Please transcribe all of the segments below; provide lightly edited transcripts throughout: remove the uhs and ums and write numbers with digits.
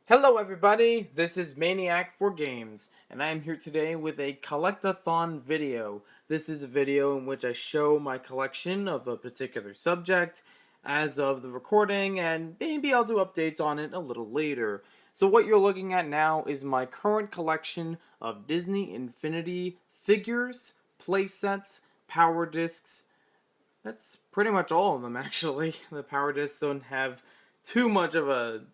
Hello everybody, this is Maniac4Games, and I am here today with a Collect-A-Thon video. This is a video in which I show my collection of a particular subject as of the recording, and maybe I'll do updates on it a little later. So what you're looking at now is my current collection of Disney Infinity figures, playsets, power discs. That's pretty much all of them actually. The power discs don't have too much of a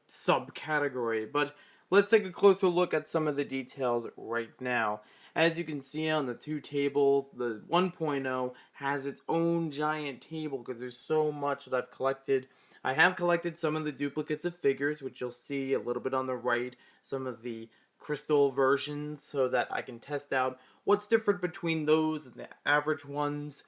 subcategory, but let's take a closer look at some of the details right now. As you can see on the two tables, the 1.0 has its own giant table because there's so much that I've collected. I have collected some of the duplicates of figures, which you'll see a little bit on the right, some of the crystal versions, so that I can test out what's different between those and the average ones.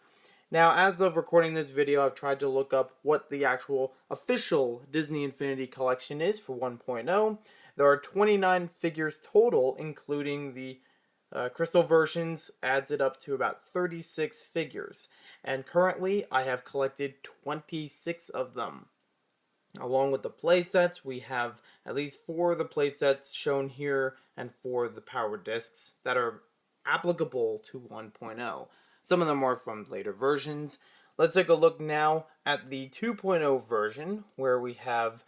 Now, as of recording this video, I've tried to look up what the actual official Disney Infinity collection is for 1.0. There are 29 figures total, including the crystal versions, adds it up to about 36 figures. And currently, I have collected 26 of them. Along with the playsets, we have at least 4 of the playsets shown here, and 4 of the power discs that are applicable to 1.0. Some of them are from later versions. Let's take a look now at the 2.0 version, where we have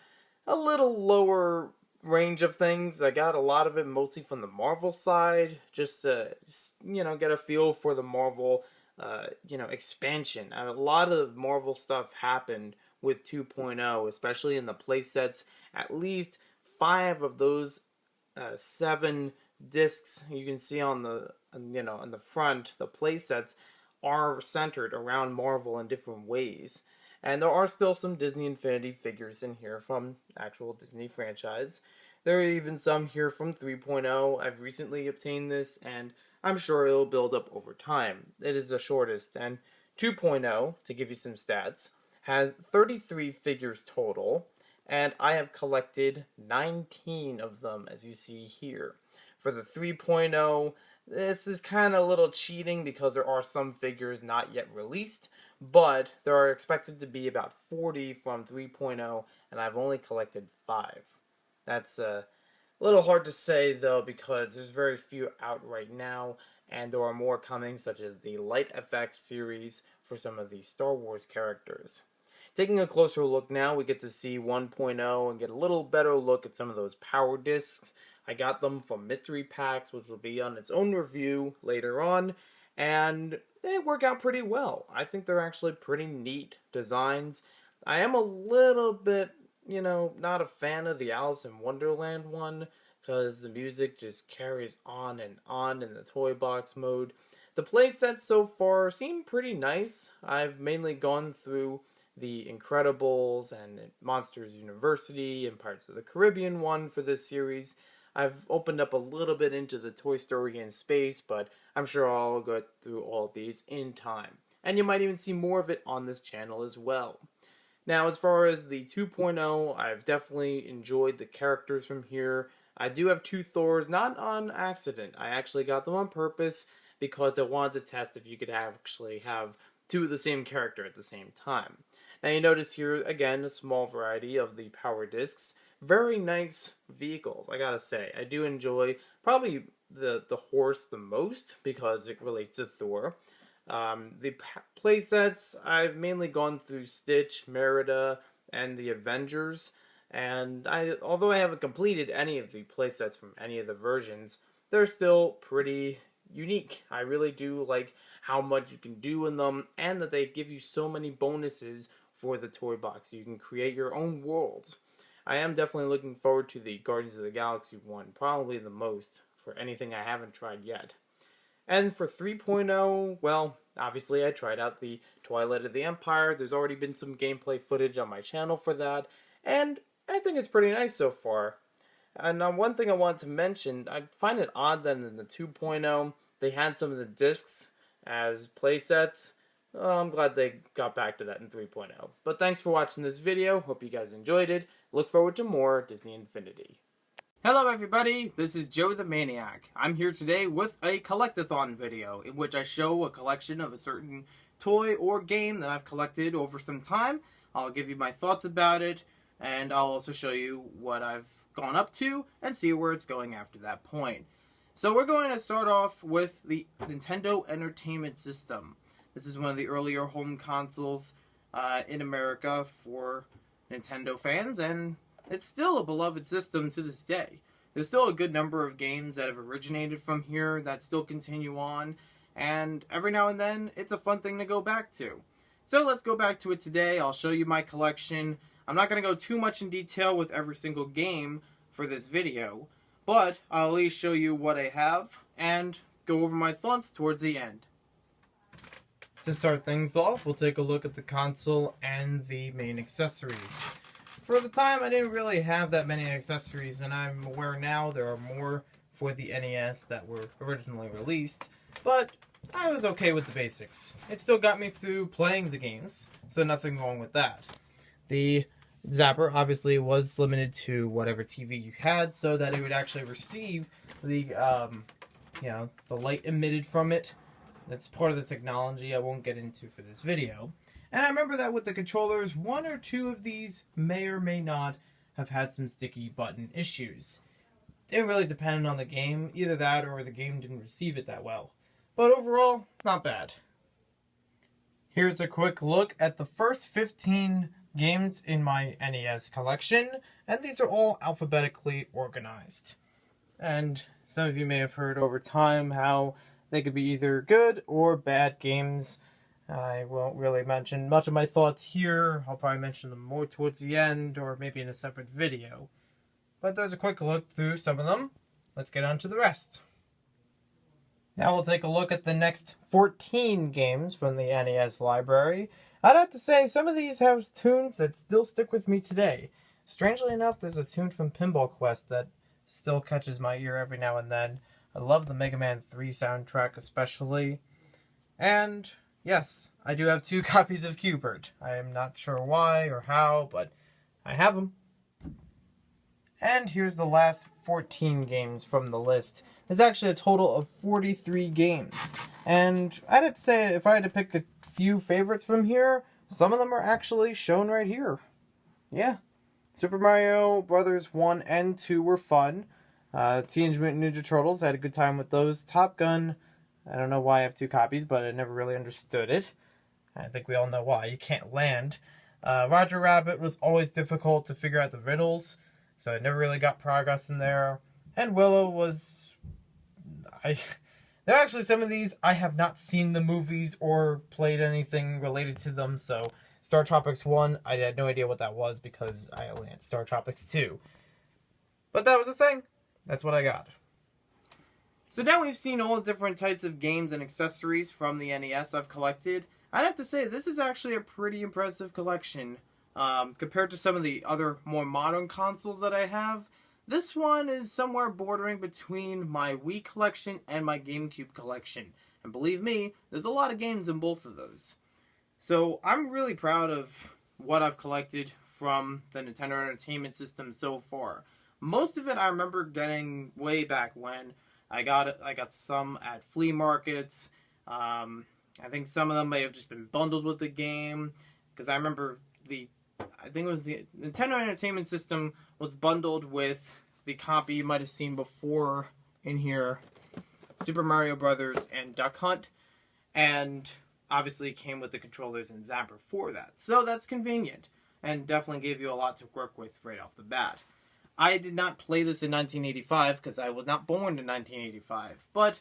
a little lower range of things. I got a lot of it mostly from the Marvel side, just to get a feel for the Marvel expansion. And a lot of Marvel stuff happened with 2.0, especially in the playsets. At least 5 of those 7 discs you can see on the in the front, the playsets are centered around Marvel in different ways. And there are still some Disney Infinity figures in here from actual Disney franchise. There are even some here from 3.0. I've recently obtained this, and I'm sure it'll build up over time. It is the shortest, and 2.0, to give you some stats, has 33 figures total, and I have collected 19 of them, as you see here. For the 3.0, this is kind of a little cheating because there are some figures not yet released, but there are expected to be about 40 from 3.0, and I've only collected 5. That's a little hard to say, though, because there's very few out right now, and there are more coming, such as the Light Effect series for some of the Star Wars characters. Taking a closer look now, we get to see 1.0 and get a little better look at some of those power discs. I got them from mystery packs, which will be on its own review later on, and they work out pretty well. I think they're actually pretty neat designs. I am a little bit, not a fan of the Alice in Wonderland one, because the music just carries on in the toy box mode. The playsets so far seem pretty nice. I've mainly gone through the Incredibles and Monsters University and Pirates of the Caribbean one for this series. I've opened up a little bit into the Toy Story in space, but I'm sure I'll go through all of these in time. And you might even see more of it on this channel as well. Now, as far as the 2.0, I've definitely enjoyed the characters from here. I do have 2 Thors, not on accident. I actually got them on purpose because I wanted to test if you could actually have 2 of the same character at the same time. Now you notice here, again, a small variety of the power discs. Very nice vehicles, I gotta say. I do enjoy probably the horse the most because it relates to Thor. The playsets, I've mainly gone through Stitch, Merida, and the Avengers. And although I haven't completed any of the playsets from any of the versions, they're still pretty unique. I really do like how much you can do in them, and that they give you so many bonuses for the toy box. You can create your own worlds. I am definitely looking forward to the Guardians of the Galaxy one, probably the most for anything I haven't tried yet. And for 3.0, well, obviously I tried out the Twilight of the Empire. There's already been some gameplay footage on my channel for that, and I think it's pretty nice so far. And now one thing I want to mention, I find it odd that in the 2.0, they had some of the discs as playsets. I'm glad they got back to that in 3.0. But thanks for watching this video. Hope you guys enjoyed it. Look forward to more Disney Infinity. Hello everybody, this is Joe the Maniac. I'm here today with a Collect-A-Thon video in which I show a collection of a certain toy or game that I've collected over some time. I'll give you my thoughts about it, and I'll also show you what I've gone up to and see where it's going after that point. So we're going to start off with the Nintendo Entertainment System. This is one of the earlier home consoles in America for Nintendo fans, and it's still a beloved system to this day. There's still a good number of games that have originated from here that still continue on, and every now and then, it's a fun thing to go back to. So let's go back to it today. I'll show you my collection. I'm not going to go too much in detail with every single game for this video, but I'll at least show you what I have and go over my thoughts towards the end. To start things off, we'll take a look at the console and the main accessories. For the time, I didn't really have that many accessories, and I'm aware now there are more for the NES that were originally released, but I was okay with the basics. It still got me through playing the games, so nothing wrong with that. The Zapper obviously was limited to whatever TV you had, so that it would actually receive the, the light emitted from it. That's part of the technology I won't get into for this video. And I remember that with the controllers, one or two of these may or may not have had some sticky button issues. It really depended on the game, either that or the game didn't receive it that well. But overall, not bad. Here's a quick look at the first 15 games in my NES collection, and these are all alphabetically organized. And some of you may have heard over time how they could be either good or bad games. I won't really mention much of my thoughts here. I'll probably mention them more towards the end or maybe in a separate video. But there's a quick look through some of them. Let's get on to the rest. Now we'll take a look at the next 14 games from the NES library. I'd have to say some of these have tunes that still stick with me today. Strangely enough, there's a tune from Pinball Quest that still catches my ear every now and then. I love the Mega Man 3 soundtrack especially. And yes, I do have 2 copies of Q*bert. I am not sure why or how, but I have them. And here's the last 14 games from the list. There's actually a total of 43 games. And I'd have to say, if I had to pick a few favorites from here, some of them are actually shown right here. Yeah. Super Mario Brothers 1 and 2 were fun. Teenage Mutant Ninja Turtles, I had a good time with those. Top Gun, I don't know why I have 2 copies, but I never really understood it. I think we all know why. You can't land. Roger Rabbit was always difficult to figure out the riddles, so I never really got progress in there. And Willow was... There are actually some of these I have not seen the movies or played anything related to them, so Star Tropics 1, I had no idea what that was because I only had Star Tropics 2. But that was a thing. That's what I got. So now we've seen all the different types of games and accessories from the NES I've collected. I'd have to say this is actually a pretty impressive collection. Compared to some of the other more modern consoles that I have, this one is somewhere bordering between my Wii collection and my GameCube collection. And believe me, there's a lot of games in both of those. So I'm really proud of what I've collected from the Nintendo Entertainment System so far. Most of it I remember getting way back when. I got some at flea markets. I think some of them may have just been bundled with the game. Because I remember the Nintendo Entertainment System was bundled with the copy you might have seen before in here, Super Mario Brothers and Duck Hunt, and obviously came with the controllers and Zapper for that. So that's convenient, and definitely gave you a lot to work with right off the bat. I did not play this in 1985 because I was not born in 1985, but,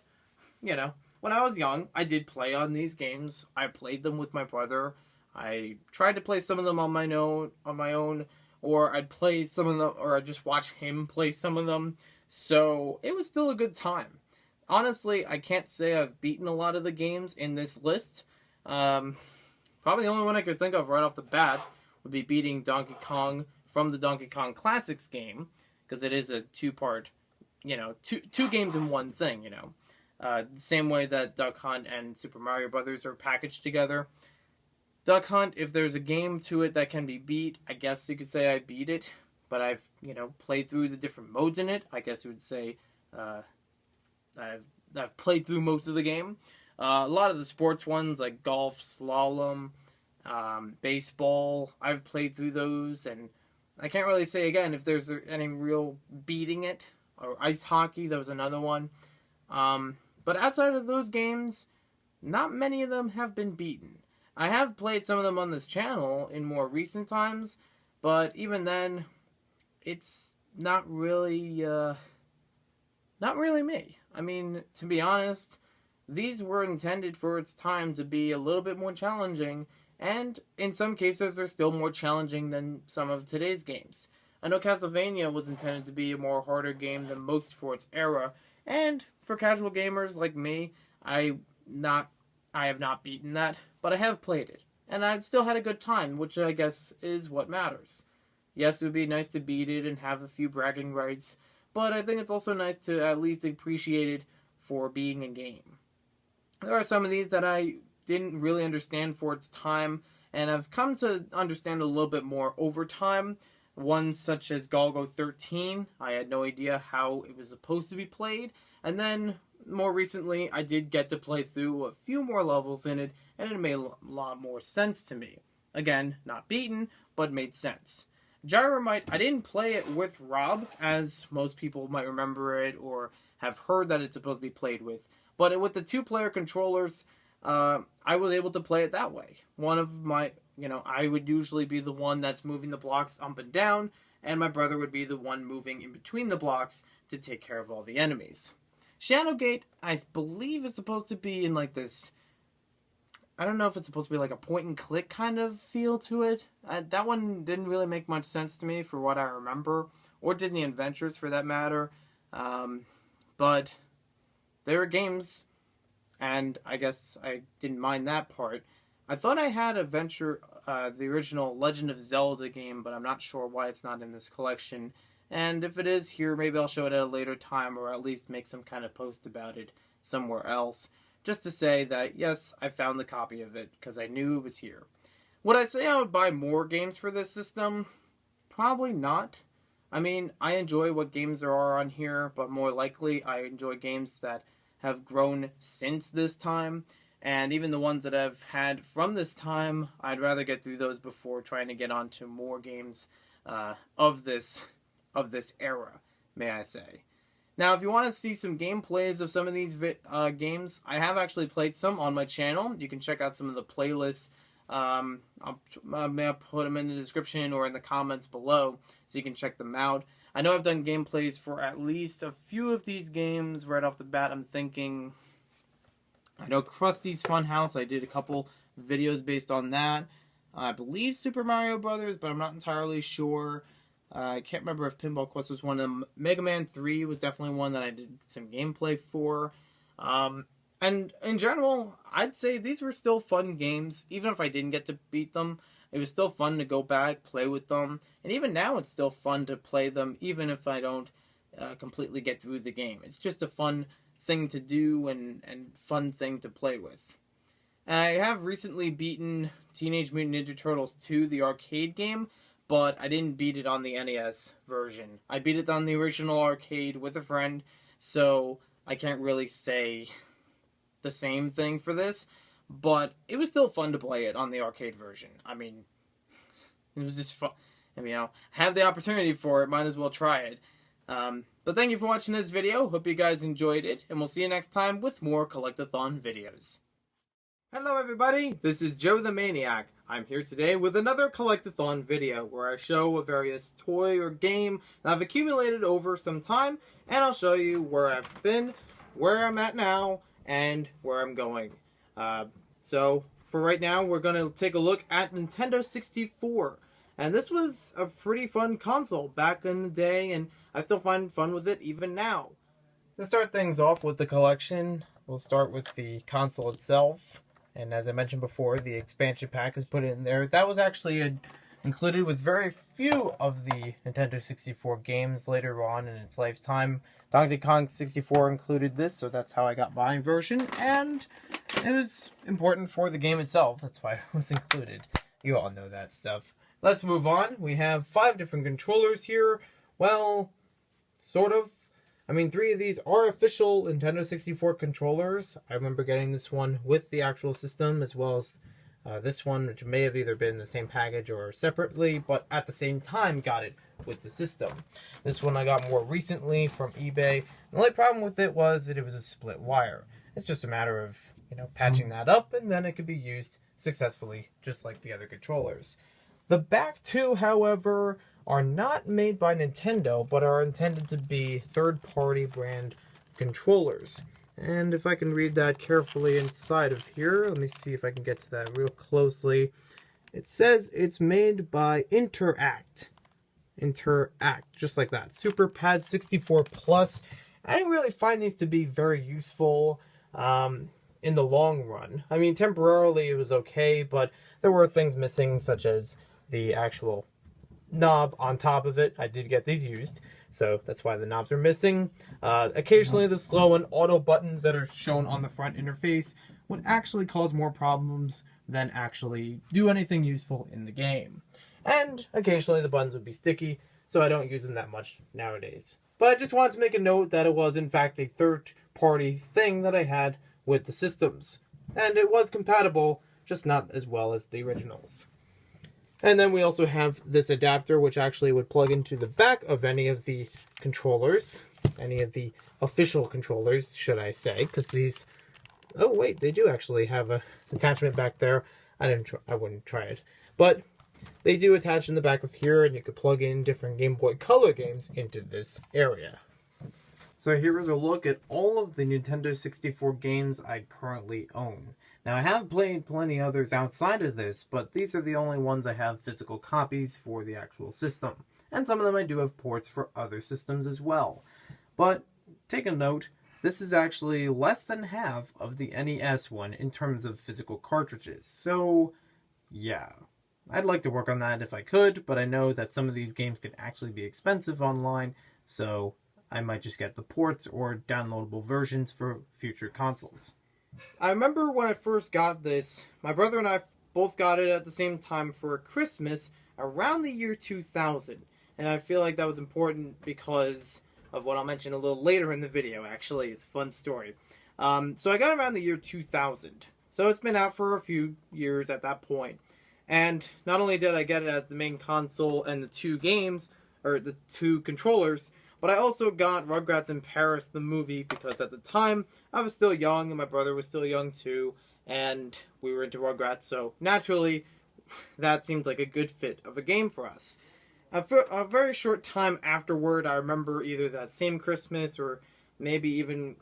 when I was young, I did play on these games. I played them with my brother. I tried to play some of them on my own, or I'd play some of them, or I'd just watch him play some of them. So it was still a good time. Honestly, I can't say I've beaten a lot of the games in this list. Probably the only one I could think of right off the bat would be beating Donkey Kong from the Donkey Kong Classics game, because it is a two-part, two games in one thing, the same way that Duck Hunt and Super Mario Brothers are packaged together. Duck Hunt, if there's a game to it that can be beat, I guess you could say I beat it, but I've, played through the different modes in it. I guess you would say I've played through most of the game. A lot of the sports ones, like golf, slalom, baseball, I've played through those, and I can't really say again if there's any real beating it. Or ice hockey, that was another one. But outside of those games, not many of them have been beaten. I have played some of them on this channel in more recent times, but even then, it's not really me. I mean, to be honest, these were intended for its time to be a little bit more challenging, and in some cases, they're still more challenging than some of today's games. I know Castlevania was intended to be a more harder game than most for its era, and for casual gamers like me, I have not beaten that, but I have played it, and I still had a good time, which I guess is what matters. Yes, it would be nice to beat it and have a few bragging rights, but I think it's also nice to at least appreciate it for being a game. There are some of these that I didn't really understand for its time, and I've come to understand a little bit more over time. Ones such as Golgo 13, I had no idea how it was supposed to be played, and then more recently I did get to play through a few more levels in it, and it made a lot more sense to me. Again, not beaten, but made sense. Gyromite, I didn't play it with Rob, as most people might remember it or have heard that it's supposed to be played with, but with the two-player controllers, I was able to play it that way. One of my, I would usually be the one that's moving the blocks up and down, and my brother would be the one moving in between the blocks to take care of all the enemies. Shadowgate, I believe, is supposed to be in like this, I don't know if it's supposed to be like a point-and-click kind of feel to it. That one didn't really make much sense to me for what I remember, or Disney Adventures for that matter. But there were games, and I guess I didn't mind that part. I thought I had the original Legend of Zelda game, but I'm not sure why it's not in this collection. And if it is here, maybe I'll show it at a later time, or at least make some kind of post about it somewhere else. Just to say that, yes, I found the copy of it, because I knew it was here. Would I say I would buy more games for this system? Probably not. I mean, I enjoy what games there are on here, but more likely I enjoy games that have grown since this time, and even the ones that I've had from this time, I'd rather get through those before trying to get onto more games of this era, may I say. Now, if you want to see some gameplays of some of these games, I have actually played some on my channel. You can check out some of the playlists. I'll put them in the description or in the comments below, so you can check them out. I know I've done gameplays for at least a few of these games. Right off the bat, I'm thinking, I know Krusty's Funhouse, I did a couple videos based on that. I believe Super Mario Brothers, but I'm not entirely sure. I can't remember if Pinball Quest was one of them. Mega Man 3 was definitely one that I did some gameplay for. And in general, I'd say these were still fun games. Even if I didn't get to beat them, it was still fun to go back, play with them. And even now, it's still fun to play them, even if I don't completely get through the game. It's just a fun thing to do and fun thing to play with. And I have recently beaten Teenage Mutant Ninja Turtles 2, the arcade game, but I didn't beat it on the NES version. I beat it on the original arcade with a friend, so I can't really say the same thing for this, but it was still fun to play it on the arcade version. I mean, it was just fun. Have the opportunity for it, might as well try it. But thank you for watching this video. Hope you guys enjoyed it, and we'll see you next time with more Collect-A-Thon videos. Hello everybody, this is Joe the Maniac. I'm here today with another Collect-A-Thon video where I show a various toy or game that I've accumulated over some time, and I'll show you where I've been, where I'm at now, and where I'm going. So for right now, we're going to take a look at Nintendo 64. And this was a pretty fun console back in the day, and I still find fun with it even now. To start things off with the collection, we'll start with the console itself. And as I mentioned before, the expansion pack is put in there. That was actually included with very few of the Nintendo 64 games later on in its lifetime. Donkey Kong 64 included this, so that's how I got my version. And it was important for the game itself. That's why it was included. You all know that stuff. Let's move on. We have 5 different controllers here. Well, sort of. 3 of these are official Nintendo 64 controllers. I remember getting this one with the actual system, as well as This one, which may have either been the same package or separately, but at the same time got it with the system. This one I got more recently from eBay. The only problem with it was that it was a split wire. It's just a matter of, patching that up, and then it could be used successfully, just like the other controllers. The back two, however, are not made by Nintendo, but are intended to be third-party brand controllers. And if I can read that carefully inside of here, let me see if I can get to that real closely. It says it's made by Interact, just like that. Superpad 64 Plus. I didn't really find these to be very useful in the long run. I mean, temporarily it was okay, but there were things missing, such as the actual knob on top of it. I did get these used, so that's why the knobs are missing. Occasionally the slow and auto buttons that are shown on the front interface would actually cause more problems than actually do anything useful in the game. And occasionally the buttons would be sticky, so I don't use them that much nowadays. But I just wanted to make a note that it was in fact a third-party thing that I had with the systems. And it was compatible, just not as well as the originals. And then we also have this adapter, which actually would plug into the back of any of the controllers. Any of the official controllers, should I say. Because these... Oh, wait, they do actually have an attachment back there. I wouldn't try it. But they do attach in the back of here, and you could plug in different Game Boy Color games into this area. So here is a look at all of the Nintendo 64 games I currently own. Now, I have played plenty others outside of this, but these are the only ones I have physical copies for the actual system. And some of them I do have ports for other systems as well. But, take a note, this is actually less than half of the NES one in terms of physical cartridges. So, yeah. I'd like to work on that if I could, but I know that some of these games can actually be expensive online, so I might just get the ports or downloadable versions for future consoles. I remember when I first got this, my brother and I both got it at the same time for Christmas around the year 2000. And I feel like that was important because of what I'll mention a little later in the video, actually. It's a fun story. So I got it around the year 2000. So it's been out for a few years at that point. And not only did I get it as the main console and the two games, or the two controllers, but I also got Rugrats in Paris, the movie, because at the time, I was still young, and my brother was still young too, and we were into Rugrats, so naturally, that seemed like a good fit of a game for us. A very short time afterward, I remember either that same Christmas, or maybe even,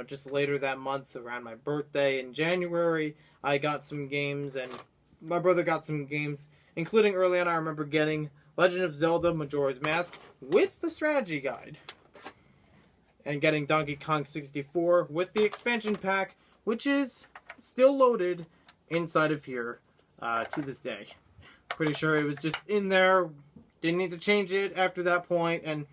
just later that month, around my birthday in January, I got some games, and my brother got some games, including early on, I remember getting Legend of Zelda Majora's Mask with the strategy guide. And getting Donkey Kong 64 with the expansion pack, which is still loaded inside of here to this day. Pretty sure it was just in there, didn't need to change it after that point, and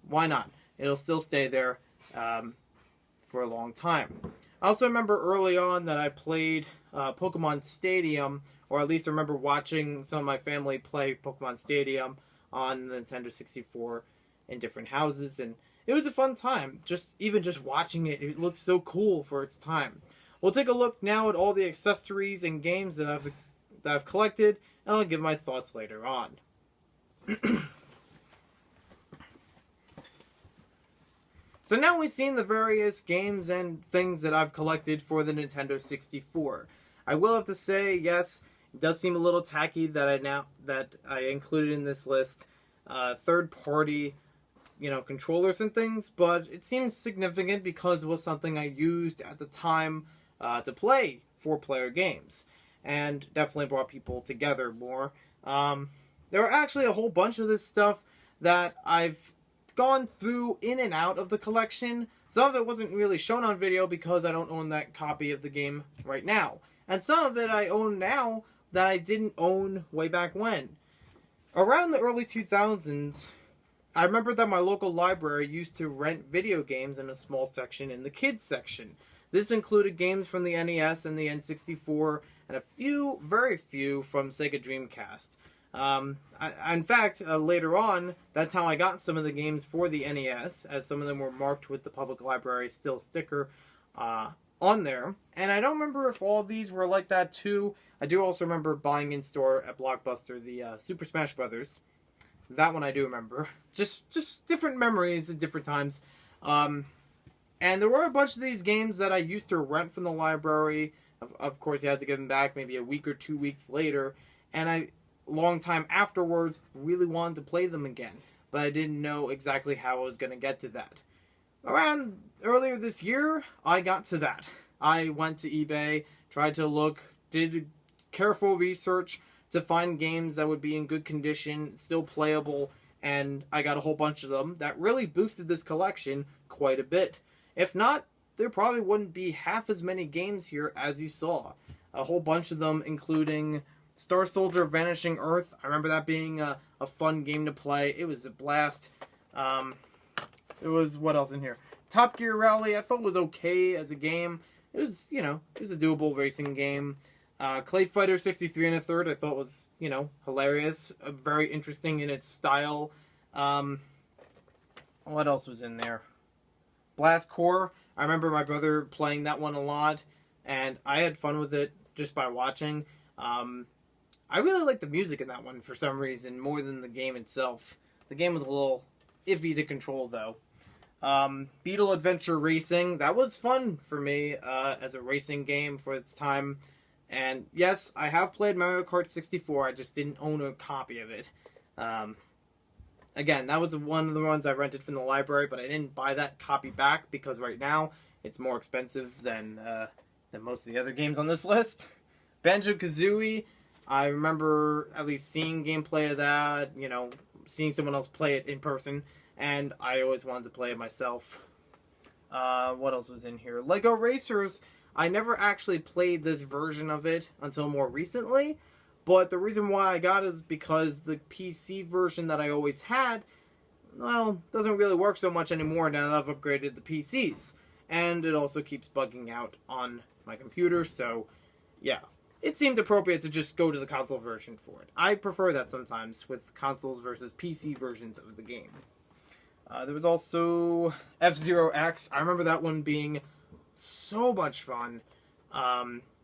why not? It'll still stay there for a long time. I also remember early on that I played Pokemon Stadium, or at least I remember watching some of my family play Pokemon Stadium on the Nintendo 64 in different houses, and it was a fun time. Even just watching it, it looked so cool for its time. We'll take a look now at all the accessories and games that I've collected, and I'll give my thoughts later on. So now we've seen the various games and things that I've collected for the Nintendo 64. I will have to say, yes, it does seem a little tacky that I included in this list third-party, controllers and things, but it seems significant because it was something I used at the time to play 4-player games, and definitely brought people together more. There are actually a whole bunch of this stuff that I've gone through in and out of the collection. Some of it wasn't really shown on video because I don't own that copy of the game right now. And some of it I own now that I didn't own way back when. Around the early 2000s, I remember that my local library used to rent video games in a small section in the kids section. This included games from the NES and the N64, and a few, very few, from Sega Dreamcast. In fact, later on, that's how I got some of the games for the NES, as some of them were marked with the public library still sticker on there. And I don't remember if all of these were like that too. I do also remember buying in store at Blockbuster the Super Smash Brothers. That one I do remember. Just different memories at different times. And there were a bunch of these games that I used to rent from the library. Of course, you had to give them back maybe a week or 2 weeks later. And I, long time afterwards, really wanted to play them again. But I didn't know exactly how I was going to get to that. Around earlier this year, I got to that. I went to eBay, tried to look, did careful research to find games that would be in good condition, still playable, and I got a whole bunch of them that really boosted this collection quite a bit. If not, there probably wouldn't be half as many games here as you saw. A whole bunch of them, including Star Soldier Vanishing Earth. I remember that being a fun game to play. It was a blast. It was, what else in here? Top Gear Rally, I thought was okay as a game. It was, it was a doable racing game. Clay Fighter 63 1/3, I thought was, hilarious. Very interesting in its style. What else was in there? Blast Corps. I remember my brother playing that one a lot, and I had fun with it just by watching. I really liked the music in that one for some reason, more than the game itself. The game was a little iffy to control, though. Beetle Adventure Racing, that was fun for me as a racing game for its time. And yes, I have played Mario Kart 64, I just didn't own a copy of it. Again, that was one of the ones I rented from the library, but I didn't buy that copy back because right now it's more expensive than most of the other games on this list. Banjo-Kazooie, I remember at least seeing gameplay of that, seeing someone else play it in person, and I always wanted to play it myself. What else was in here? Lego Racers, I never actually played this version of it until more recently, but the reason why I got it is because the PC version that I always had, well, doesn't really work so much anymore now that I've upgraded the PCs. And it also keeps bugging out on my computer, so yeah. It seemed appropriate to just go to the console version for it. I prefer that sometimes with consoles versus PC versions of the game. There was also F-Zero X. I remember that one being so much fun.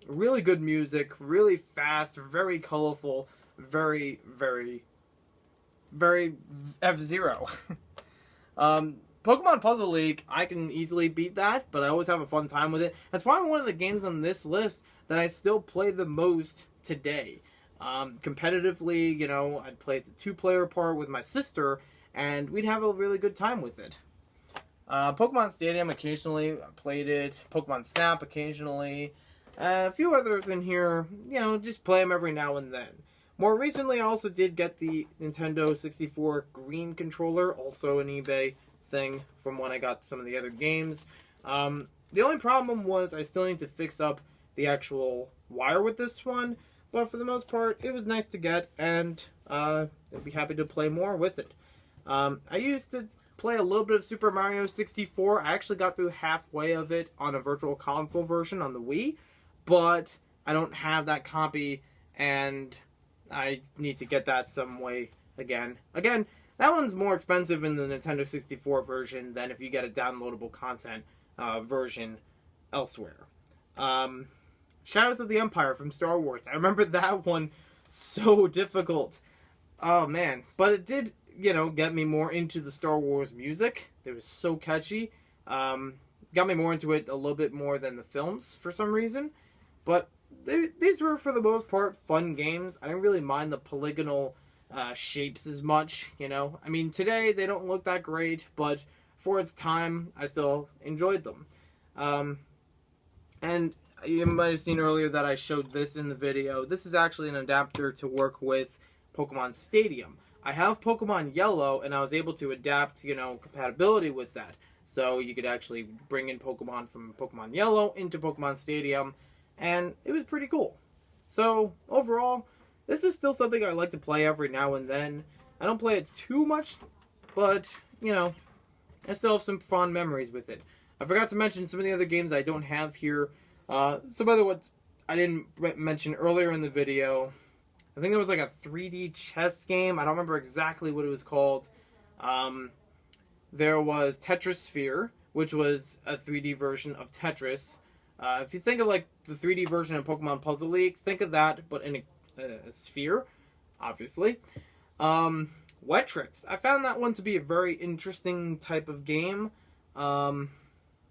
Really good music, really fast, very colorful, very, very, very F-Zero. Pokemon Puzzle League, I can easily beat that, but I always have a fun time with it. That's probably one of the games on this list that I still play the most today. Competitively, I'd play it a 2-player part with my sister, and we'd have a really good time with it. Pokemon Stadium, occasionally I played it. Pokemon Snap, occasionally. A few others in here, just play them every now and then. More recently, I also did get the Nintendo 64 green controller, also an eBay thing from when I got some of the other games. The only problem was I still need to fix up the actual wire with this one, but for the most part, it was nice to get, and I'd be happy to play more with it. I used to play a little bit of Super Mario 64. I actually got through halfway of it on a virtual console version on the Wii, but I don't have that copy, and I need to get that some way again. Again, that one's more expensive in the Nintendo 64 version than if you get a downloadable content version elsewhere. Shadows of the Empire from Star Wars. I remember that one so difficult. Oh, man. But it did, get me more into the Star Wars music. It was so catchy. Got me more into it a little bit more than the films for some reason. But these were, for the most part, fun games. I didn't really mind the polygonal shapes as much, I mean, today they don't look that great, but for its time, I still enjoyed them. And you might have seen earlier that I showed this in the video. This is actually an adapter to work with Pokemon Stadium. I have Pokemon Yellow, and I was able to adapt, compatibility with that. So you could actually bring in Pokemon from Pokemon Yellow into Pokemon Stadium, and it was pretty cool. So, overall, this is still something I like to play every now and then. I don't play it too much, but, I still have some fond memories with it. I forgot to mention some of the other games I don't have here. Some other ones I didn't mention earlier in the video. I think there was like a 3D chess game. I don't remember exactly what it was called. There was Tetris Sphere, which was a 3D version of Tetris. If you think of like the 3D version of Pokemon Puzzle League, think of that, but in a sphere, obviously. Wet Tricks. I found that one to be a very interesting type of game. And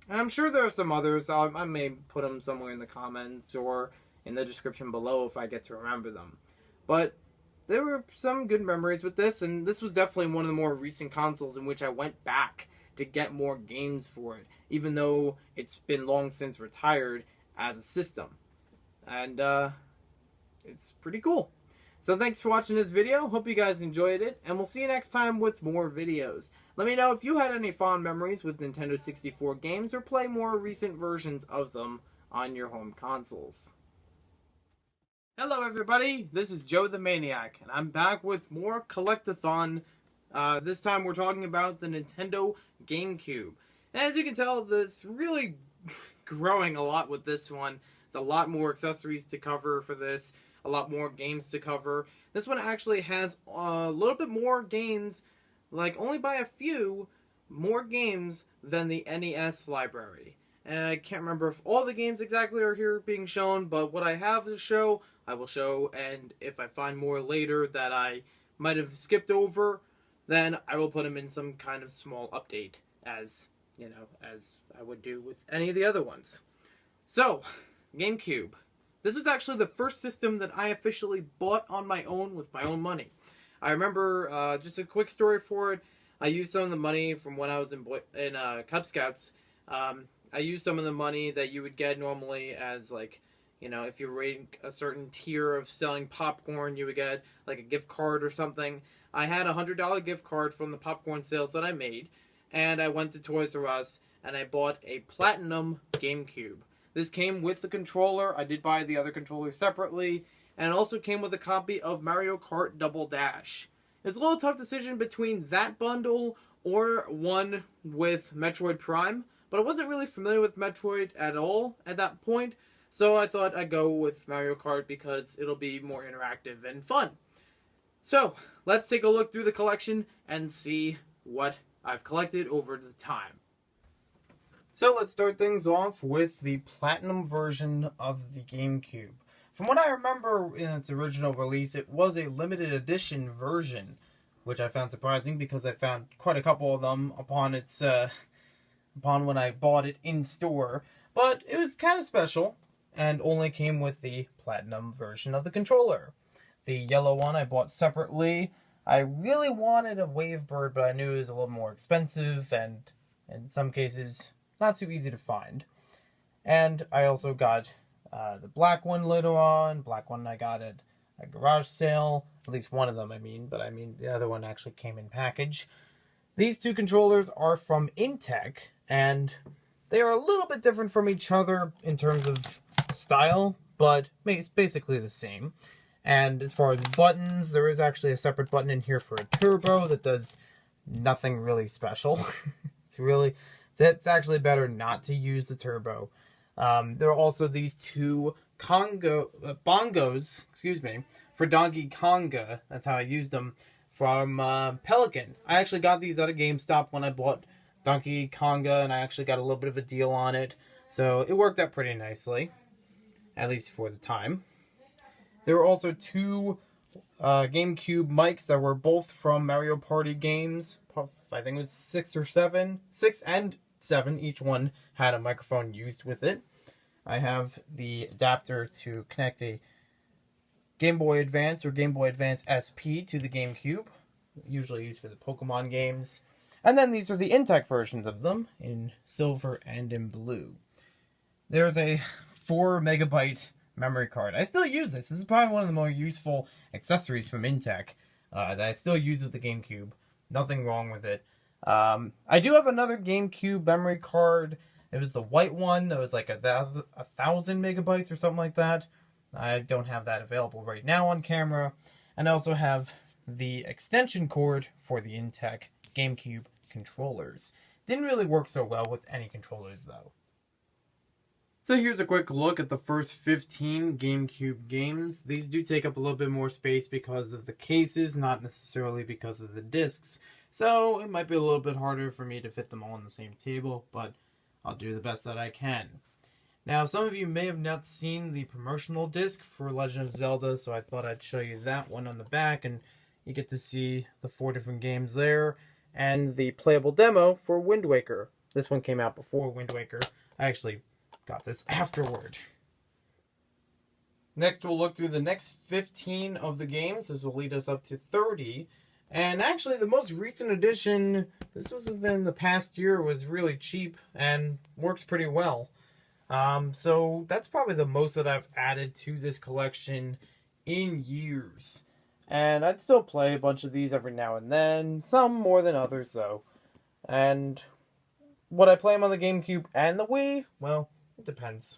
I'm sure there are some others. I may put them somewhere in the comments or in the description below if I get to remember them. But there were some good memories with this, and this was definitely one of the more recent consoles in which I went back to get more games for it, even though it's been long since retired as a system. And it's pretty cool. So thanks for watching this video. Hope you guys enjoyed it, and we'll see you next time with more videos. Let me know if you had any fond memories with Nintendo 64 games or play more recent versions of them on your home consoles. Hello everybody, this is Joe the Maniac, and I'm back with more Collect-A-Thon. This time we're talking about the Nintendo Gamecube. And as you can tell, this really growing a lot with this one. It's a lot more accessories to cover for this, a lot more games to cover. This one actually has a little bit more games, like only by a few more games than the NES library. And I can't remember if all the games exactly are here being shown, but what I have to show, I will show, and if I find more later that I might have skipped over, then I will put them in some kind of small update, as, you know, as I would do with any of the other ones. So, GameCube. This was actually the first system that I officially bought on my own with my own money. I remember, just a quick story for it, I used some of the money from when I was in Cub Scouts. I used some of the money that you would get normally as, like, you know, if you're rating a certain tier of selling popcorn, you would get, like, a gift card or something. I had a $100 gift card from the popcorn sales that I made, and I went to Toys R Us, and I bought a Platinum GameCube. This came with the controller. I did buy the other controller separately, and it also came with a copy of Mario Kart Double Dash. It's a little tough decision between that bundle or one with Metroid Prime, but I wasn't really familiar with Metroid at all at that point, so I thought I'd go with Mario Kart because it'll be more interactive and fun. So, let's take a look through the collection and see what I've collected over the time. So let's start things off with the Platinum version of the GameCube. From what I remember in its original release, it was a limited edition version, which I found surprising because I found quite a couple of them upon when I bought it in store. But it was kind of special, and only came with the Platinum version of the controller. The yellow one I bought separately. I really wanted a Wavebird, but I knew it was a little more expensive, and in some cases, not too easy to find. And I also got the black one later on. Black one I got at a garage sale. At least one of them, but the other one actually came in package. These two controllers are from Intech, and they are a little bit different from each other in terms of style, but it's basically the same. And as far as buttons, there is actually a separate button in here for a turbo that does nothing really special. It's actually better not to use the turbo. There are also these two bongos, for Donkey Konga. That's how I used them, from Pelican. I actually got these at a GameStop when I bought Donkey Konga, and I actually got a little bit of a deal on it. So it worked out pretty nicely, at least for the time. There were also two GameCube mics that were both from Mario Party games. I think it was 6 or 7. 6 and 7. Each one had a microphone used with it. I have the adapter to connect a Game Boy Advance or Game Boy Advance SP to the GameCube, usually used for the Pokemon games. And then these are the Intech versions of them, in silver and in blue. There's a 4 megabyte memory card. I still use this. This is probably one of the more useful accessories from Intech that I still use with the GameCube. Nothing wrong with it. I do have another GameCube memory card. It was the white one. It was like 1,000 megabytes or something like that. I don't have that available right now on camera. And I also have the extension cord for the Intech GameCube controllers. Didn't really work so well with any controllers though. So here's a quick look at the first 15 GameCube games. These do take up a little bit more space because of the cases, not necessarily because of the discs. So it might be a little bit harder for me to fit them all on the same table, but I'll do the best that I can. Now, some of you may have not seen the promotional disc for Legend of Zelda, so I thought I'd show you that one on the back, and you get to see the 4 different games there, and the playable demo for Wind Waker. This one came out before Wind Waker. I actually got this afterward. Next, we'll look through the next 15 of the games. This will lead us up to 30. And actually, the most recent edition, this was within the past year, was really cheap and works pretty well. So that's probably the most that I've added to this collection in years. And I'd still play a bunch of these every now and then, some more than others though. And would I play them on the GameCube and the Wii? Well, it depends.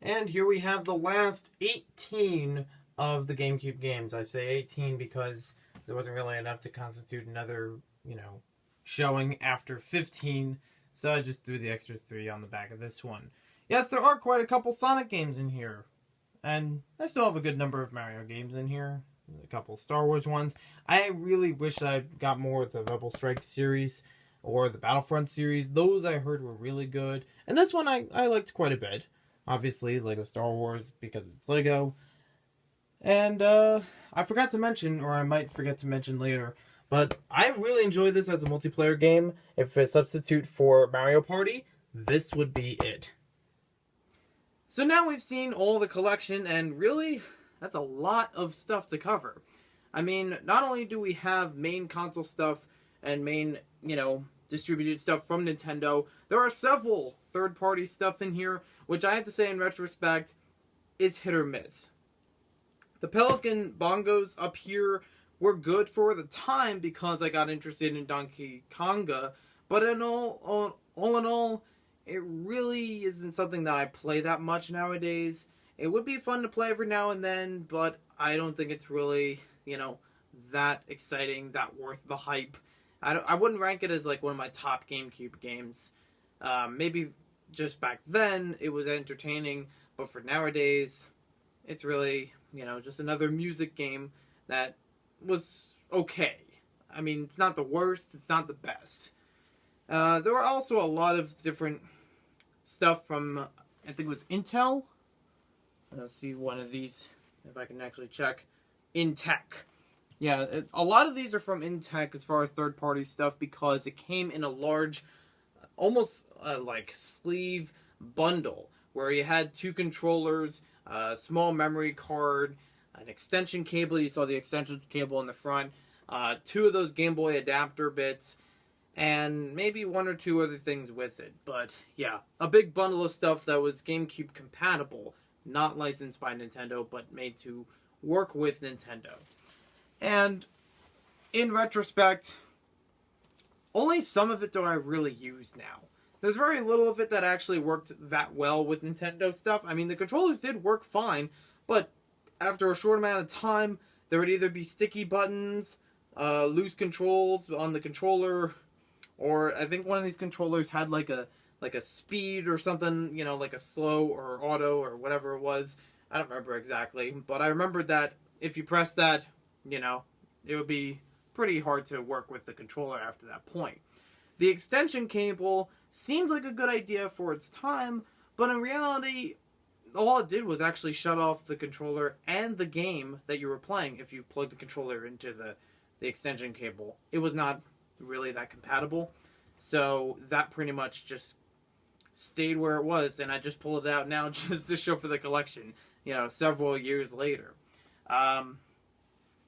And here we have the last 18 of the GameCube games. I say 18 because there wasn't really enough to constitute another, showing after 15. So I just threw the extra 3 on the back of this one. Yes, there are quite a couple Sonic games in here. And I still have a good number of Mario games in here. A couple Star Wars ones. I really wish I got more of the Rebel Strike series or the Battlefront series. Those I heard were really good. And this one I liked quite a bit. Obviously, Lego Star Wars because it's Lego. And I forgot to mention, or I might forget to mention later, but I really enjoy this as a multiplayer game. If a substitute for Mario Party, this would be it. So now we've seen all the collection, and really, that's a lot of stuff to cover. I mean, not only do we have main console stuff and main, distributed stuff from Nintendo, there are several third-party stuff in here, which I have to say in retrospect is hit or miss. The Pelican bongos up here were good for the time because I got interested in Donkey Konga, but in all in all, it really isn't something that I play that much nowadays. It would be fun to play every now and then, but I don't think it's really, that exciting, that worth the hype. I wouldn't rank it as like one of my top GameCube games. Maybe just back then it was entertaining, but for nowadays, it's really, just another music game that was okay. I mean, it's not the worst, it's not the best. There were also a lot of different stuff from, I think it was Intel. Let's see one of these, if I can actually check. Intech. Yeah, a lot of these are from Intech as far as third-party stuff because it came in a large, almost like sleeve bundle where you had 2 controllers, a small memory card, an extension cable. You saw the extension cable in the front, 2 of those Game Boy adapter bits, and maybe 1 or 2 other things with it. But yeah, a big bundle of stuff that was GameCube compatible, not licensed by Nintendo, but made to work with Nintendo. And in retrospect, only some of it do I really use now. There's very little of it that actually worked that well with Nintendo stuff. I mean, the controllers did work fine, but after a short amount of time, there would either be sticky buttons, loose controls on the controller, or I think one of these controllers had like a speed or something, like a slow or auto or whatever it was. I don't remember exactly, but I remembered that if you press that, it would be pretty hard to work with the controller after that point. The extension cable seemed like a good idea for its time, but in reality, all it did was actually shut off the controller and the game that you were playing if you plugged the controller into the extension cable. It was not really that compatible, so that pretty much just stayed where it was, and I just pulled it out now just to show for the collection, several years later.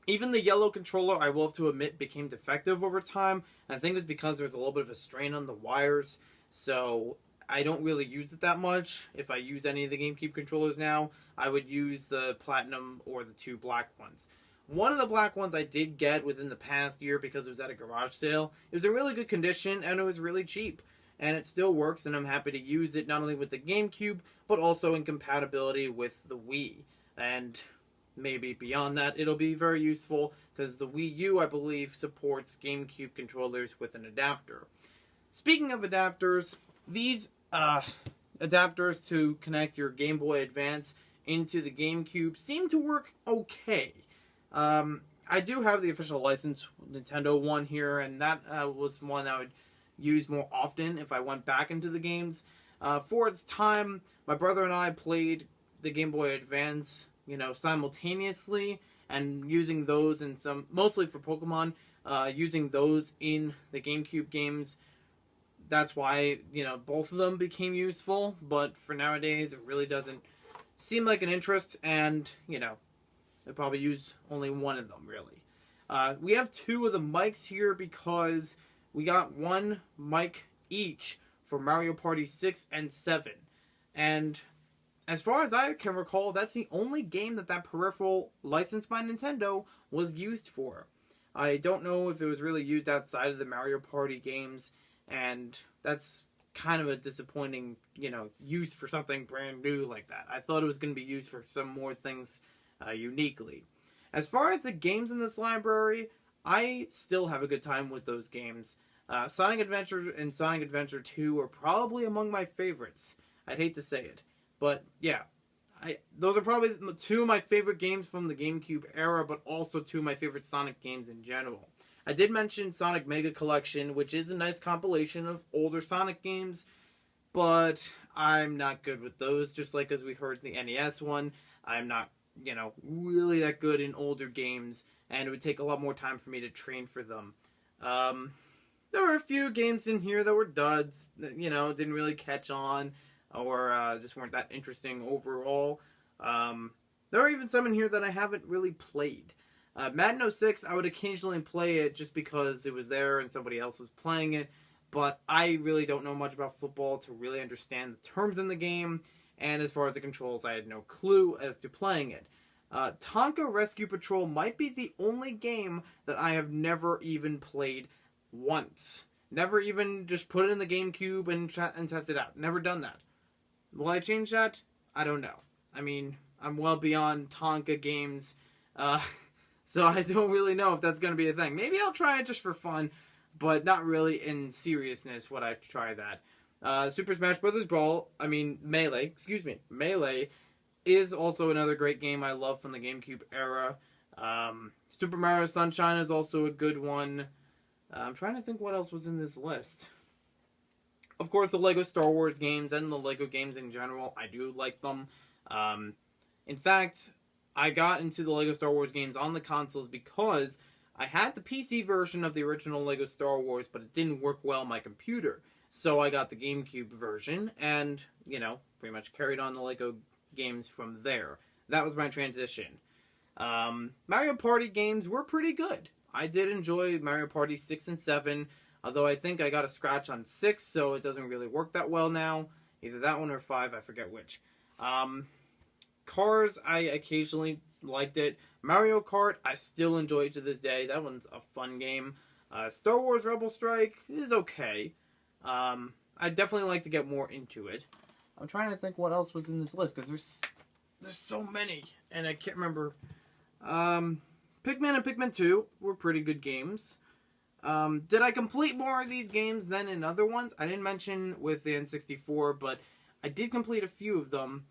Even the yellow controller, I will have to admit, became defective over time. And I think it was because there was a little bit of a strain on the wires. So I don't really use it that much. If I use any of the GameCube controllers now, I would use the Platinum or the 2 black ones. One of the black ones I did get within the past year because it was at a garage sale. It was in really good condition and it was really cheap. And it still works, and I'm happy to use it not only with the GameCube, but also in compatibility with the Wii. And maybe beyond that, it'll be very useful because the Wii U, I believe, supports GameCube controllers with an adapter. Speaking of adapters, these adapters to connect your Game Boy Advance into the GameCube seem to work okay. I do have the official license Nintendo one here, and that was one I would use more often if I went back into the games. For its time, my brother and I played the Game Boy Advance, simultaneously, and using those in mostly for Pokemon, using those in the GameCube games. That's why, both of them became useful, but for nowadays, it really doesn't seem like an interest, and, they probably use only one of them, really. We have two of the mics here because we got one mic each for Mario Party 6 and 7. And as far as I can recall, that's the only game that peripheral licensed by Nintendo was used for. I don't know if it was really used outside of the Mario Party games, and that's kind of a disappointing, use for something brand new like that. I thought it was going to be used for some more things uniquely. As far as the games in this library, I still have a good time with those games. Sonic Adventure and Sonic Adventure 2 are probably among my favorites. I'd hate to say it, but yeah. Those are probably two of my favorite games from the GameCube era, but also two of my favorite Sonic games in general. I did mention Sonic Mega Collection, which is a nice compilation of older Sonic games, but I'm not good with those, just like as we heard in the NES one. I'm not, really that good in older games, and it would take a lot more time for me to train for them. There were a few games in here that were duds, that, didn't really catch on, or just weren't that interesting overall. There are even some in here that I haven't really played. Madden 06, I would occasionally play it just because it was there and somebody else was playing it, but I really don't know much about football to really understand the terms in the game, and as far as the controls, I had no clue as to playing it. Tonka Rescue Patrol might be the only game that I have never even played once. Never even just put it in the GameCube and test it out. Never done that. Will I change that? I don't know. I mean, I'm well beyond Tonka games, so I don't really know if that's going to be a thing. Maybe I'll try it just for fun, but not really in seriousness would I try that. Super Smash Bros. Brawl, Melee, Melee is also another great game I love from the GameCube era. Super Mario Sunshine is also a good one. I'm trying to think what else was in this list. Of course, the Lego Star Wars games and the Lego games in general, I do like them. In fact, I got into the Lego Star Wars games on the consoles because I had the PC version of the original Lego Star Wars, but it didn't work well on my computer. So I got the GameCube version and, pretty much carried on the Lego games from there. That was my transition. Mario Party games were pretty good. I did enjoy Mario Party 6 and 7, although I think I got a scratch on 6, so it doesn't really work that well now. Either that one or 5, I forget which. Cars, I occasionally liked it. Mario Kart, I still enjoy it to this day. That one's a fun game. Star Wars Rebel Strike is okay. I'd definitely like to get more into it. I'm trying to think what else was in this list, because there's so many, and I can't remember. Pikmin and Pikmin 2 were pretty good games. Did I complete more of these games than in other ones? I didn't mention with the N64, but I did complete a few of them.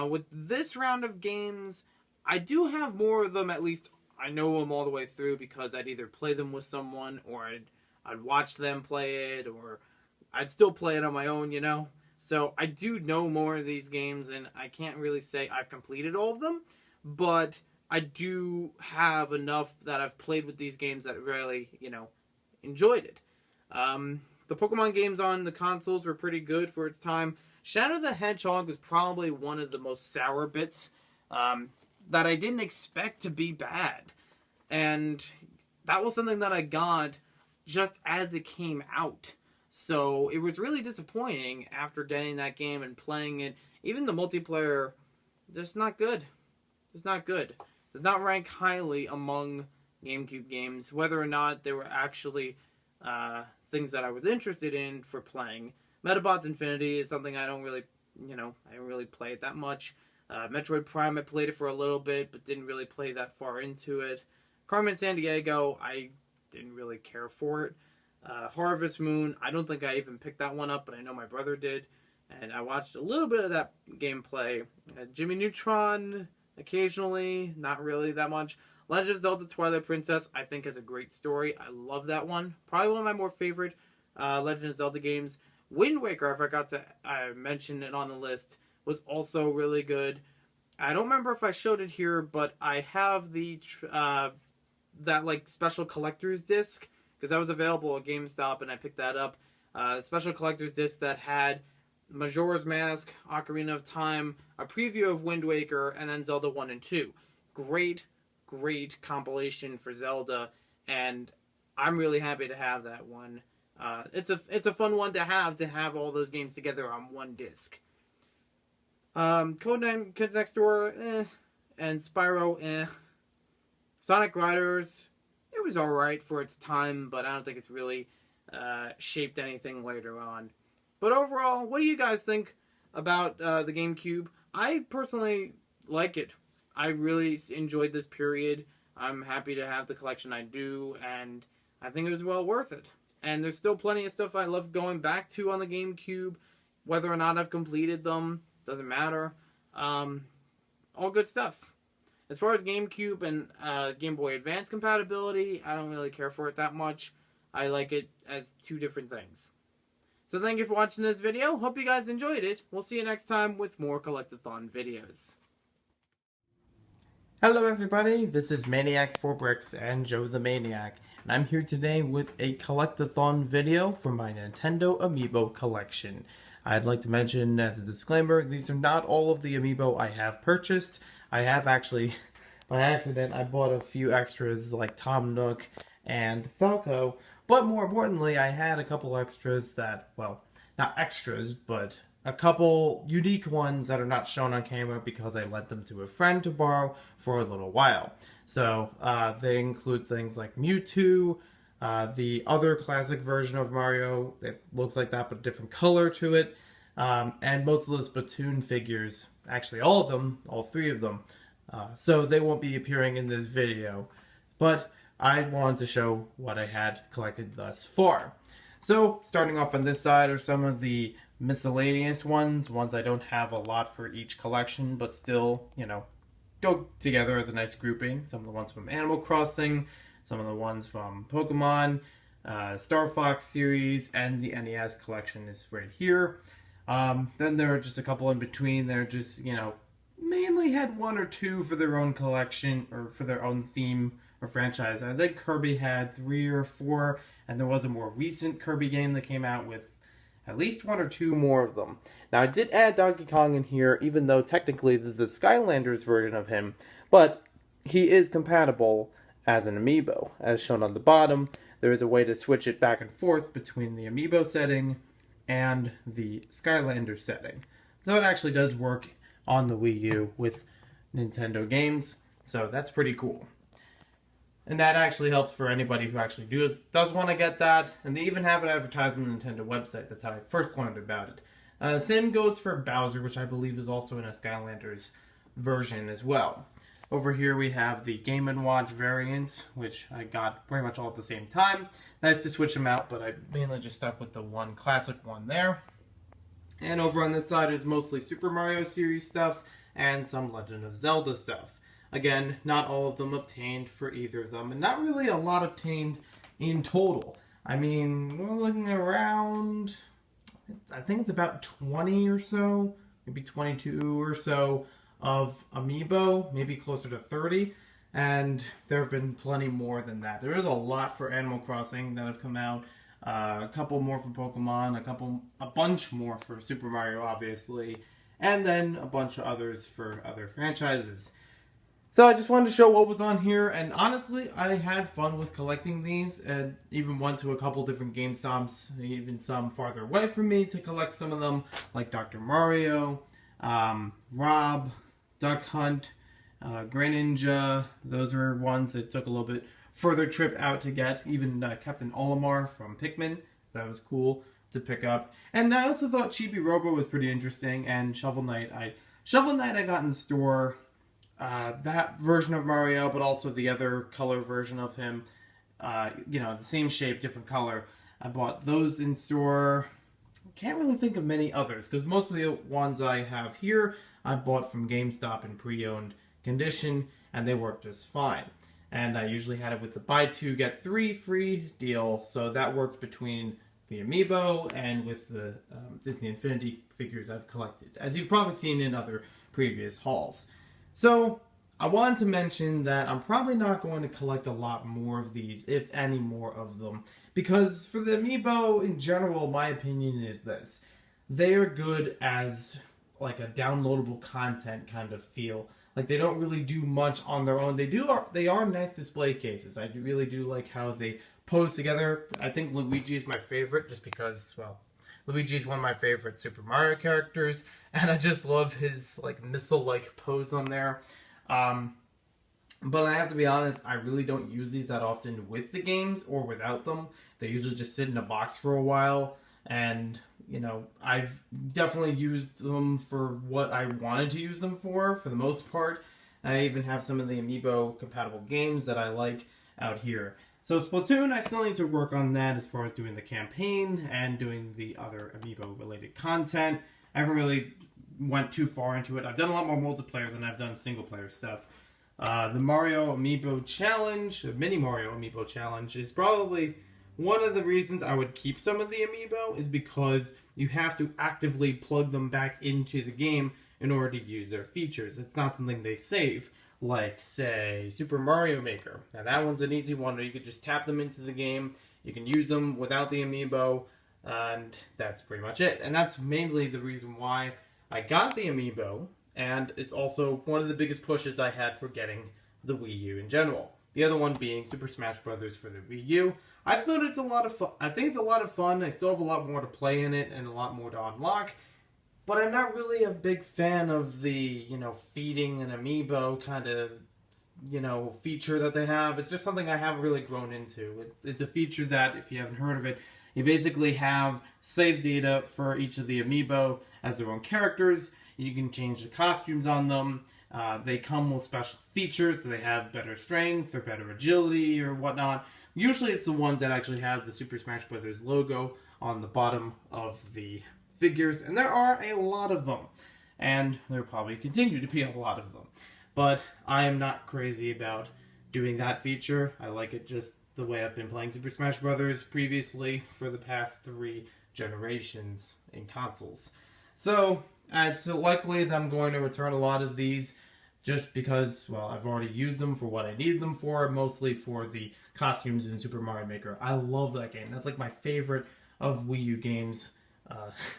With this round of games, I do have more of them, at least I know them all the way through, because I'd either play them with someone, or I'd watch them play it, or I'd still play it on my own, So I do know more of these games, and I can't really say I've completed all of them, but I do have enough that I've played with these games that really, enjoyed it. The Pokemon games on the consoles were pretty good for its time. Shadow the Hedgehog was probably one of the most sour bits that I didn't expect to be bad. And that was something that I got just as it came out. So it was really disappointing after getting that game and playing it. Even the multiplayer, just not good. It's not good. Does not rank highly among GameCube games, whether or not they were actually things that I was interested in for playing. Metabots Infinity is something I don't really, I don't really play it that much. Metroid Prime, I played it for a little bit, but didn't really play that far into it. Carmen Sandiego, I didn't really care for it. Harvest Moon, I don't think I even picked that one up, but I know my brother did. And I watched a little bit of that gameplay. Jimmy Neutron, occasionally, not really that much. Legend of Zelda Twilight Princess, I think, is a great story. I love that one. Probably one of my more favorite Legend of Zelda games. Wind Waker, I forgot to mention it on the list, was also really good. I don't remember if I showed it here, but I have the that like special collector's disc because that was available at GameStop, and I picked that up. Special collector's disc that had Majora's Mask, Ocarina of Time, a preview of Wind Waker, and then Zelda 1 and 2. Great, great compilation for Zelda, and I'm really happy to have that one. It's a fun one to have all those games together on one disc. Codename Kids Next Door, and Spyro, Sonic Riders, it was alright for its time, but I don't think it's really shaped anything later on. But overall, what do you guys think about the GameCube? I personally like it. I really enjoyed this period. I'm happy to have the collection I do, and I think it was well worth it. And there's still plenty of stuff I love going back to on the GameCube. Whether or not I've completed them, doesn't matter. All good stuff. As far as GameCube and Game Boy Advance compatibility, I don't really care for it that much. I like it as two different things. So thank you for watching this video. Hope you guys enjoyed it. We'll see you next time with more Collect-A-Thon videos. Hello everybody, this is Maniac4Bricks and Joe the Maniac, and I'm here today with a Collect-A-Thon video for my Nintendo Amiibo collection. I'd like to mention as a disclaimer, these are not all of the Amiibo I have purchased. I have actually, by accident, I bought a few extras like Tom Nook and Falco, but more importantly, I had a couple extras that, well, not extras, but a couple unique ones that are not shown on camera because I lent them to a friend to borrow for a little while. So they include things like Mewtwo, the other classic version of Mario that looks like that but a different color to it, and most of the Splatoon figures, actually all of them, all three of them. So they won't be appearing in this video, but I wanted to show what I had collected thus far. So starting off on this side are some of the miscellaneous ones I don't have a lot for each collection, but still, you know, go together as a nice grouping. Some of the ones from Animal Crossing, some of the ones from Pokemon, Star Fox series, and the NES collection is right here. Then there are just a couple in between. They're just, you know, mainly had one or two for their own collection or for their own theme or franchise. I think Kirby had 3 or 4, and there was a more recent Kirby game that came out with at least 1 or 2 more of them. Now, I did add Donkey Kong in here, even though technically this is the Skylanders version of him, but he is compatible as an Amiibo. As shown on the bottom, there is a way to switch it back and forth between the Amiibo setting and the Skylander setting. So it actually does work on the Wii U with Nintendo games, so that's pretty cool. And that actually helps for anybody who actually does want to get that. And they even have it advertised on the Nintendo website. That's how I first learned about it. Same goes for Bowser, which I believe is also in a Skylanders version as well. Over here we have the Game & Watch variants, which I got pretty much all at the same time. Nice to switch them out, but I mainly just stuck with the one classic one there. And over on this side is mostly Super Mario series stuff and some Legend of Zelda stuff. Again, not all of them obtained for either of them, and not really a lot obtained in total. I mean, we're looking around, I think it's about 20 or so, maybe 22 or so of Amiibo, maybe closer to 30, and there have been plenty more than that. There is a lot for Animal Crossing that have come out, a couple more for Pokemon, a bunch more for Super Mario, obviously, and then a bunch of others for other franchises. So I just wanted to show what was on here, and honestly, I had fun with collecting these, and even went to a couple different GameStops, even some farther away from me, to collect some of them, like Dr. Mario, Rob, Duck Hunt, Greninja. Those were ones that took a little bit further trip out to get. Even Captain Olimar from Pikmin, that was cool to pick up. And I also thought Chibi Robo was pretty interesting, and Shovel Knight I got in the store. That version of Mario, but also the other color version of him. You know, the same shape, different color. I bought those in store. Can't really think of many others, because most of the ones I have here, I bought from GameStop in pre-owned condition, and they work just fine. And I usually had it with the buy 2, get 3 free deal, so that works between the Amiibo and with the Disney Infinity figures I've collected, as you've probably seen in other previous hauls. So I wanted to mention that I'm probably not going to collect a lot more of these, if any more of them, because for the Amiibo in general, my opinion is this. They are good as like a downloadable content kind of feel. Like they don't really do much on their own. They are nice display cases. I really do like how they pose together. I think Luigi is my favorite just because, well, Luigi is one of my favorite Super Mario characters, and I just love his like missile-like pose on there. But I have to be honest, I really don't use these that often with the games or without them. They usually just sit in a box for a while, and you know, I've definitely used them for what I wanted to use them for the most part. I even have some of the Amiibo compatible games that I like out here. So Splatoon, I still need to work on that as far as doing the campaign and doing the other Amiibo related content. I haven't really went too far into it. I've done a lot more multiplayer than I've done single player stuff. The Mario Amiibo Challenge, the Mini Mario Amiibo Challenge, is probably one of the reasons I would keep some of the Amiibo, is because you have to actively plug them back into the game in order to use their features. It's not something they save, like, say, Super Mario Maker. Now that one's an easy one where you could just tap them into the game, you can use them without the Amiibo, and that's pretty much it. And that's mainly the reason why I got the Amiibo, and it's also one of the biggest pushes I had for getting the Wii U in general. The other one being Super Smash Bros. For the Wii U. I thought it's a lot of fun. I think it's a lot of fun. I still have a lot more to play in it and a lot more to unlock. But I'm not really a big fan of the, you know, feeding an Amiibo kind of, you know, feature that they have. It's just something I haven't really grown into. It's a feature that, if you haven't heard of it, you basically have save data for each of the Amiibo as their own characters. You can change the costumes on them. They come with special features, so they have better strength or better agility or whatnot. Usually it's the ones that actually have the Super Smash Bros. Logo on the bottom of the figures, and there are a lot of them. And there probably continue to be a lot of them. But I am not crazy about doing that feature. I like it just the way I've been playing Super Smash Bros. Previously for the past 3 generations in consoles. So it's likely that I'm going to return a lot of these just because, well, I've already used them for what I need them for, mostly for the costumes in Super Mario Maker. I love that game. That's like my favorite of Wii U games,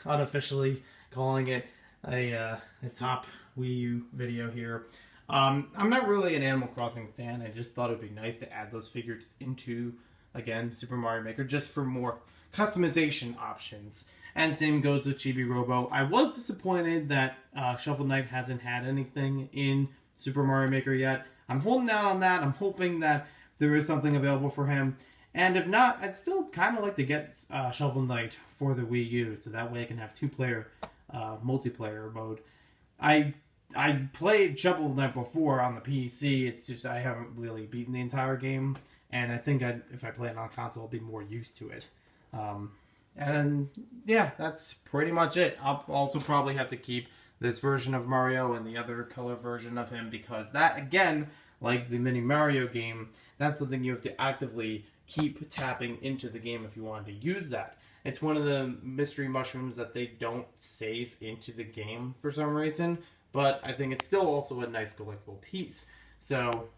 unofficially calling it a top Wii U video here. I'm not really an Animal Crossing fan. I just thought it would be nice to add those figures into, again, Super Mario Maker, just for more customization options. And same goes with Chibi Robo. I was disappointed that Shovel Knight hasn't had anything in Super Mario Maker yet. I'm holding out on that. I'm hoping that there is something available for him. And if not, I'd still kind of like to get Shovel Knight for the Wii U, so that way I can have 2-player multiplayer mode. I played Shovel Knight before on the PC. It's just I haven't really beaten the entire game, and I think if I play it on console, I'll be more used to it. And yeah, that's pretty much it. I'll also probably have to keep this version of Mario and the other color version of him, because that, again, like the Mini Mario game, that's something you have to actively keep tapping into the game if you want to use that. It's one of the mystery mushrooms that they don't save into the game for some reason, but I think it's still also a nice collectible piece. So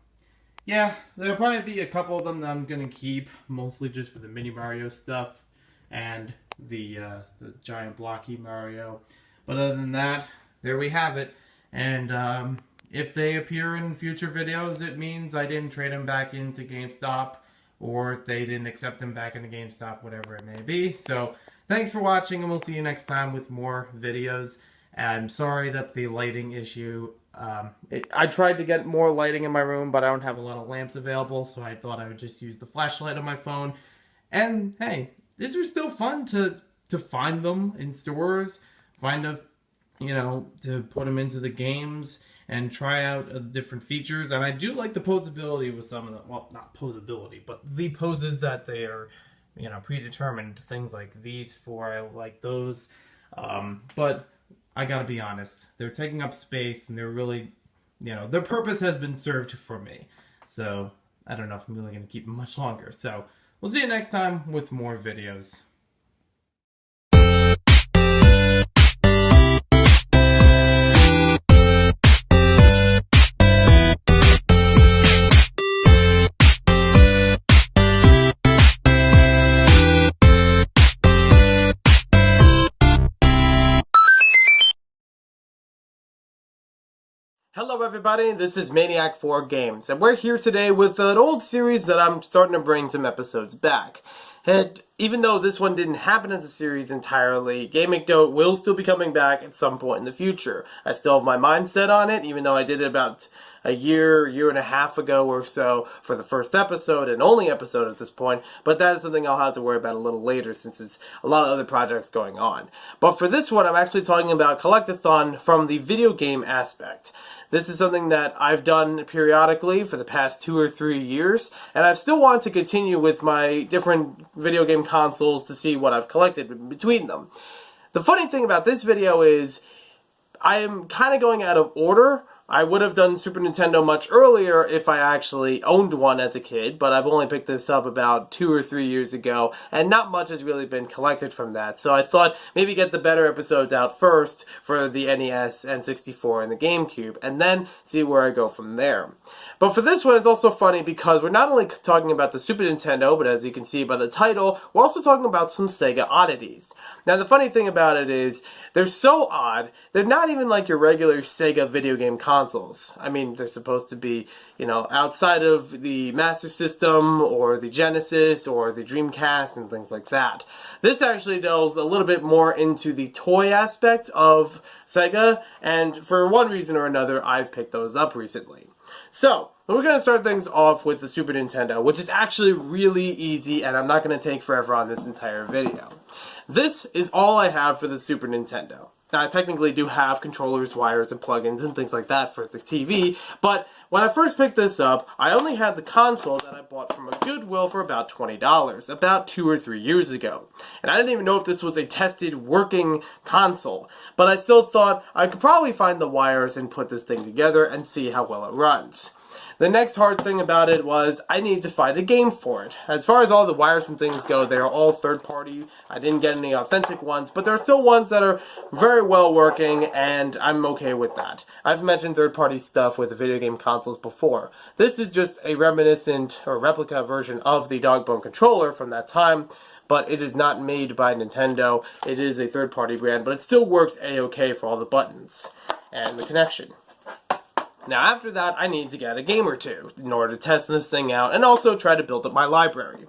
yeah, there'll probably be a couple of them that I'm going to keep, mostly just for the Mini Mario stuff and the giant blocky Mario. But other than that, there we have it. And if they appear in future videos, it means I didn't trade them back into GameStop, or they didn't accept them back into GameStop, whatever it may be. So thanks for watching, and we'll see you next time with more videos. I'm sorry that the lighting issue, I tried to get more lighting in my room, but I don't have a lot of lamps available, so I thought I would just use the flashlight on my phone. And hey, these are still fun to find them in stores, to put them into the games and try out the different features. And I do like the posability with some of them. Well, not posability, but the poses that they are, predetermined. Things like these four, I like those. But I gotta be honest, they're taking up space, and they're really, their purpose has been served for me. So I don't know if I'm really gonna keep them much longer. So we'll see you next time with more videos. Hello everybody, this is Maniac4Games, and we're here today with an old series that I'm starting to bring some episodes back. And even though this one didn't happen as a series entirely, Game Anecdote will still be coming back at some point in the future. I still have my mind set on it, even though I did it about a year and a half ago or so for the first episode, and only episode at this point, but that is something I'll have to worry about a little later since there's a lot of other projects going on. But for this one, I'm actually talking about Collect-A-Thon from the video game aspect. This is something that I've done periodically for the past 2 or 3 years, and I've still wanted to continue with my different video game consoles to see what I've collected between them. The funny thing about this video is I am kind of going out of order. I would have done Super Nintendo much earlier if I actually owned one as a kid, but I've only picked this up about 2 or 3 years ago, and not much has really been collected from that. So I thought maybe get the better episodes out first for the NES, N64, and the Gamecube, and then see where I go from there. But for this one, it's also funny because we're not only talking about the Super Nintendo, but as you can see by the title, we're also talking about some Sega oddities. Now, the funny thing about it is, they're so odd, they're not even like your regular Sega video game consoles. I mean, they're supposed to be, outside of the Master System, or the Genesis, or the Dreamcast, and things like that. This actually delves a little bit more into the toy aspect of Sega, and for one reason or another, I've picked those up recently. So, we're going to start things off with the Super Nintendo, which is actually really easy, and I'm not going to take forever on this entire video. This is all I have for the Super Nintendo. Now, I technically do have controllers, wires, and plugins, and things like that for the TV, but when I first picked this up, I only had the console that I bought from a Goodwill for about $20, about 2 or 3 years ago. And I didn't even know if this was a tested, working console, but I still thought I could probably find the wires and put this thing together and see how well it runs. The next hard thing about it was I needed to find a game for it. As far as all the wires and things go, they are all third-party. I didn't get any authentic ones, but there are still ones that are very well working, and I'm okay with that. I've mentioned third-party stuff with the video game consoles before. This is just a reminiscent or replica version of the Dogbone controller from that time, but it is not made by Nintendo. It is a third-party brand, but it still works a-okay for all the buttons and the connection. Now after that, I need to get a game or two in order to test this thing out and also try to build up my library.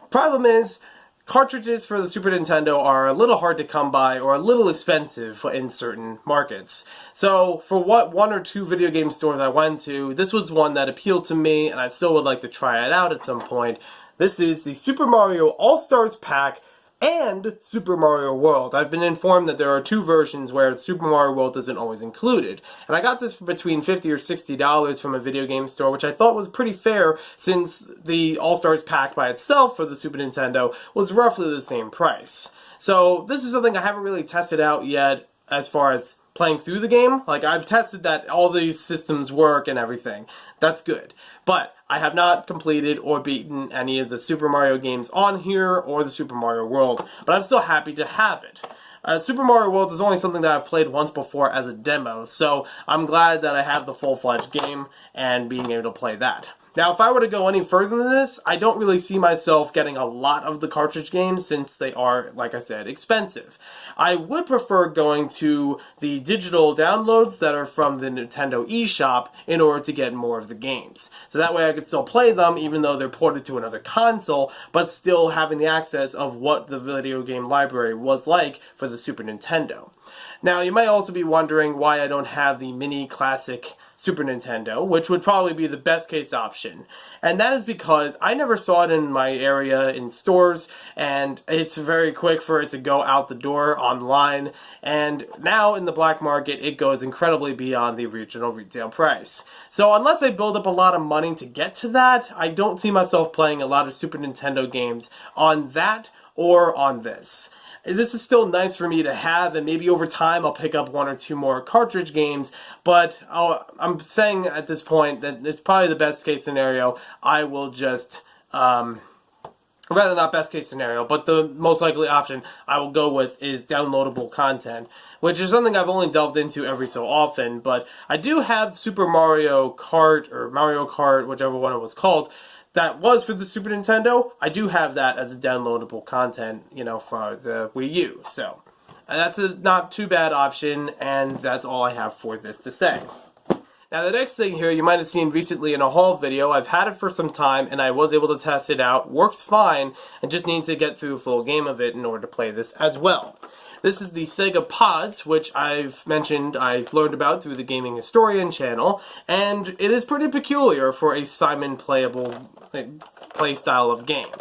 Problem is, cartridges for the Super Nintendo are a little hard to come by or a little expensive in certain markets. So for what 1 or 2 video game stores I went to, this was one that appealed to me and I still would like to try it out at some point. This is the Super Mario All-Stars Pack and Super Mario World. I've been informed that there are 2 versions where the Super Mario World isn't always included. And I got this for between $50 or $60 from a video game store, which I thought was pretty fair since the All-Stars Pack by itself for the Super Nintendo was roughly the same price. So this is something I haven't really tested out yet as far as playing through the game. Like, I've tested that all these systems work and everything. That's good. But I have not completed or beaten any of the Super Mario games on here or the Super Mario World, but I'm still happy to have it. Super Mario World is only something that I've played once before as a demo, so I'm glad that I have the full-fledged game and being able to play that. Now, if I were to go any further than this, I don't really see myself getting a lot of the cartridge games since they are, like I said, expensive. I would prefer going to the digital downloads that are from the Nintendo eShop in order to get more of the games. So that way I could still play them even though they're ported to another console, but still having the access of what the video game library was like for the Super Nintendo. Now, you might also be wondering why I don't have the mini classic Super Nintendo, which would probably be the best case option. And that is because I never saw it in my area in stores, and it's very quick for it to go out the door online, and now in the black market it goes incredibly beyond the original retail price. So unless I build up a lot of money to get to that, I don't see myself playing a lot of Super Nintendo games on that or on this. This is still nice for me to have, and maybe over time I'll pick up 1 or 2 more cartridge games, but I'm saying at this point that it's probably the best case scenario. I will just, rather not best case scenario, but the most likely option I will go with is downloadable content, which is something I've only delved into every so often, but I do have Super Mario Kart, or Mario Kart, whichever one it was called, that was for the Super Nintendo. I do have that as a downloadable content, for the Wii U. So, that's a not too bad option, and that's all I have for this to say. Now the next thing here you might have seen recently in a haul video, I've had it for some time and I was able to test it out, works fine, and just need to get through a full game of it in order to play this as well. This is the Sega Pods, which I've mentioned I learned about through the Gaming Historian channel, and it is pretty peculiar for a Simon playable play style of game.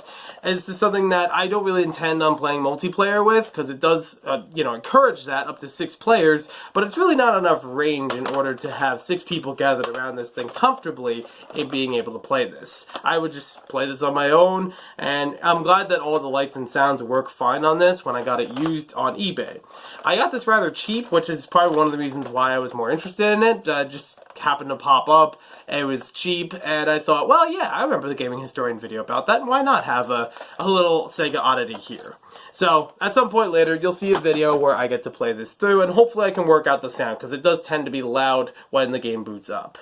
And this is something that I don't really intend on playing multiplayer with, because it does, encourage that up to 6 players, but it's really not enough range in order to have 6 people gathered around this thing comfortably in being able to play this. I would just play this on my own, and I'm glad that all the lights and sounds work fine on this when I got it used on eBay. I got this rather cheap, which is probably one of the reasons why I was more interested in it. Just happened to pop up, it was cheap, and I thought, well, yeah, I remember the Gaming Historian video about that, and why not have a little Sega oddity here? So, at some point later, you'll see a video where I get to play this through, and hopefully I can work out the sound, because it does tend to be loud when the game boots up.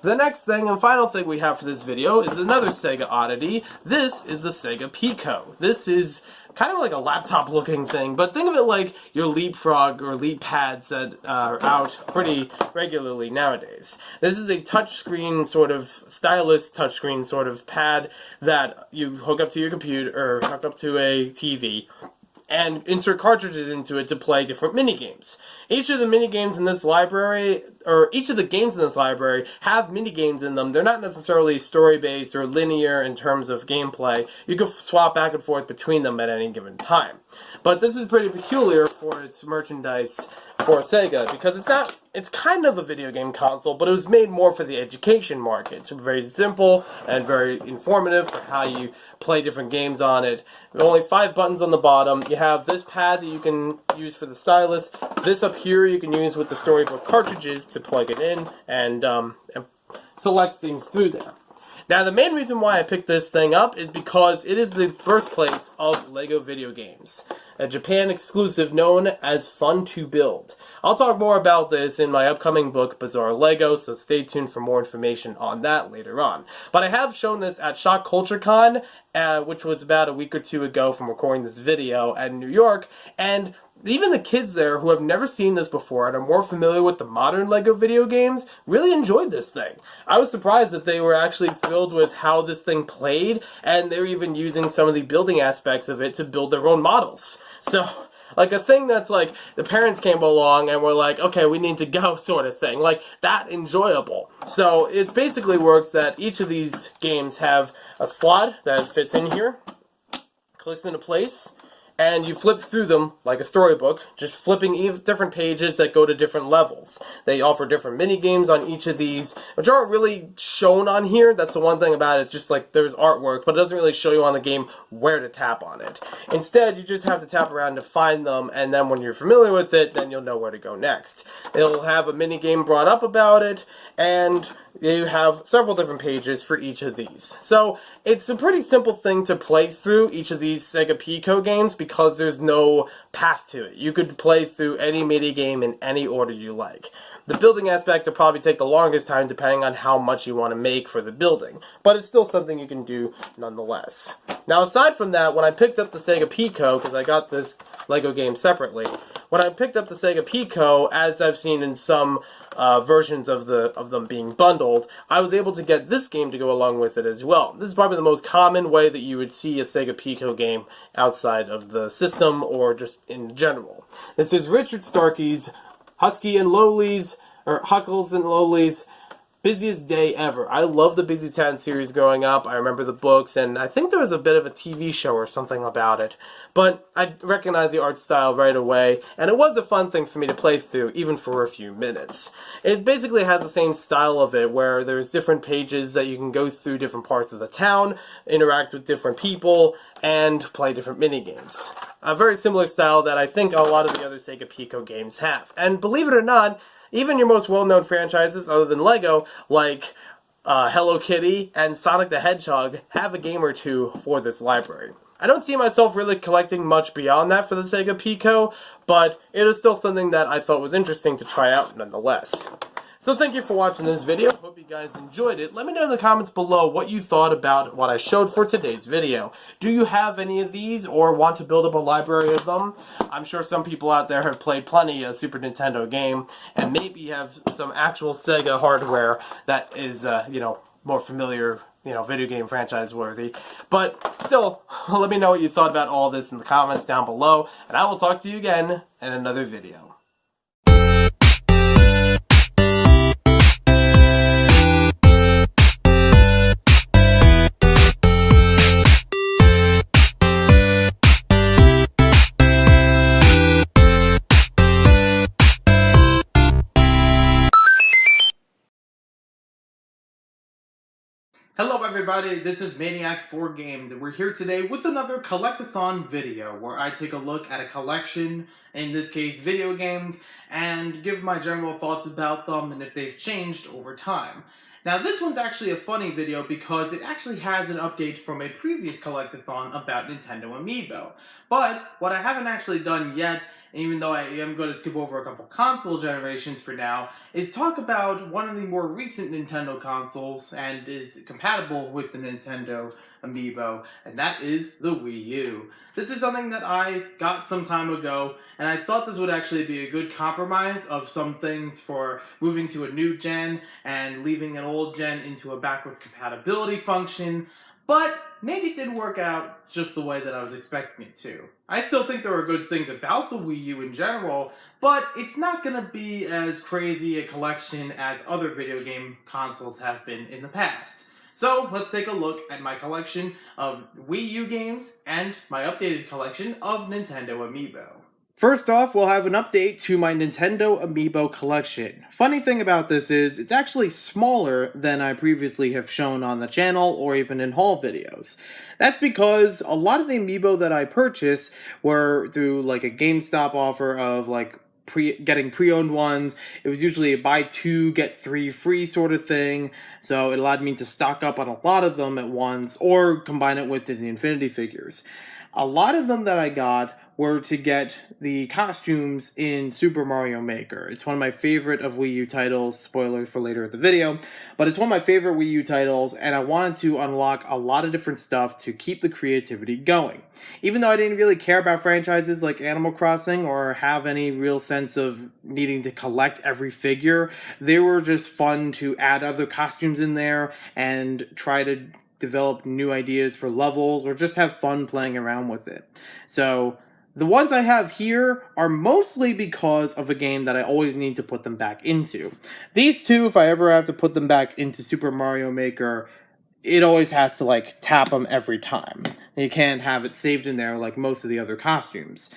The next thing and final thing we have for this video is another Sega oddity. This is the Sega Pico. This is kind of like a laptop looking thing, but think of it like your Leapfrog or Leap pads that are out pretty regularly nowadays. This is a touchscreen sort of, stylus touchscreen sort of pad that you hook up to your computer, or hook up to a TV, and insert cartridges into it to play different minigames. Each of the minigames in this library, or each of the games in this library, have minigames in them. They're not necessarily story-based or linear in terms of gameplay. You can swap back and forth between them at any given time. But this is pretty peculiar for its merchandise for Sega, because it's kind of a video game console, but it was made more for the education market. It's very simple and very informative for how you play different games on it. There are only 5 buttons on the bottom. You have this pad that you can use for the stylus. This up here you can use with the storybook cartridges to plug it in and select things through there. Now, the main reason why I picked this thing up is because it is the birthplace of LEGO video games, a Japan exclusive known as Fun to Build. I'll talk more about this in my upcoming book, Bizarre LEGO, so stay tuned for more information on that later on. But I have shown this at Shock Culture Con, which was about a week or 2 ago from recording this video at New York, and even the kids there who have never seen this before and are more familiar with the modern LEGO video games really enjoyed this thing. I was surprised that they were actually thrilled with how this thing played, and they're even using some of the building aspects of it to build their own models. So, like a thing that's like, the parents came along and were like, okay, we need to go sort of thing. Like, that enjoyable. So, it basically works that each of these games have a slot that fits in here, clicks into place, and you flip through them like a storybook, just flipping different pages that go to different levels. They offer different mini games on each of these, which aren't really shown on here. That's the one thing about it. It's just like there's artwork, but it doesn't really show you on the game where to tap on it. Instead, you just have to tap around to find them, and then when you're familiar with it, then you'll know where to go next. It'll have a mini game brought up about it, and you have several different pages for each of these. So, it's a pretty simple thing to play through each of these Sega Pico games because there's no path to it. You could play through any mini game in any order you like. The building aspect will probably take the longest time depending on how much you want to make for the building, but it's still something you can do nonetheless. Now, aside from that, when I picked up the Sega Pico, because I got this LEGO game separately, when I picked up the Sega Pico, as I've seen in some versions of them being bundled, I was able to get this game to go along with it as well. This is probably the most common way that you would see a Sega Pico game outside of the system or just in general. This is Richard Starkey's Husky and Lowly's, or Huckles and Lowly's Busiest Day Ever. I love the Busy Town series growing up. I remember the books, and I think there was a bit of a TV show or something about it. But I recognized the art style right away, and it was a fun thing for me to play through, even for a few minutes. It basically has the same style of it, where there's different pages that you can go through different parts of the town, interact with different people, and play different minigames. A very similar style that I think a lot of the other Sega Pico games have. And believe it or not, even your most well-known franchises, other than LEGO, like Hello Kitty and Sonic the Hedgehog, have a game or two for this library. I don't see myself really collecting much beyond that for the Sega Pico, but it is still something that I thought was interesting to try out nonetheless. So thank you for watching this video. Hope you guys enjoyed it. Let me know in the comments below what you thought about what I showed for today's video. Do you have any of these or want to build up a library of them? I'm sure some people out there have played plenty of Super Nintendo game and maybe have some actual Sega hardware that is, more familiar, video game franchise worthy. But still, let me know what you thought about all this in the comments down below, and I will talk to you again in another video. Hello everybody, this is Maniac4Games, and we're here today with another Collect-A-Thon video, where I take a look at a collection, in this case video games, and give my general thoughts about them and if they've changed over time. Now this one's actually a funny video because it actually has an update from a previous Collect-A-Thon about Nintendo Amiibo. But what I haven't actually done yet, even though I am going to skip over a couple console generations for now, is talk about one of the more recent Nintendo consoles and is compatible with the Nintendo Amiibo, and that is the Wii U. This is something that I got some time ago, and I thought this would actually be a good compromise of some things for moving to a new gen and leaving an old gen into a backwards compatibility function, but maybe it didn't work out just the way that I was expecting it to. I still think there are good things about the Wii U in general, but it's not going to be as crazy a collection as other video game consoles have been in the past. So let's take a look at my collection of Wii U games and my updated collection of Nintendo Amiibo. First off, we'll have an update to my Nintendo Amiibo collection. Funny thing about this is, it's actually smaller than I previously have shown on the channel or even in haul videos. That's because a lot of the Amiibo that I purchased were through like a GameStop offer of like getting pre-owned ones. It was usually a buy two, get three free sort of thing, so it allowed me to stock up on a lot of them at once or combine it with Disney Infinity figures. A lot of them that I got were to get the costumes in Super Mario Maker. It's one of my favorite of Wii U titles, spoilers for later in the video, but it's one of my favorite Wii U titles, and I wanted to unlock a lot of different stuff to keep the creativity going. Even though I didn't really care about franchises like Animal Crossing or have any real sense of needing to collect every figure, they were just fun to add other costumes in there and try to develop new ideas for levels or just have fun playing around with it. So the ones I have here are mostly because of a game that I always need to put them back into. These two, if I ever have to put them back into Super Mario Maker, it always has to like tap them every time. You can't have it saved in there like most of the other costumes.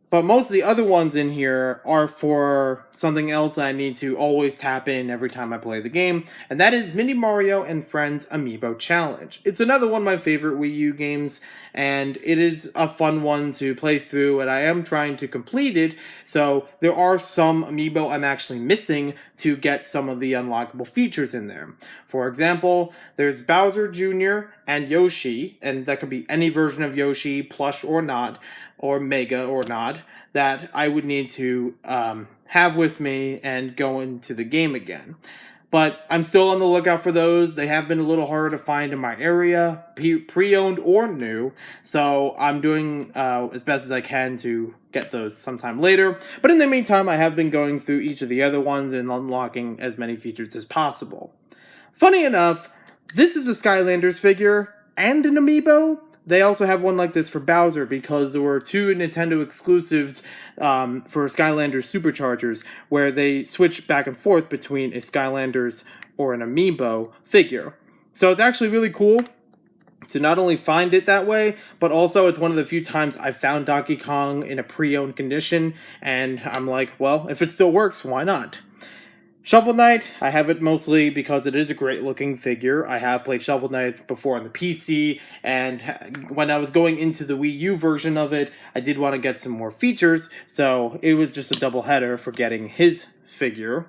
But most of the other ones in here are for something else that I need to always tap in every time I play the game, and that is Mini Mario and Friends Amiibo Challenge. It's another one of my favorite Wii U games, and it is a fun one to play through, and I am trying to complete it, so there are some Amiibo I'm actually missing to get some of the unlockable features in there. For example, there's Bowser Jr. and Yoshi, and that could be any version of Yoshi, plush or not, or Mega or not, that I would need to have with me and go into the game again. But I'm still on the lookout for those. They have been a little harder to find in my area, pre-owned or new, so I'm doing as best as I can to get those sometime later. But in the meantime, I have been going through each of the other ones and unlocking as many features as possible. Funny enough, this is a Skylanders figure and an Amiibo. They also have one like this for Bowser because there were two Nintendo exclusives for Skylanders Superchargers where they switch back and forth between a Skylanders or an Amiibo figure. So it's actually really cool to not only find it that way, but also it's one of the few times I've found Donkey Kong in a pre-owned condition, and I'm like, well, if it still works, why not? Shovel Knight, I have it mostly because it is a great looking figure. I have played Shovel Knight before on the PC, and when I was going into the Wii U version of it, I did want to get some more features, so it was just a double header for getting his figure.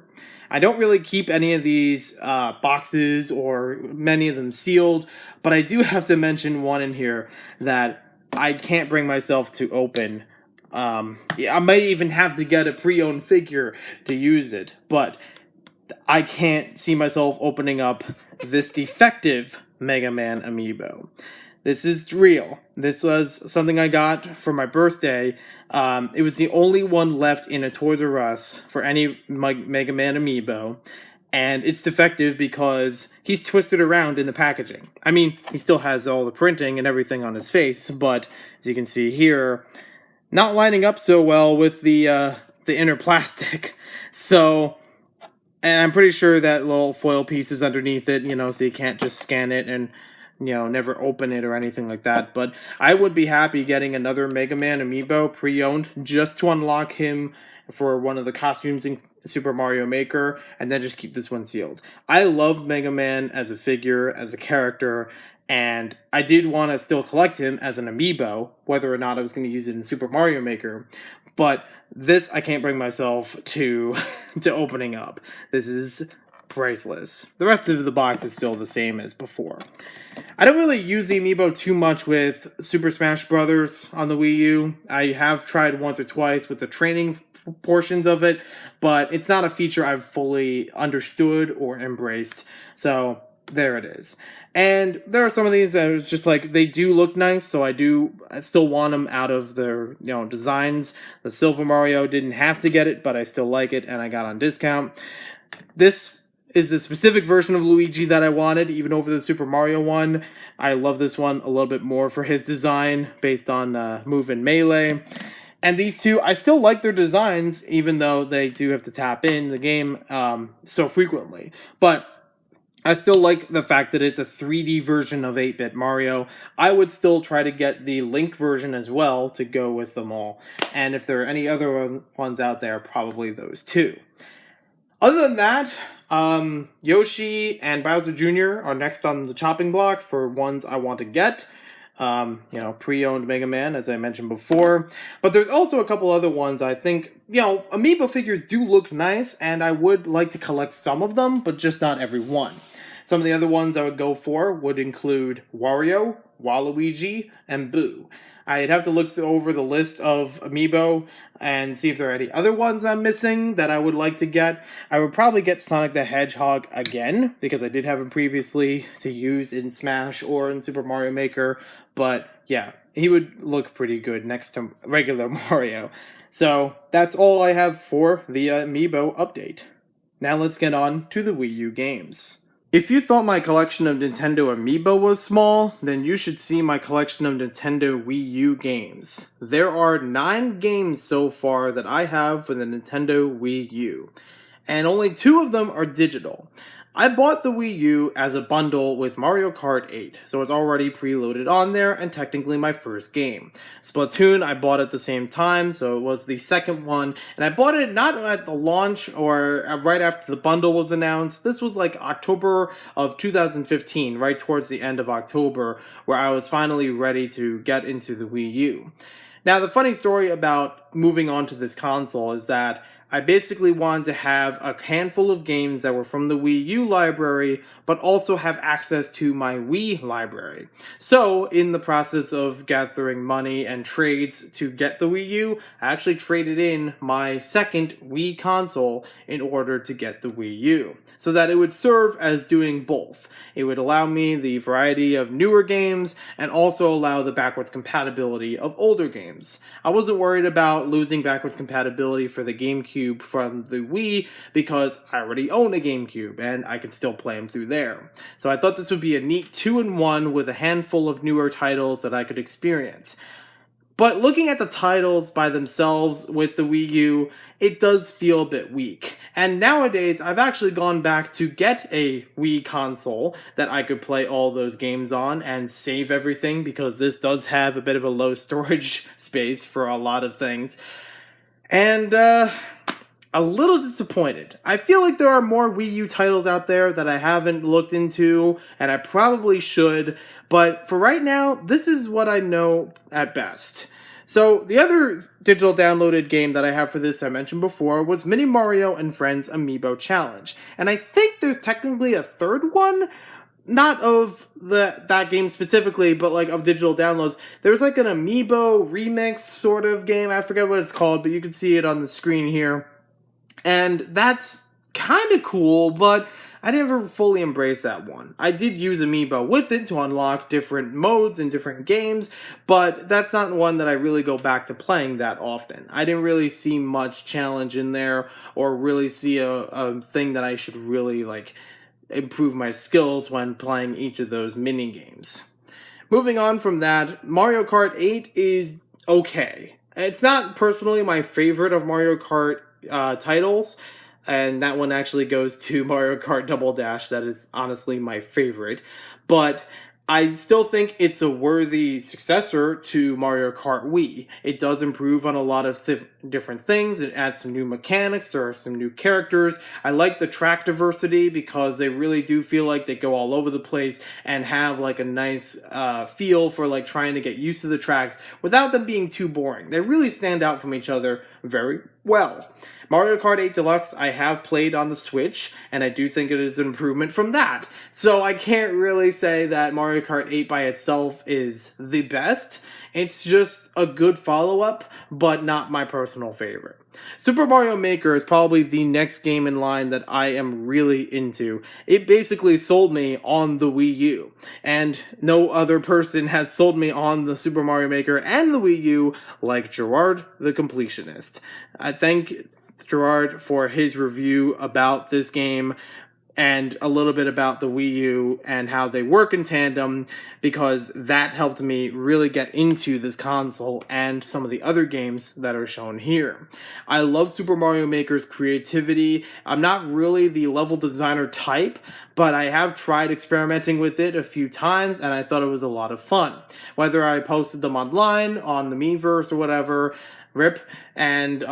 I don't really keep any of these boxes or many of them sealed, but I do have to mention one in here that I can't bring myself to open. I may even have to get a pre-owned figure to use it, but I can't see myself opening up this Defective Mega Man Amiibo. This is real. This was something I got for my birthday. It was the only one left in a Toys R Us for any Mega Man Amiibo. And it's defective because he's twisted around in the packaging. I mean, he still has all the printing and everything on his face, but as you can see here, not lining up so well with the inner plastic. So, and I'm pretty sure that little foil piece is underneath it, so you can't just scan it and, never open it or anything like that. But I would be happy getting another Mega Man Amiibo pre-owned just to unlock him for one of the costumes in Super Mario Maker, and then just keep this one sealed. I love Mega Man as a figure, as a character, and I did want to still collect him as an Amiibo, whether or not I was going to use it in Super Mario Maker. But this I can't bring myself to opening up. This is priceless. The rest of the box is still the same as before. I don't really use the Amiibo too much with Super Smash Bros. On the Wii U. I have tried once or twice with the training portions of it, but it's not a feature I've fully understood or embraced. So there it is. And there are some of these that are just like, they do look nice, so I still want them out of their, designs. The Silver Mario didn't have to get it, but I still like it, and I got on discount. This is the specific version of Luigi that I wanted, even over the Super Mario one. I love this one a little bit more for his design, based on Move and Melee. And these two, I still like their designs, even though they do have to tap in the game so frequently. But I still like the fact that it's a 3D version of 8-bit Mario. I would still try to get the Link version as well to go with them all. And if there are any other ones out there, probably those two. Other than that, Yoshi and Bowser Jr. are next on the chopping block for ones I want to get. Pre-owned Mega Man, as I mentioned before. But there's also a couple other ones I think, Amiibo figures do look nice, and I would like to collect some of them, but just not every one. Some of the other ones I would go for would include Wario, Waluigi, and Boo. I'd have to look over the list of Amiibo and see if there are any other ones I'm missing that I would like to get. I would probably get Sonic the Hedgehog again, because I did have him previously to use in Smash or in Super Mario Maker, but yeah, he would look pretty good next to regular Mario. So that's all I have for the Amiibo update. Now let's get on to the Wii U games. If you thought my collection of Nintendo Amiibo was small, then you should see my collection of Nintendo Wii U games. There are 9 games so far that I have for the Nintendo Wii U, and only 2 of them are digital. I bought the Wii U as a bundle with Mario Kart 8, so it's already preloaded on there and technically my first game. Splatoon I bought at the same time, so it was the second one, and I bought it not at the launch or right after the bundle was announced. This was like October of 2015, right towards the end of October, where I was finally ready to get into the Wii U. Now, the funny story about moving on to this console is that I basically wanted to have a handful of games that were from the Wii U library, but also have access to my Wii library. So, in the process of gathering money and trades to get the Wii U, I actually traded in my second Wii console in order to get the Wii U, so that it would serve as doing both. It would allow me the variety of newer games, and also allow the backwards compatibility of older games. I wasn't worried about losing backwards compatibility for the Gamecube from the Wii, because I already own a Gamecube and I can still play them through there. So I thought this would be a neat 2-in-1 with a handful of newer titles that I could experience. But looking at the titles by themselves with the Wii U, it does feel a bit weak. And nowadays, I've actually gone back to get a Wii console that I could play all those games on and save everything, because this does have a bit of a low storage space for a lot of things. And, a little disappointed. I feel like there are more Wii U titles out there that I haven't looked into, and I probably should, but for right now, this is what I know at best. So, the other digital downloaded game that I have for this I mentioned before was Mini Mario and Friends Amiibo Challenge. And I think there's technically a third one, not of that game specifically, but like of digital downloads. There's like an Amiibo remix sort of game, I forget what it's called, but you can see it on the screen here. And that's kind of cool, but I never fully embraced that one. I did use Amiibo with it to unlock different modes and different games, but that's not one that I really go back to playing that often. I didn't really see much challenge in there, or really see a thing that I should really like improve my skills when playing each of those mini games. Moving on from that, Mario Kart 8 is okay. It's not personally my favorite of Mario Kart titles, and that one actually goes to Mario Kart Double Dash. That is honestly my favorite, but I still think it's a worthy successor to Mario Kart Wii. It does improve on a lot of different things. It adds some new mechanics. There are some new characters. I like the track diversity because they really do feel like they go all over the place and have like a nice feel for like trying to get used to the tracks without them being too boring. They really stand out from each other very well. Mario Kart 8 Deluxe I have played on the Switch, and I do think it is an improvement from that. So I can't really say that Mario Kart 8 by itself is the best. It's just a good follow-up, but not my personal favorite. Super Mario Maker is probably the next game in line that I am really into. It basically sold me on the Wii U, and no other person has sold me on the Super Mario Maker and the Wii U like Gerard the Completionist. I thank Gerard for his review about this game and a little bit about the Wii U and how they work in tandem, because that helped me really get into this console and some of the other games that are shown here. I love Super Mario Maker's creativity. I'm not really the level designer type, but I have tried experimenting with it a few times, and I thought it was a lot of fun. Whether I posted them online, on the Miiverse or whatever, rip, and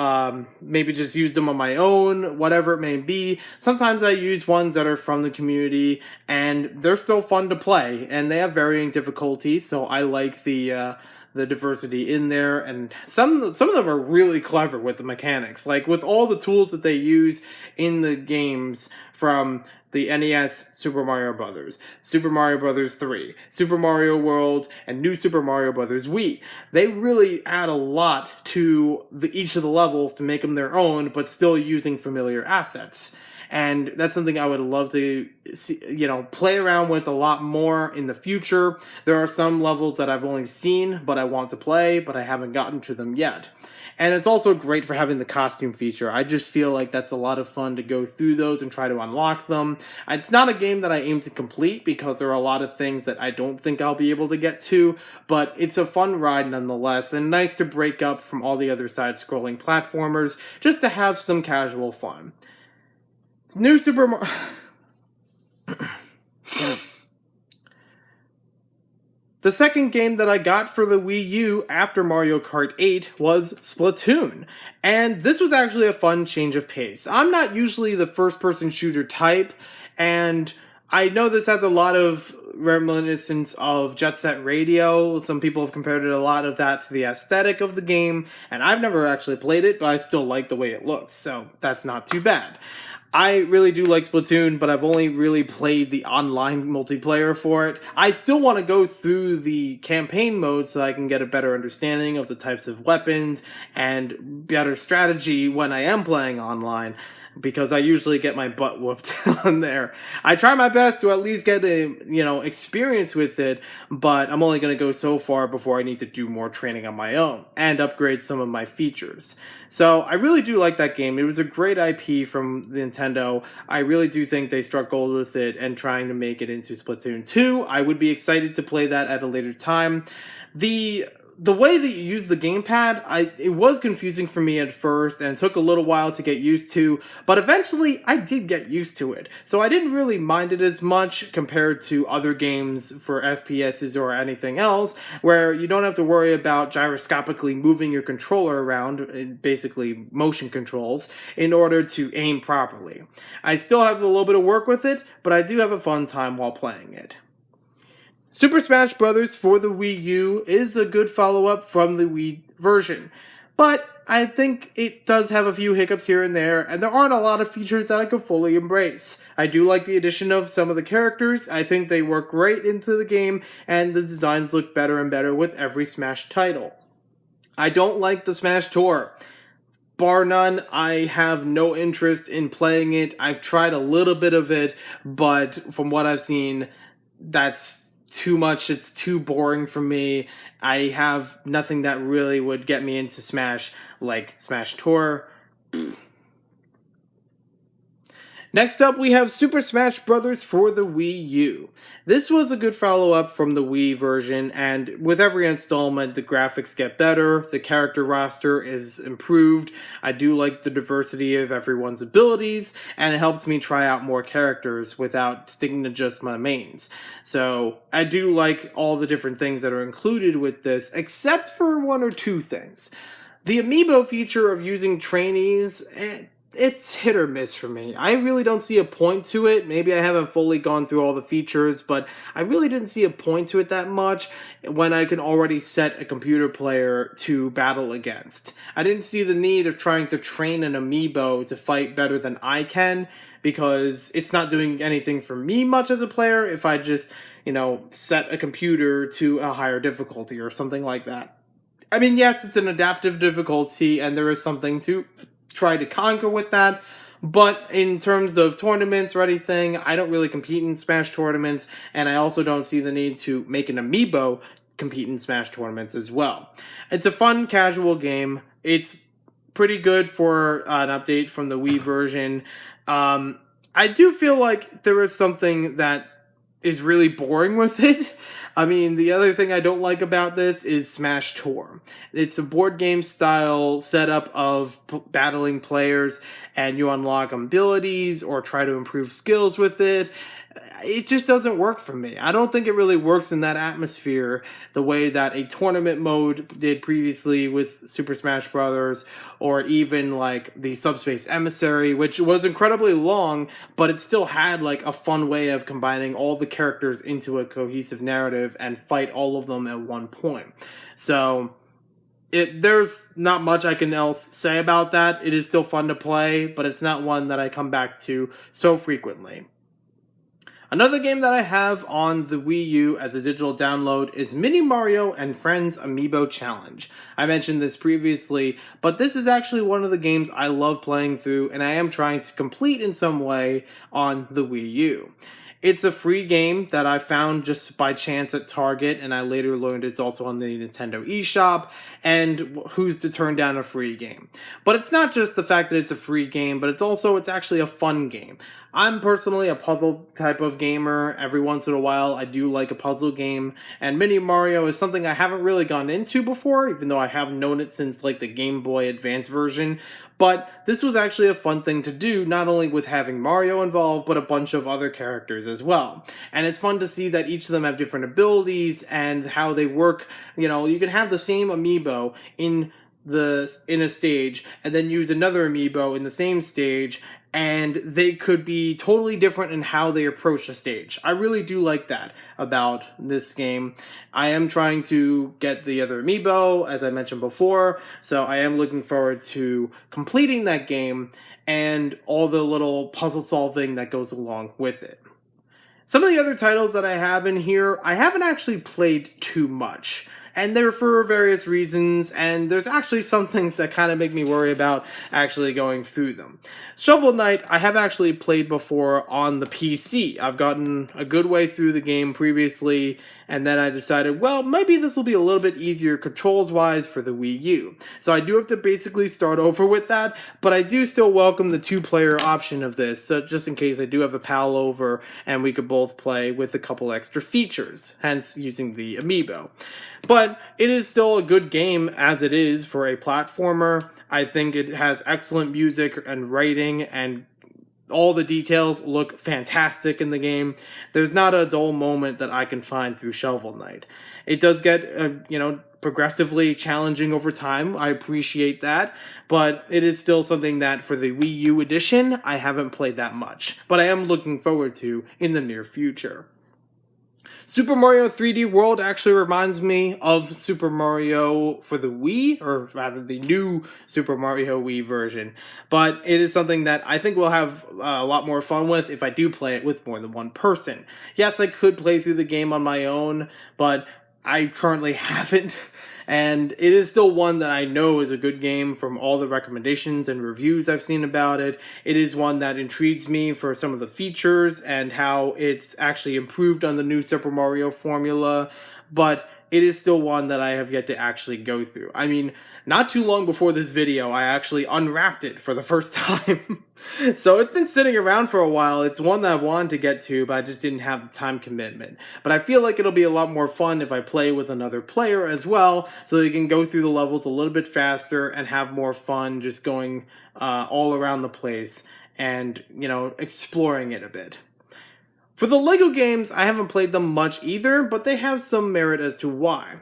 maybe just use them on my own, whatever it may be. Sometimes I use ones that are from the community, and they're still fun to play, and they have varying difficulties, so I like the diversity in there, and some of them are really clever with the mechanics, like with all the tools that they use in the games, from the NES Super Mario Bros., Super Mario Bros. 3, Super Mario World, and New Super Mario Bros. Wii. They really add a lot to each of the levels to make them their own, but still using familiar assets. And that's something I would love to see, play around with a lot more in the future. There are some levels that I've only seen, but I want to play, but I haven't gotten to them yet. And it's also great for having the costume feature. I just feel like that's a lot of fun to go through those and try to unlock them. It's not a game that I aim to complete because there are a lot of things that I don't think I'll be able to get to, but it's a fun ride nonetheless, and nice to break up from all the other side-scrolling platformers just to have some casual fun. New Super Mario... The second game that I got for the Wii U after Mario Kart 8 was Splatoon, and this was actually a fun change of pace. I'm not usually the first-person shooter type, and I know this has a lot of reminiscence of Jet Set Radio. Some people have compared it a lot of that to the aesthetic of the game, and I've never actually played it, but I still like the way it looks, so that's not too bad. I really do like Splatoon, but I've only really played the online multiplayer for it. I still want to go through the campaign mode so I can get a better understanding of the types of weapons and better strategy when I am playing online, because I usually get my butt whooped on there. I try my best to at least get a, experience with it, but I'm only going to go so far before I need to do more training on my own and upgrade some of my features. So I really do like that game. It was a great IP from Nintendo. I really do think they struck gold with it and trying to make it into Splatoon 2. I would be excited to play that at a later time. The way that you use the gamepad, it was confusing for me at first, and it took a little while to get used to, but eventually I did get used to it. So I didn't really mind it as much compared to other games for FPSs or anything else, where you don't have to worry about gyroscopically moving your controller around, basically motion controls, in order to aim properly. I still have a little bit of work with it, but I do have a fun time while playing it. Super Smash Bros. For the Wii U is a good follow-up from the Wii version, but I think it does have a few hiccups here and there aren't a lot of features that I could fully embrace. I do like the addition of some of the characters. I think they work great into the game, and the designs look better and better with every Smash title. I don't like the Smash Tour. bar none, I have no interest in playing it. I've tried a little bit of it, but from what I've seen, that's too much. It's too boring for me. I have nothing that really would get me into Smash, like Smash Tour. Next up, we have Super Smash Bros. For the Wii U. This was a good follow-up from the Wii version, and with every installment, the graphics get better, the character roster is improved, I do like the diversity of everyone's abilities, and it helps me try out more characters without sticking to just my mains. So, I do like all the different things that are included with this, except for one or two things. The Amiibo feature of using trainees, it's hit or miss for me. I really don't see a point to it. Maybe I haven't fully gone through all the features, but I really didn't see a point to it that much when I can already set a computer player to battle against. I didn't see the need of trying to train an Amiibo to fight better than I can, because it's not doing anything for me much as a player if I just, set a computer to a higher difficulty or something like that. I mean, yes, it's an adaptive difficulty, and there is something to try to conquer with that, but in terms of tournaments or anything, I don't really compete in Smash tournaments, and I also don't see the need to make an Amiibo compete in Smash tournaments as well. It's a fun, casual game. It's pretty good for an update from the Wii version. I do feel like there is something that is really boring with it. I mean, the other thing I don't like about this is Smash Tour. It's a board game style setup of battling players, and you unlock abilities or try to improve skills with it. It just doesn't work for me. I don't think it really works in that atmosphere the way that a tournament mode did previously with Super Smash Bros. Or even like the Subspace Emissary, which was incredibly long, but it still had like a fun way of combining all the characters into a cohesive narrative and fight all of them at one point. So there's not much I can else say about that. It is still fun to play, but it's not one that I come back to so frequently. Another game that I have on the Wii U as a digital download is Mini Mario and Friends Amiibo Challenge. I mentioned this previously, but this is actually one of the games I love playing through, and I am trying to complete in some way on the Wii U. It's a free game that I found just by chance at Target, and I later learned it's also on the Nintendo eShop, and who's to turn down a free game? But it's not just the fact that it's a free game, but it's actually a fun game. I'm personally a puzzle type of gamer. Every once in a while, I do like a puzzle game, and Mini Mario is something I haven't really gone into before, even though I have known it since like the Game Boy Advance version. But this was actually a fun thing to do, not only with having Mario involved, but a bunch of other characters as well. And it's fun to see that each of them have different abilities and how they work. You can have the same amiibo in a stage, and then use another amiibo in the same stage, and they could be totally different in how they approach the stage. I really do like that about this game. I am trying to get the other amiibo, as I mentioned before, so I am looking forward to completing that game and all the little puzzle solving that goes along with it. Some of the other titles that I have in here, I haven't actually played too much. And they're for various reasons, and there's actually some things that kind of make me worry about actually going through them. Shovel Knight, I have actually played before on the PC. I've gotten a good way through the game previously, and then I decided, well, maybe this will be a little bit easier controls-wise for the Wii U. So I do have to basically start over with that, but I do still welcome the two-player option of this, so just in case I do have a pal over, and we could both play with a couple extra features, hence using the Amiibo. But it is still a good game as it is for a platformer. I think it has excellent music and writing, and all the details look fantastic in the game. There's not a dull moment that I can find through Shovel Knight. It does get, progressively challenging over time. I appreciate that, but it is still something that for the Wii U edition, I haven't played that much, but I am looking forward to in the near future. Super Mario 3D World actually reminds me of Super Mario for the Wii, or rather the new Super Mario Wii version. But it is something that I think we'll have a lot more fun with if I do play it with more than one person. Yes, I could play through the game on my own, but I currently haven't. And it is still one that I know is a good game from all the recommendations and reviews I've seen about it. It is one that intrigues me for some of the features and how it's actually improved on the new Super Mario formula, but it is still one that I have yet to actually go through. I mean, not too long before this video, I actually unwrapped it for the first time. So it's been sitting around for a while. It's one that I wanted to get to, but I just didn't have the time commitment. But I feel like it'll be a lot more fun if I play with another player as well, so you can go through the levels a little bit faster and have more fun just going all around the place and, you know, exploring it a bit. For the LEGO games, I haven't played them much either, but they have some merit as to why.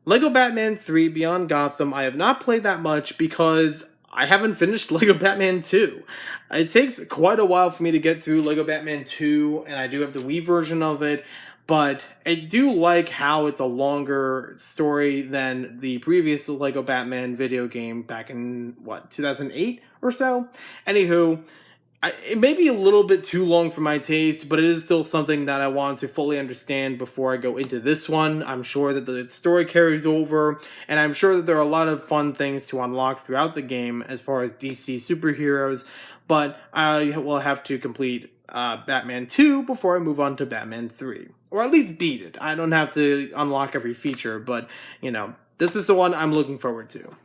LEGO Batman 3 Beyond Gotham, I have not played that much because I haven't finished LEGO Batman 2. It takes quite a while for me to get through LEGO Batman 2, and I do have the Wii version of it, but I do like how it's a longer story than the previous LEGO Batman video game back in, 2008 or so? Anywho, it may be a little bit too long for my taste, but it is still something that I want to fully understand before I go into this one. I'm sure that the story carries over, and I'm sure that there are a lot of fun things to unlock throughout the game as far as DC superheroes, but I will have to complete Batman 2 before I move on to Batman 3. Or at least beat it. I don't have to unlock every feature, but, you know, this is the one I'm looking forward to.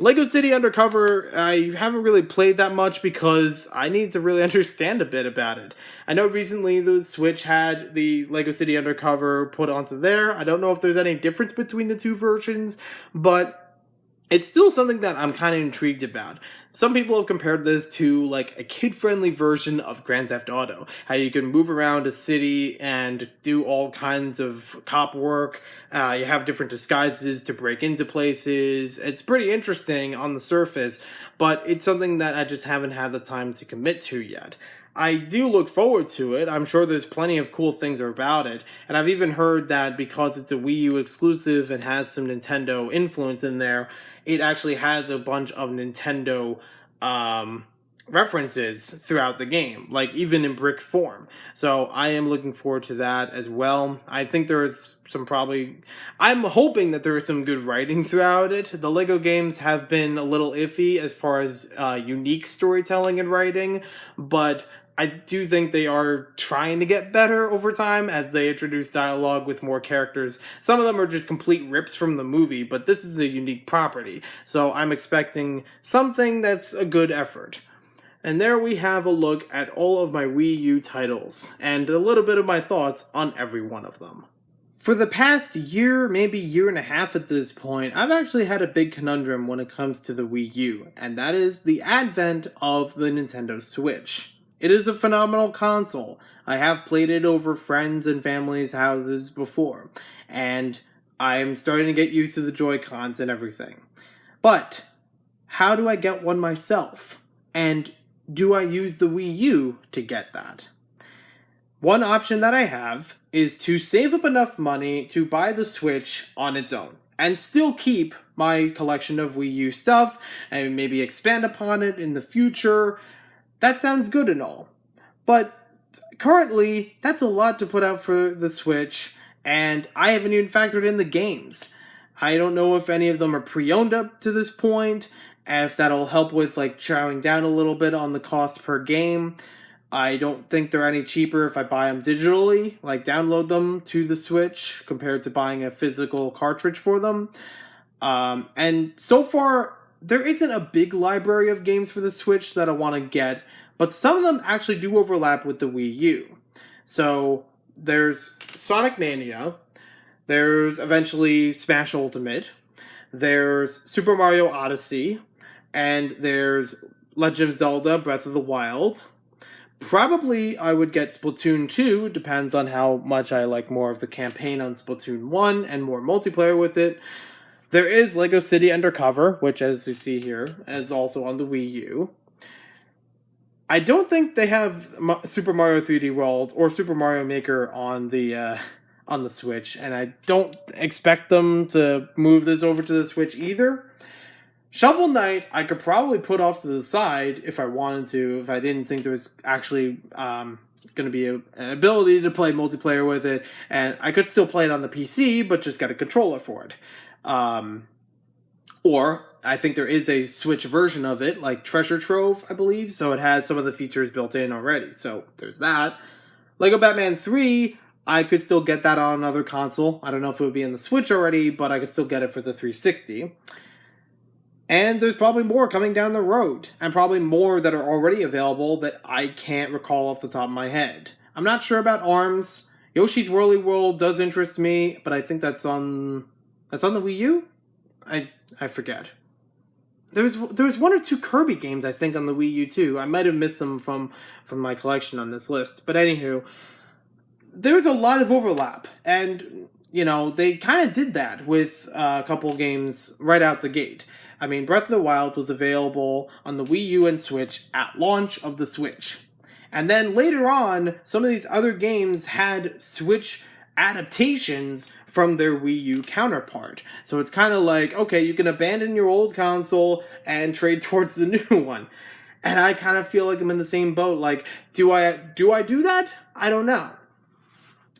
Lego City Undercover, I haven't really played that much because I need to really understand a bit about it. I know recently the Switch had the Lego City Undercover put onto there. I don't know if there's any difference between the two versions, but it's still something that I'm kind of intrigued about. Some people have compared this to like a kid-friendly version of Grand Theft Auto. How you can move around a city and do all kinds of cop work. You have different disguises to break into places. It's pretty interesting on the surface, but it's something that I just haven't had the time to commit to yet. I do look forward to it. I'm sure there's plenty of cool things about it. And I've even heard that because it's a Wii U exclusive and has some Nintendo influence in there, it actually has a bunch of Nintendo references throughout the game, like even in brick form. So I am looking forward to that as well. I think there is I'm hoping that there is some good writing throughout it. The LEGO games have been a little iffy as far as unique storytelling and writing, but I do think they are trying to get better over time as they introduce dialogue with more characters. Some of them are just complete rips from the movie, but this is a unique property, so I'm expecting something that's a good effort. And there we have a look at all of my Wii U titles, and a little bit of my thoughts on every one of them. For the past year, maybe year and a half at this point, I've actually had a big conundrum when it comes to the Wii U, and that is the advent of the Nintendo Switch. It is a phenomenal console. I have played it over friends' and family's houses before, and I'm starting to get used to the Joy-Cons and everything. But, how do I get one myself? And do I use the Wii U to get that? One option that I have is to save up enough money to buy the Switch on its own, and still keep my collection of Wii U stuff, and maybe expand upon it in the future. That sounds good and all, but currently, that's a lot to put out for the Switch, and I haven't even factored in the games. I don't know if any of them are pre-owned up to this point, if that'll help with like chowing down a little bit on the cost per game. I don't think they're any cheaper if I buy them digitally, like download them to the Switch, compared to buying a physical cartridge for them. And so far, there isn't a big library of games for the Switch that I want to get, but some of them actually do overlap with the Wii U. So there's Sonic Mania, there's eventually Smash Ultimate, there's Super Mario Odyssey, and there's Legend of Zelda Breath of the Wild. Probably I would get Splatoon 2, depends on how much I like more of the campaign on Splatoon 1 and more multiplayer with it. There is Lego City Undercover, which, as you see here, is also on the Wii U. I don't think they have Super Mario 3D World or Super Mario Maker on the Switch, and I don't expect them to move this over to the Switch either. Shovel Knight, I could probably put off to the side if I wanted to, if I didn't think there was actually going to be an ability to play multiplayer with it, and I could still play it on the PC, but just get a controller for it. Or I think there is a Switch version of it, like Treasure Trove, I believe. So it has some of the features built in already. So there's that. Lego Batman 3, I could still get that on another console. I don't know if it would be in the Switch already, but I could still get it for the 360. And there's probably more coming down the road, and probably more that are already available that I can't recall off the top of my head. I'm not sure about ARMS. Yoshi's Whirly World does interest me, but I think that's on the Wii U? I forget. There was one or two Kirby games, I think, on the Wii U too. I might have missed them from my collection on this list. But anywho, there's a lot of overlap, and they kind of did that with a couple games right out the gate. I mean, Breath of the Wild was available on the Wii U and Switch at launch of the Switch. And then later on, some of these other games had Switch adaptations from their Wii U counterpart. So it's kind of like, okay, you can abandon your old console and trade towards the new one. And I kind of feel like I'm in the same boat. Like, do I do that? I don't know.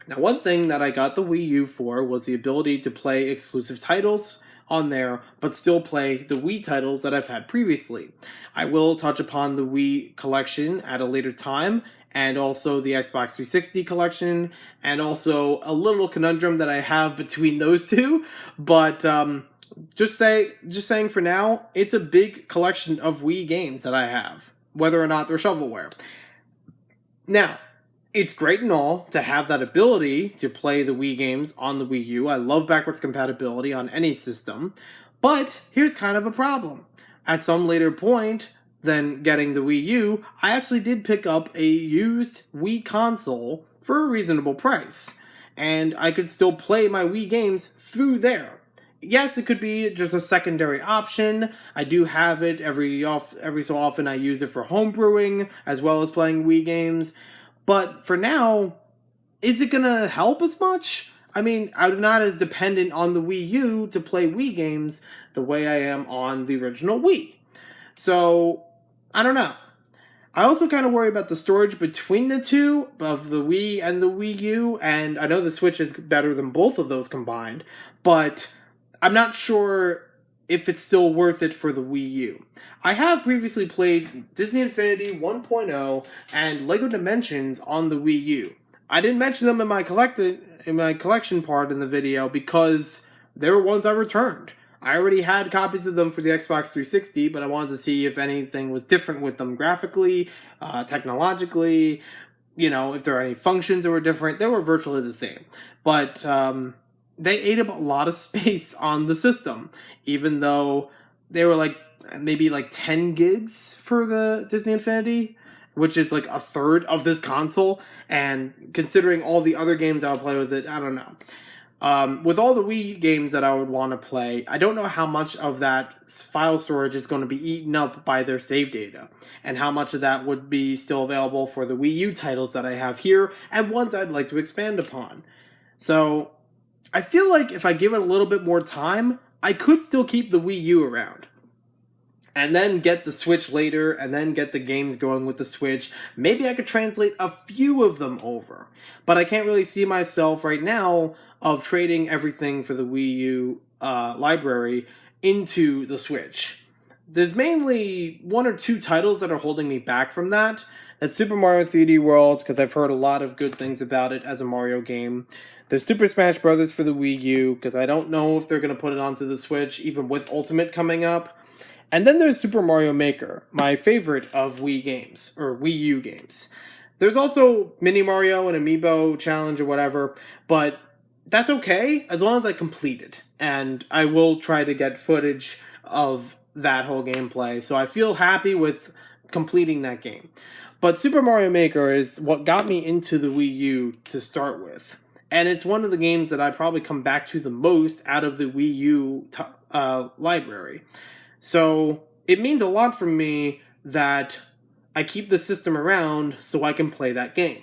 Now, one thing that I got the Wii U for was the ability to play exclusive titles on there, but still play the Wii titles that I've had previously. I will touch upon the Wii collection at a later time, and also the Xbox 360 collection, and also a little conundrum that I have between those two. But just saying for now, it's a big collection of Wii games that I have, whether or not they're shovelware. Now, it's great and all to have that ability to play the Wii games on the Wii U. I love backwards compatibility on any system. But here's kind of a problem. At some later point than getting the Wii U, I actually did pick up a used Wii console for a reasonable price. And I could still play my Wii games through there. Yes, it could be just a secondary option. I do have it every so often. I use it for homebrewing as well as playing Wii games. But for now, is it going to help as much? I mean, I'm not as dependent on the Wii U to play Wii games the way I am on the original Wii. So, I don't know. I also kind of worry about the storage between the two, of the Wii and the Wii U, and I know the Switch is better than both of those combined, but I'm not sure if it's still worth it for the Wii U. I have previously played Disney Infinity 1.0 and LEGO Dimensions on the Wii U. I didn't mention them in my collection part in the video because they were ones I returned. I already had copies of them for the Xbox 360, but I wanted to see if anything was different with them graphically, technologically, if there are any functions that were different. They were virtually the same. But they ate up a lot of space on the system, even though they were maybe 10 gigs for the Disney Infinity, which is like a third of this console. And considering all the other games I would play with it, I don't know. With all the Wii games that I would want to play, I don't know how much of that file storage is going to be eaten up by their save data, and how much of that would be still available for the Wii U titles that I have here, and ones I'd like to expand upon. So, I feel like if I give it a little bit more time, I could still keep the Wii U around. And then get the Switch later, and then get the games going with the Switch. Maybe I could translate a few of them over. But I can't really see myself right now of trading everything for the Wii U library into the Switch. There's mainly one or two titles that are holding me back from that. That's Super Mario 3D World, because I've heard a lot of good things about it as a Mario game. There's Super Smash Bros. For the Wii U, because I don't know if they're going to put it onto the Switch, even with Ultimate coming up. And then there's Super Mario Maker, my favorite of Wii games, or Wii U games. There's also Mini Mario and Amiibo Challenge or whatever, but that's okay as long as I complete it. And I will try to get footage of that whole gameplay, so I feel happy with completing that game. But Super Mario Maker is what got me into the Wii U to start with. And it's one of the games that I probably come back to the most out of the Wii U library. So it means a lot for me that I keep the system around so I can play that game.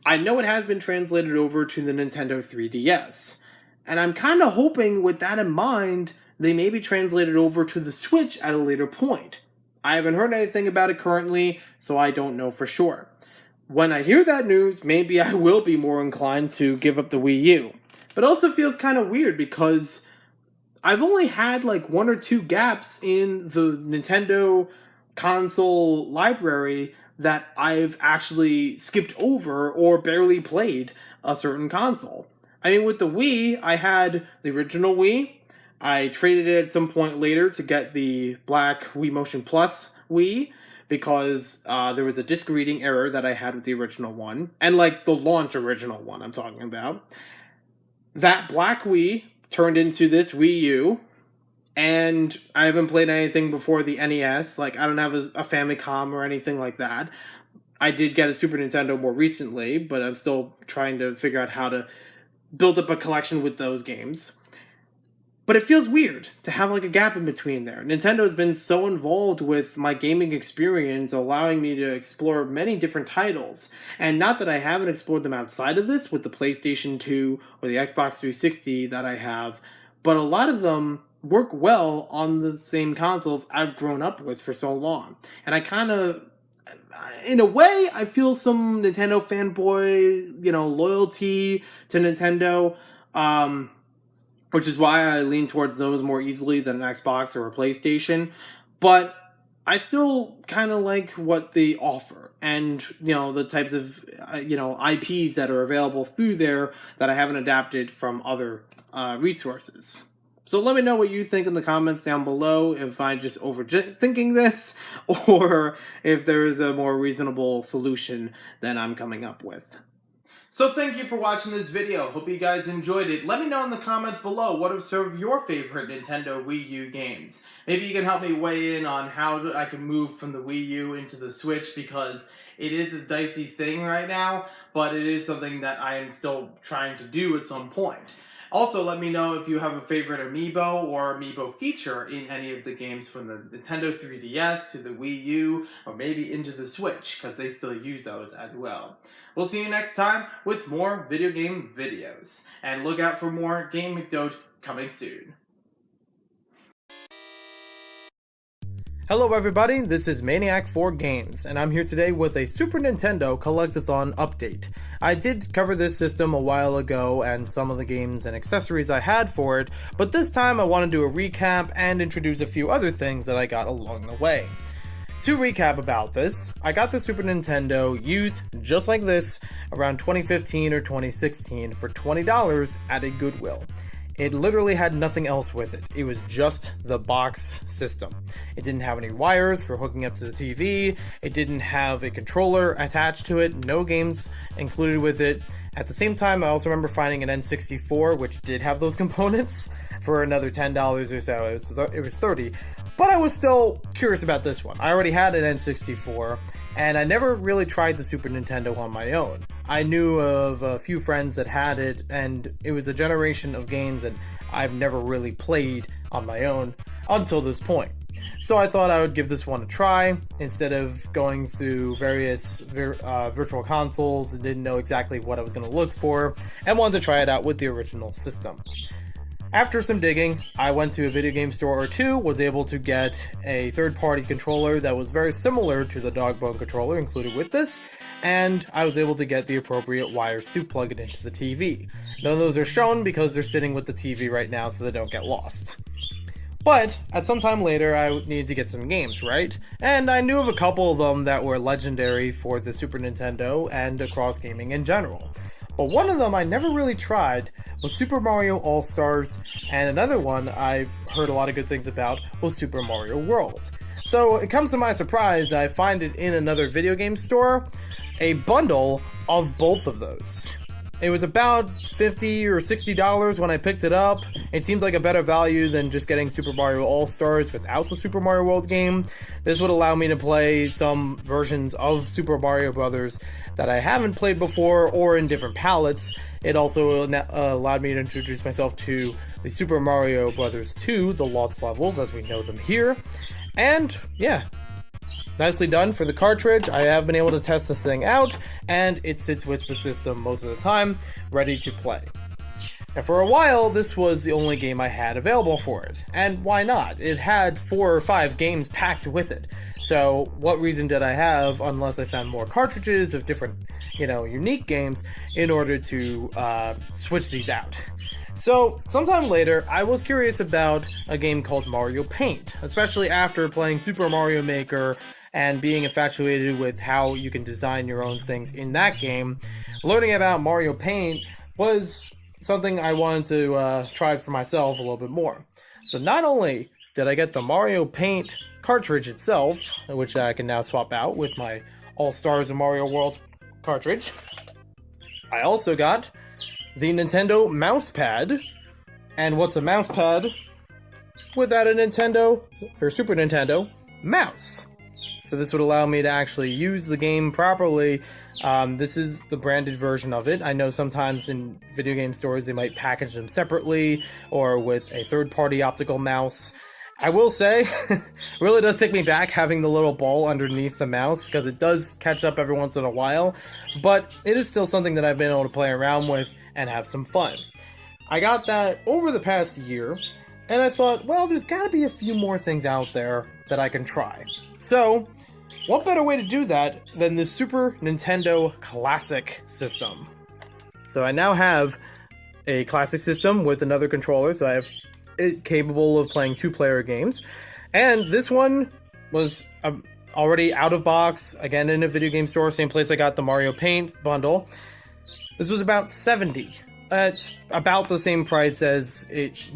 I know it has been translated over to the Nintendo 3DS, and I'm kind of hoping with that in mind, they may be translated over to the Switch at a later point. I haven't heard anything about it currently, so I don't know for sure. When I hear that news, maybe I will be more inclined to give up the Wii U. But it also feels kind of weird because I've only had like one or two gaps in the Nintendo console library that I've actually skipped over or barely played a certain console. I mean, with the Wii, I had the original Wii. I traded it at some point later to get the black Wii Motion Plus Wii because there was a disc reading error that I had with the original one. And like the launch original one I'm talking about. That black Wii turned into this Wii U. And I haven't played anything before the NES. Like, I don't have a Famicom or anything like that. I did get a Super Nintendo more recently, but I'm still trying to figure out how to build up a collection with those games. But it feels weird to have like a gap in between there. Nintendo has been so involved with my gaming experience, allowing me to explore many different titles. And not that I haven't explored them outside of this with the PlayStation 2 or the Xbox 360 that I have, but a lot of them work well on the same consoles I've grown up with for so long. And I kind of, in a way, I feel some Nintendo fanboy, loyalty to Nintendo, which is why I lean towards those more easily than an Xbox or a PlayStation. But I still kind of like what they offer and, the types of, IPs that are available through there that I haven't adapted from other resources. So let me know what you think in the comments down below, if I'm just overthinking this, or if there is a more reasonable solution than I'm coming up with. So thank you for watching this video. Hope you guys enjoyed it. Let me know in the comments below what are some of your favorite Nintendo Wii U games. Maybe you can help me weigh in on how I can move from the Wii U into the Switch, because it is a dicey thing right now, but it is something that I am still trying to do at some point. Also, let me know if you have a favorite Amiibo or Amiibo feature in any of the games from the Nintendo 3DS to the Wii U, or maybe into the Switch, because they still use those as well. We'll see you next time with more video game videos, and look out for more Gamecube coming soon. Hello everybody, this is Maniac4Games, and I'm here today with a Super Nintendo Collect-A-Thon update. I did cover this system a while ago and some of the games and accessories I had for it, but this time I want to do a recap and introduce a few other things that I got along the way. To recap about this, I got the Super Nintendo used just like this around 2015 or 2016 for $20 at a Goodwill. It literally had nothing else with it. It was just the box system. It didn't have any wires for hooking up to the TV. It didn't have a controller attached to it. No games included with it. At the same time, I also remember finding an N64, which did have those components, for another $10 or so. It was $30. But I was still curious about this one. I already had an N64, and I never really tried the Super Nintendo on my own. I knew of a few friends that had it, and it was a generation of games that I've never really played on my own until this point. So I thought I would give this one a try, instead of going through various virtual consoles and didn't know exactly what I was going to look for, and wanted to try it out with the original system. After some digging, I went to a video game store or two, was able to get a third-party controller that was very similar to the Dogbone controller included with this, and I was able to get the appropriate wires to plug it into the TV. None of those are shown because they're sitting with the TV right now so they don't get lost. But at some time later, I needed to get some games, right? And I knew of a couple of them that were legendary for the Super Nintendo and across gaming in general. But one of them I never really tried was Super Mario All-Stars, and another one I've heard a lot of good things about was Super Mario World. So it comes to my surprise, I find it in another video game store, a bundle of both of those. It was about $50 or $60 when I picked it up. It seems like a better value than just getting Super Mario All-Stars without the Super Mario World game. This would allow me to play some versions of Super Mario Bros. That I haven't played before, or in different palettes. It also allowed me to introduce myself to the Super Mario Bros. 2, the Lost Levels, as we know them here. And, yeah. Nicely done for the cartridge. I have been able to test this thing out, and it sits with the system most of the time, ready to play. Now, for a while, this was the only game I had available for it. And why not? It had 4 or 5 games packed with it. So, what reason did I have, unless I found more cartridges of different, unique games, in order to switch these out? So, sometime later, I was curious about a game called Mario Paint, especially after playing Super Mario Maker and being infatuated with how you can design your own things in that game. Learning about Mario Paint was something I wanted to try for myself a little bit more. So not only did I get the Mario Paint cartridge itself, which I can now swap out with my All-Stars of Mario World cartridge, I also got the Nintendo Mousepad. And what's a mousepad without a Nintendo or Super Nintendo mouse? So this would allow me to actually use the game properly. This is the branded version of it. I know sometimes in video game stores they might package them separately or with a third-party optical mouse. I will say, it really does take me back having the little ball underneath the mouse, because it does catch up every once in a while, but it is still something that I've been able to play around with and have some fun. I got that over the past year, and I thought, well, there's got to be a few more things out there that I can try. So, what better way to do that than the Super Nintendo Classic System? So I now have a Classic System with another controller, so I have it capable of playing two-player games. And this one was already out of box, again in a video game store, same place I got the Mario Paint bundle. This was about $70. It's about the same price as it,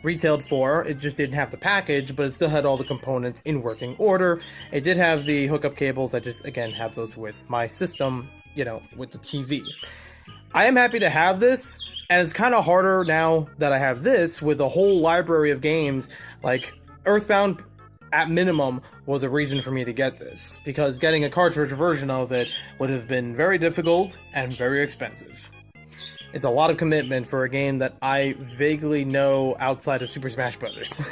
retailed for. It just didn't have the package, but it still had all the components in working order. It did have the hookup cables. I just, again, have those with my system, with the TV. I am happy to have this, and it's kind of harder now that I have this with a whole library of games. Like, Earthbound, at minimum, was a reason for me to get this, because getting a cartridge version of it would have been very difficult and very expensive. It's a lot of commitment for a game that I vaguely know outside of Super Smash Bros.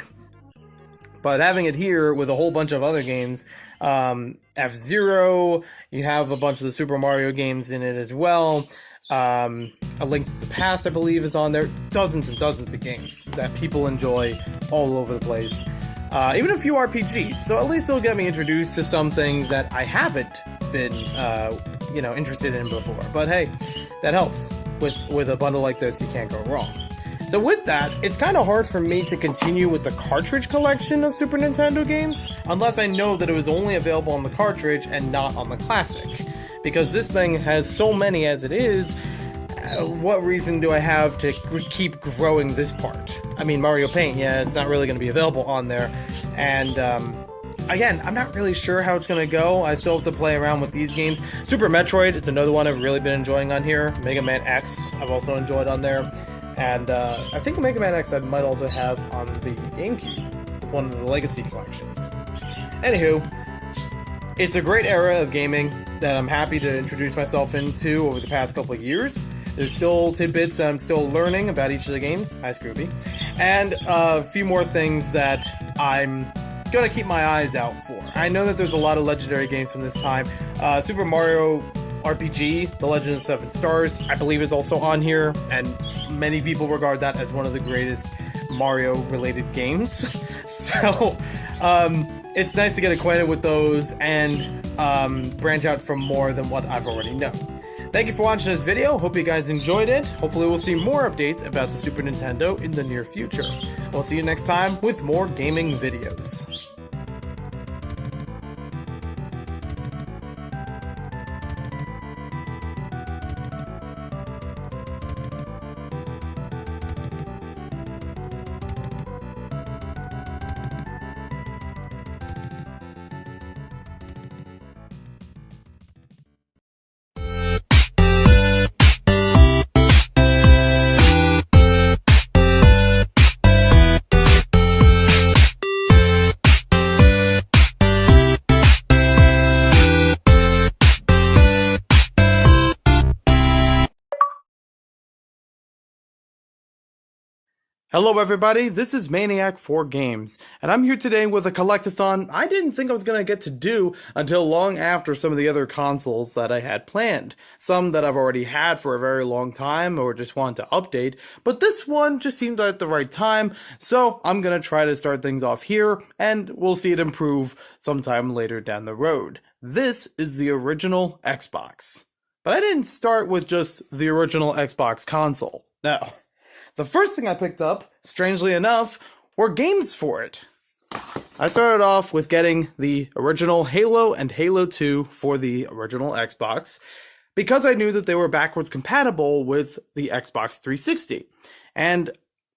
But having it here with a whole bunch of other games, F-Zero, you have a bunch of the Super Mario games in it as well. A Link to the Past, I believe, is on there. Dozens and dozens of games that people enjoy all over the place. Even a few RPGs, so at least it'll get me introduced to some things that I haven't been, interested in before. But hey, that helps. With a bundle like this, you can't go wrong. So with that, it's kind of hard for me to continue with the cartridge collection of Super Nintendo games, unless I know that it was only available on the cartridge and not on the Classic. Because this thing has so many as it is, what reason do I have to keep growing this part? I mean, Mario Paint, yeah, it's not really going to be available on there. And, again, I'm not really sure how it's going to go. I still have to play around with these games. Super Metroid, it's another one I've really been enjoying on here. Mega Man X, I've also enjoyed on there. And I think Mega Man X I might also have on the Gamecube with one of the Legacy collections. Anywho, it's a great era of gaming that I'm happy to introduce myself into over the past couple of years. There's still tidbits I'm still learning about each of the games. Hi, Scooby. And a few more things that I'm gonna keep my eyes out for. I know that there's a lot of legendary games from this time. Super Mario RPG, The Legend of Seven Stars, I believe is also on here, and many people regard that as one of the greatest Mario-related games. So, it's nice to get acquainted with those and branch out from more than what I've already known. Thank you for watching this video. Hope you guys enjoyed it. Hopefully we'll see more updates about the Super Nintendo in the near future. We'll see you next time with more gaming videos. Hello everybody, this is Maniac4Games, and I'm here today with a Collect-A-Thon I didn't think I was going to get to do until long after some of the other consoles that I had planned. Some that I've already had for a very long time or just wanted to update, but this one just seemed at the right time, so I'm going to try to start things off here, and we'll see it improve sometime later down the road. This is the original Xbox. But I didn't start with just the original Xbox console, no. the first thing I picked up, strangely enough, were games for it. I started off with getting the original Halo and Halo 2 for the original Xbox because I knew that they were backwards compatible with the Xbox 360. And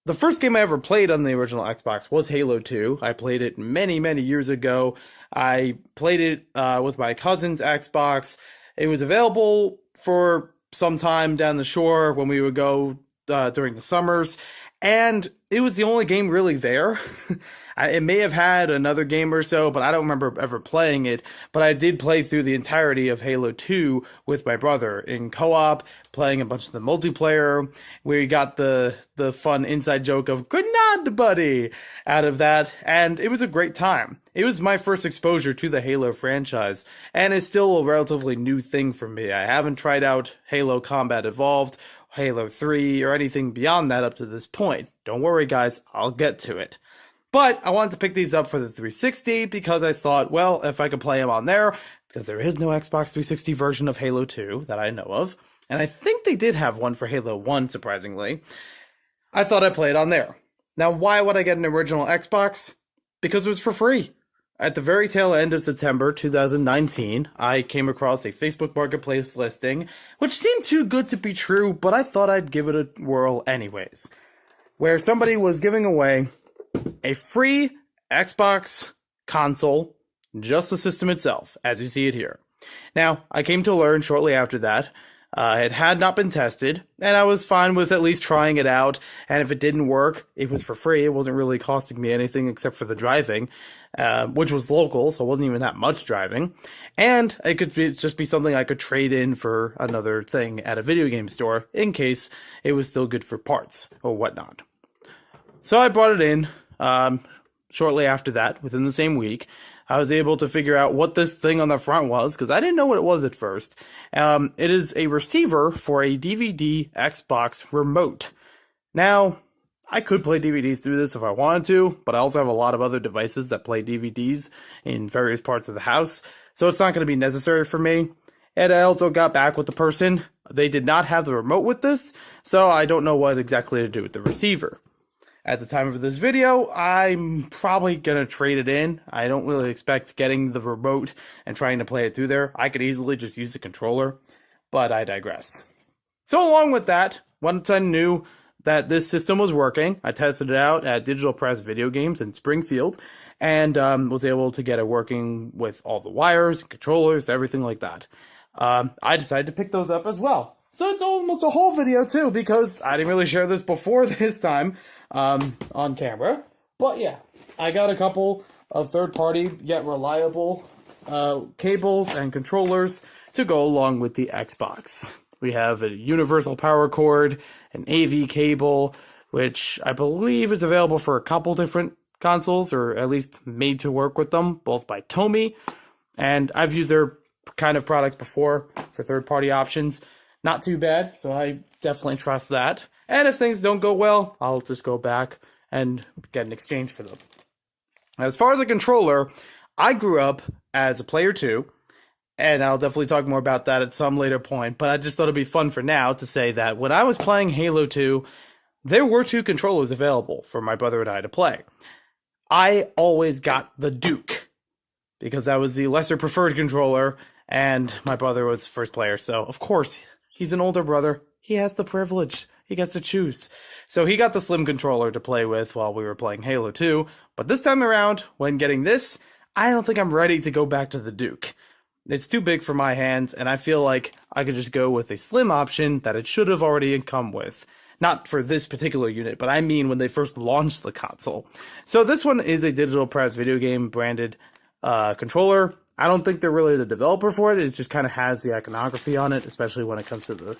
the first game I ever played on the original Xbox was Halo 2. I played it many, many years ago. I played it with my cousin's Xbox. It was available for some time down the shore when we would go during the summers. And it was the only game really there. It may have had another game or so, but I don't remember ever playing it. But I did play through the entirety of Halo 2 with my brother in co-op, playing a bunch of the multiplayer. We got the fun inside joke of "Grenade Buddy" out of that, and it was a great time. It was my first exposure to the Halo franchise, and it's still a relatively new thing for me. I haven't tried out Halo Combat Evolved, Halo 3, or anything beyond that up to this point. Don't worry, guys, I'll get to it. But I wanted to pick these up for the 360 because I thought, well, if I could play them on there, because there is no Xbox 360 version of Halo 2 that I know of, and I think they did have one for Halo 1, surprisingly, I thought I'd play it on there. Now, why would I get an original Xbox? Because it was for free. At the very tail end of September 2019, I came across a Facebook Marketplace listing, which seemed too good to be true, but I thought I'd give it a whirl anyways, where somebody was giving away a free Xbox console, just the system itself, as you see it here. Now, I came to learn shortly after that, it had not been tested, and I was fine with at least trying it out, and if it didn't work, it was for free. It wasn't really costing me anything except for the driving, which was local, so it wasn't even that much driving, and it could just be something I could trade in for another thing at a video game store, in case it was still good for parts or whatnot. So I brought it in. Shortly after that, within the same week, I was able to figure out what this thing on the front was, because I didn't know what it was at first. It is a receiver for a DVD Xbox remote. Now, I could play DVDs through this if I wanted to, but I also have a lot of other devices that play DVDs in various parts of the house, so it's not going to be necessary for me. And I also got back with the person. They did not have the remote with this, so I don't know what exactly to do with the receiver. At the time of this video, I'm probably going to trade it in. I don't really expect getting the remote and trying to play it through there. I could easily just use the controller, but I digress. So along with that, once I knew that this system was working, I tested it out at Digital Press Video Games in Springfield, and was able to get it working with all the wires, controllers, everything like that. I decided to pick those up as well. So it's almost a whole video too, because I didn't really share this before this time on camera. But yeah, I got a couple of third-party yet reliable cables and controllers to go along with the Xbox. We have a universal power cord, an AV cable, which I believe is available for a couple different consoles, or at least made to work with them, both by Tomy. And I've used their kind of products before for third-party options. Not too bad, so I definitely trust that. And if things don't go well, I'll just go back and get an exchange for them. As far as a controller, I grew up as a player too, and I'll definitely talk more about that at some later point, but I just thought it'd be fun for now to say that when I was playing Halo 2, there were two controllers available for my brother and I to play. I always got the Duke, because that was the lesser preferred controller, and my brother was first player, so of course, he's an older brother. He has the privilege. He gets to choose. So he got the Slim controller to play with while we were playing Halo 2. But this time around, when getting this, I don't think I'm ready to go back to the Duke. It's too big for my hands, and I feel like I could just go with a Slim option that it should have already come with. Not for this particular unit, but I mean when they first launched the console. So this one is a Digital Press Video Game branded controller. I don't think they're really the developer for it. It just kind of has the iconography on it, especially when it comes to the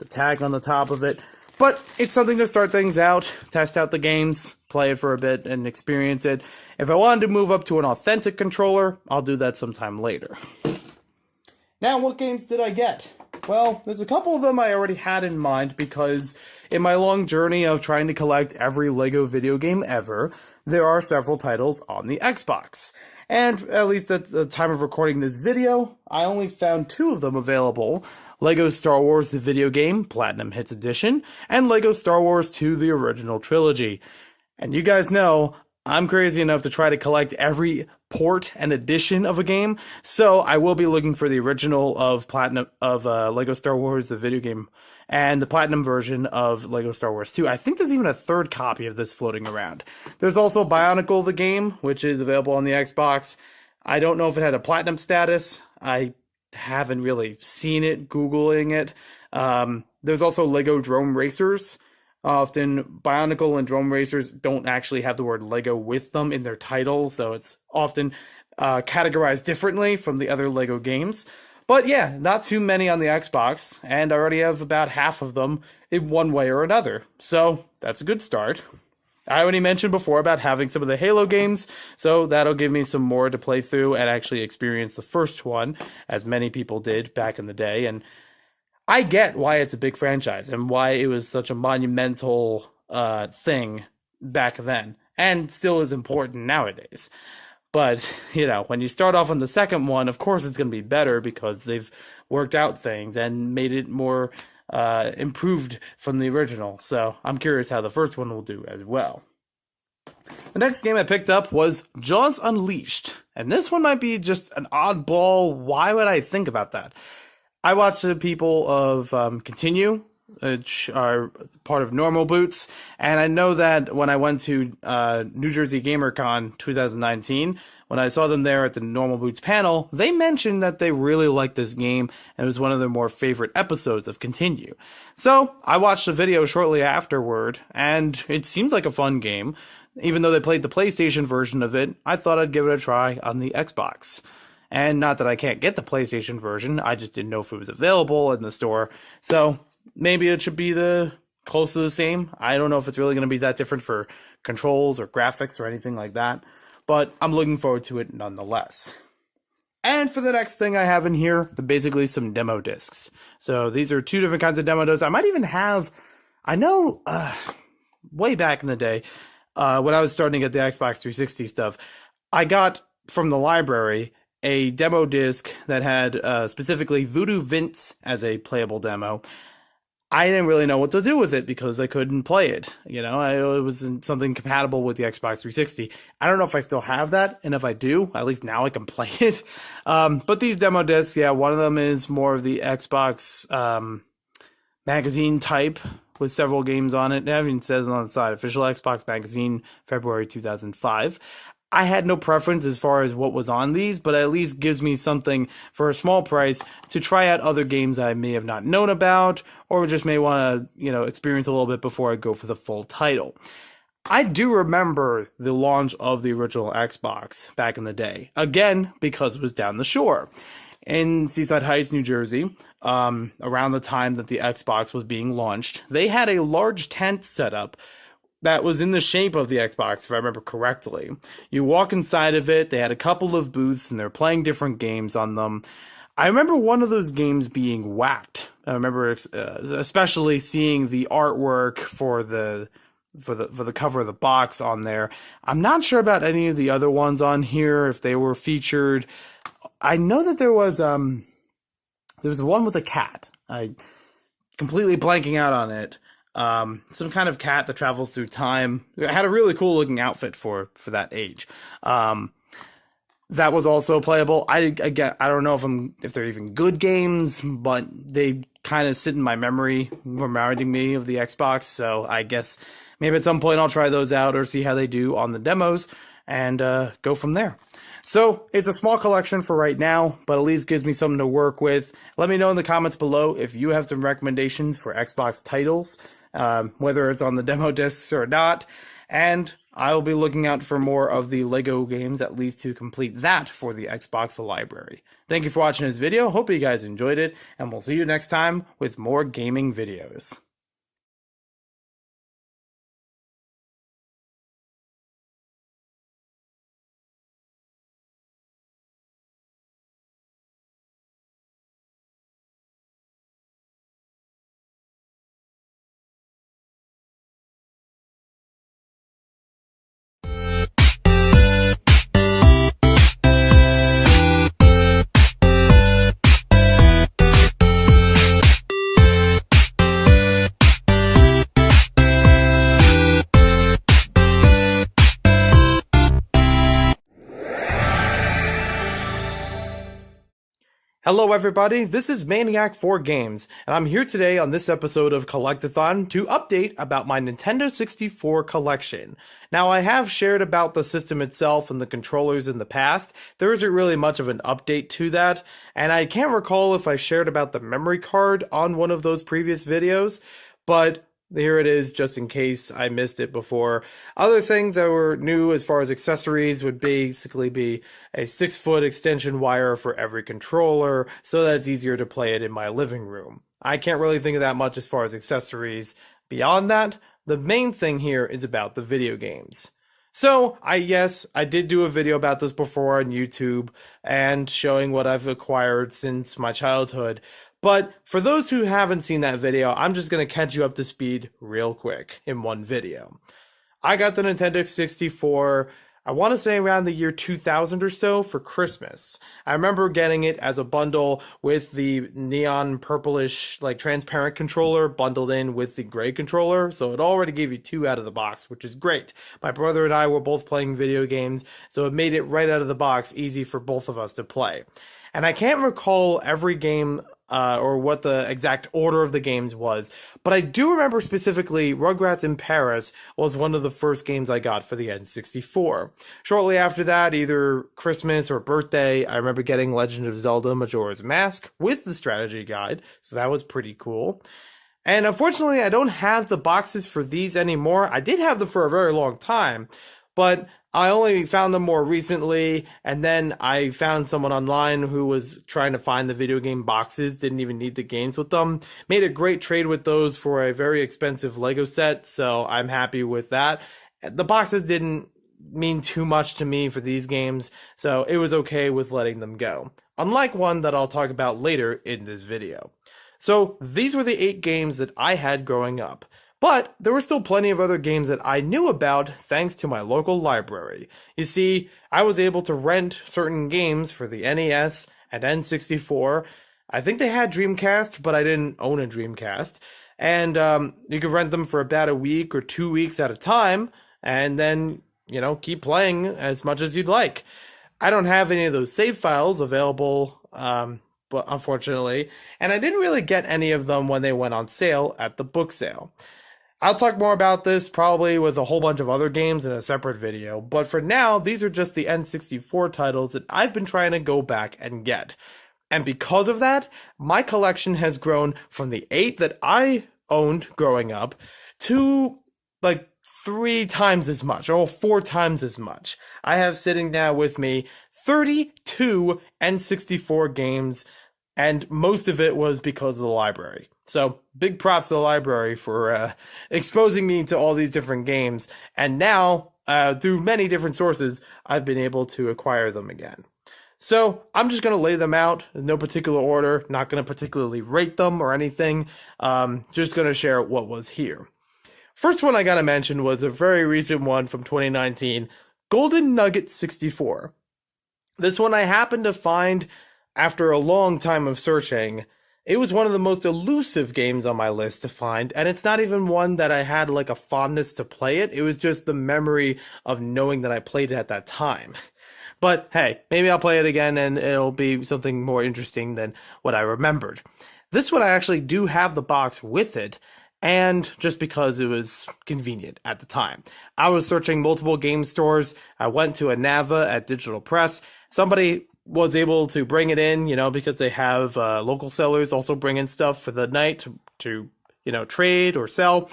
tag on the top of it. But it's something to start things out, test out the games, play it for a bit, and experience it. If I wanted to move up to an authentic controller, I'll do that sometime later. Now, what games did I get? Well, there's a couple of them I already had in mind because in my long journey of trying to collect every LEGO video game ever, there are several titles on the Xbox. And at least at the time of recording this video, I only found two of them available LEGO Star Wars the video game, Platinum Hits Edition, and LEGO Star Wars 2 the original trilogy. And you guys know, I'm crazy enough to try to collect every port and edition of a game, so I will be looking for the original of LEGO Star Wars the video game and the Platinum version of LEGO Star Wars 2. I think there's even a third copy of this floating around. There's also Bionicle the game, which is available on the Xbox. I don't know if it had a Platinum status. I haven't really seen it, Googling it. There's also LEGO Drone Racers. Often, Bionicle and Drone Racers don't actually have the word LEGO with them in their title, so it's often categorized differently from the other LEGO games. But yeah, not too many on the Xbox, and I already have about half of them in one way or another. So that's a good start. I already mentioned before about having some of the Halo games, so that'll give me some more to play through and actually experience the first one, as many people did back in the day. And I get why it's a big franchise and why it was such a monumental thing back then, and still is important nowadays. But, you know, when you start off on the second one, of course it's going to be better because they've worked out things and made it more improved from the original. So I'm curious how the first one will do as well. The next game I picked up was Jaws Unleashed. And this one might be just an oddball. Why would I think about that? I watched the people of Continue, which are part of Normal Boots, and I know that when I went to New Jersey GamerCon 2019, when I saw them there at the Normal Boots panel, they mentioned that they really liked this game, and it was one of their more favorite episodes of Continue. So I watched the video shortly afterward, and it seems like a fun game. Even though they played the PlayStation version of it, I thought I'd give it a try on the Xbox. And not that I can't get the PlayStation version, I just didn't know if it was available in the store. So maybe it should be close to the same. I don't know if it's really going to be that different for controls or graphics or anything like that. But I'm looking forward to it nonetheless. And for the next thing I have in here, basically some demo discs. So these are two different kinds of demo discs. I might even have, I know, way back in the day, when I was starting to get the Xbox 360 stuff, I got from the library a demo disc that had specifically Voodoo Vince as a playable demo. I didn't really know what to do with it because I couldn't play it. You know, it wasn't something compatible with the Xbox 360. I don't know if I still have that, and if I do, at least now I can play it. But these demo discs, yeah, one of them is more of the Xbox magazine type with several games on it. It even says on the side, official Xbox magazine, February 2005. I had no preference as far as what was on these, but at least gives me something for a small price to try out other games I may have not known about, or just may want to, you know, experience a little bit before I go for the full title. I do remember the launch of the original Xbox back in the day, again, because it was down the shore in Seaside Heights, New Jersey, around the time that the Xbox was being launched. They had a large tent set up that was in the shape of the Xbox, if I remember correctly. You walk inside of it, they had a couple of booths, and they're playing different games on them. I remember one of those games being whacked. I remember especially seeing the artwork for the cover of the box on there. I'm not sure about any of the other ones on here, if they were featured. I know that there was one with a cat. I completely blanking out on it. Some kind of cat that travels through time. It had a really cool looking outfit for that age. That was also playable. I don't know if they're even good games, but they kind of sit in my memory, reminding me of the Xbox. So I guess maybe at some point I'll try those out or see how they do on the demos and go from there. So it's a small collection for right now, but at least gives me something to work with. Let me know in the comments below if you have some recommendations for Xbox titles, whether it's on the demo discs or not. And I'll be looking out for more of the LEGO games, at least to complete that for the Xbox library. Thank you for watching this video. Hope you guys enjoyed it, and we'll see you next time with more gaming videos. Hello everybody, this is Maniac4Games, and I'm here today on this episode of Collect-A-Thon to update about my Nintendo 64 collection. Now, I have shared about the system itself and the controllers in the past. There isn't really much of an update to that, and I can't recall if I shared about the memory card on one of those previous videos, but here it is, just in case I missed it before. Other things that were new as far as accessories would basically be a 6-foot extension wire for every controller, so that it's easier to play it in my living room. I can't really think of that much as far as accessories. Beyond that, the main thing here is about the video games. So, I did do a video about this before on YouTube, and showing what I've acquired since my childhood. But for those who haven't seen that video, I'm just going to catch you up to speed real quick in one video. I got the Nintendo 64, I want to say around the year 2000 or so, for Christmas. I remember getting it as a bundle with the neon purplish, like transparent controller bundled in with the gray controller, so it already gave you two out of the box, which is great. My brother and I were both playing video games, so it made it right out of the box easy for both of us to play. And I can't recall every game or what the exact order of the games was, but I do remember specifically Rugrats in Paris was one of the first games I got for the N64. Shortly after that, either Christmas or birthday, I remember getting Legend of Zelda Majora's Mask with the strategy guide, so that was pretty cool. And unfortunately, I don't have the boxes for these anymore. I did have them for a very long time, but I only found them more recently, and then I found someone online who was trying to find the video game boxes, didn't even need the games with them. Made a great trade with those for a very expensive Lego set, so I'm happy with that. The boxes didn't mean too much to me for these games, so it was okay with letting them go. Unlike one that I'll talk about later in this video. So these were the 8 games that I had growing up. But there were still plenty of other games that I knew about thanks to my local library. You see, I was able to rent certain games for the NES and N64. I think they had Dreamcast, but I didn't own a Dreamcast. And you could rent them for about a week or 2 weeks at a time, and then, keep playing as much as you'd like. I don't have any of those save files available, but unfortunately, and I didn't really get any of them when they went on sale at the book sale. I'll talk more about this probably with a whole bunch of other games in a separate video, but for now, these are just the N64 titles that I've been trying to go back and get. And because of that, my collection has grown from the 8 that I owned growing up to like 3 times as much, or 4 times as much. I have sitting now with me 32 N64 games, and most of it was because of the library. So, big props to the library for exposing me to all these different games. And now, through many different sources, I've been able to acquire them again. So, I'm just going to lay them out in no particular order. Not going to particularly rate them or anything. Just going to share what was here. First one I got to mention was a very recent one from 2019, Golden Nugget 64. This one I happened to find after a long time of searching. It was one of the most elusive games on my list to find, and it's not even one that I had like a fondness to play it. It was just the memory of knowing that I played it at that time. But hey, maybe I'll play it again and it'll be something more interesting than what I remembered. This one I actually do have the box with it, and just because it was convenient at the time. I was searching multiple game stores. I went to a Nava at Digital Press. Somebody was able to bring it in, because they have local sellers also bring in stuff for the night to trade or sell.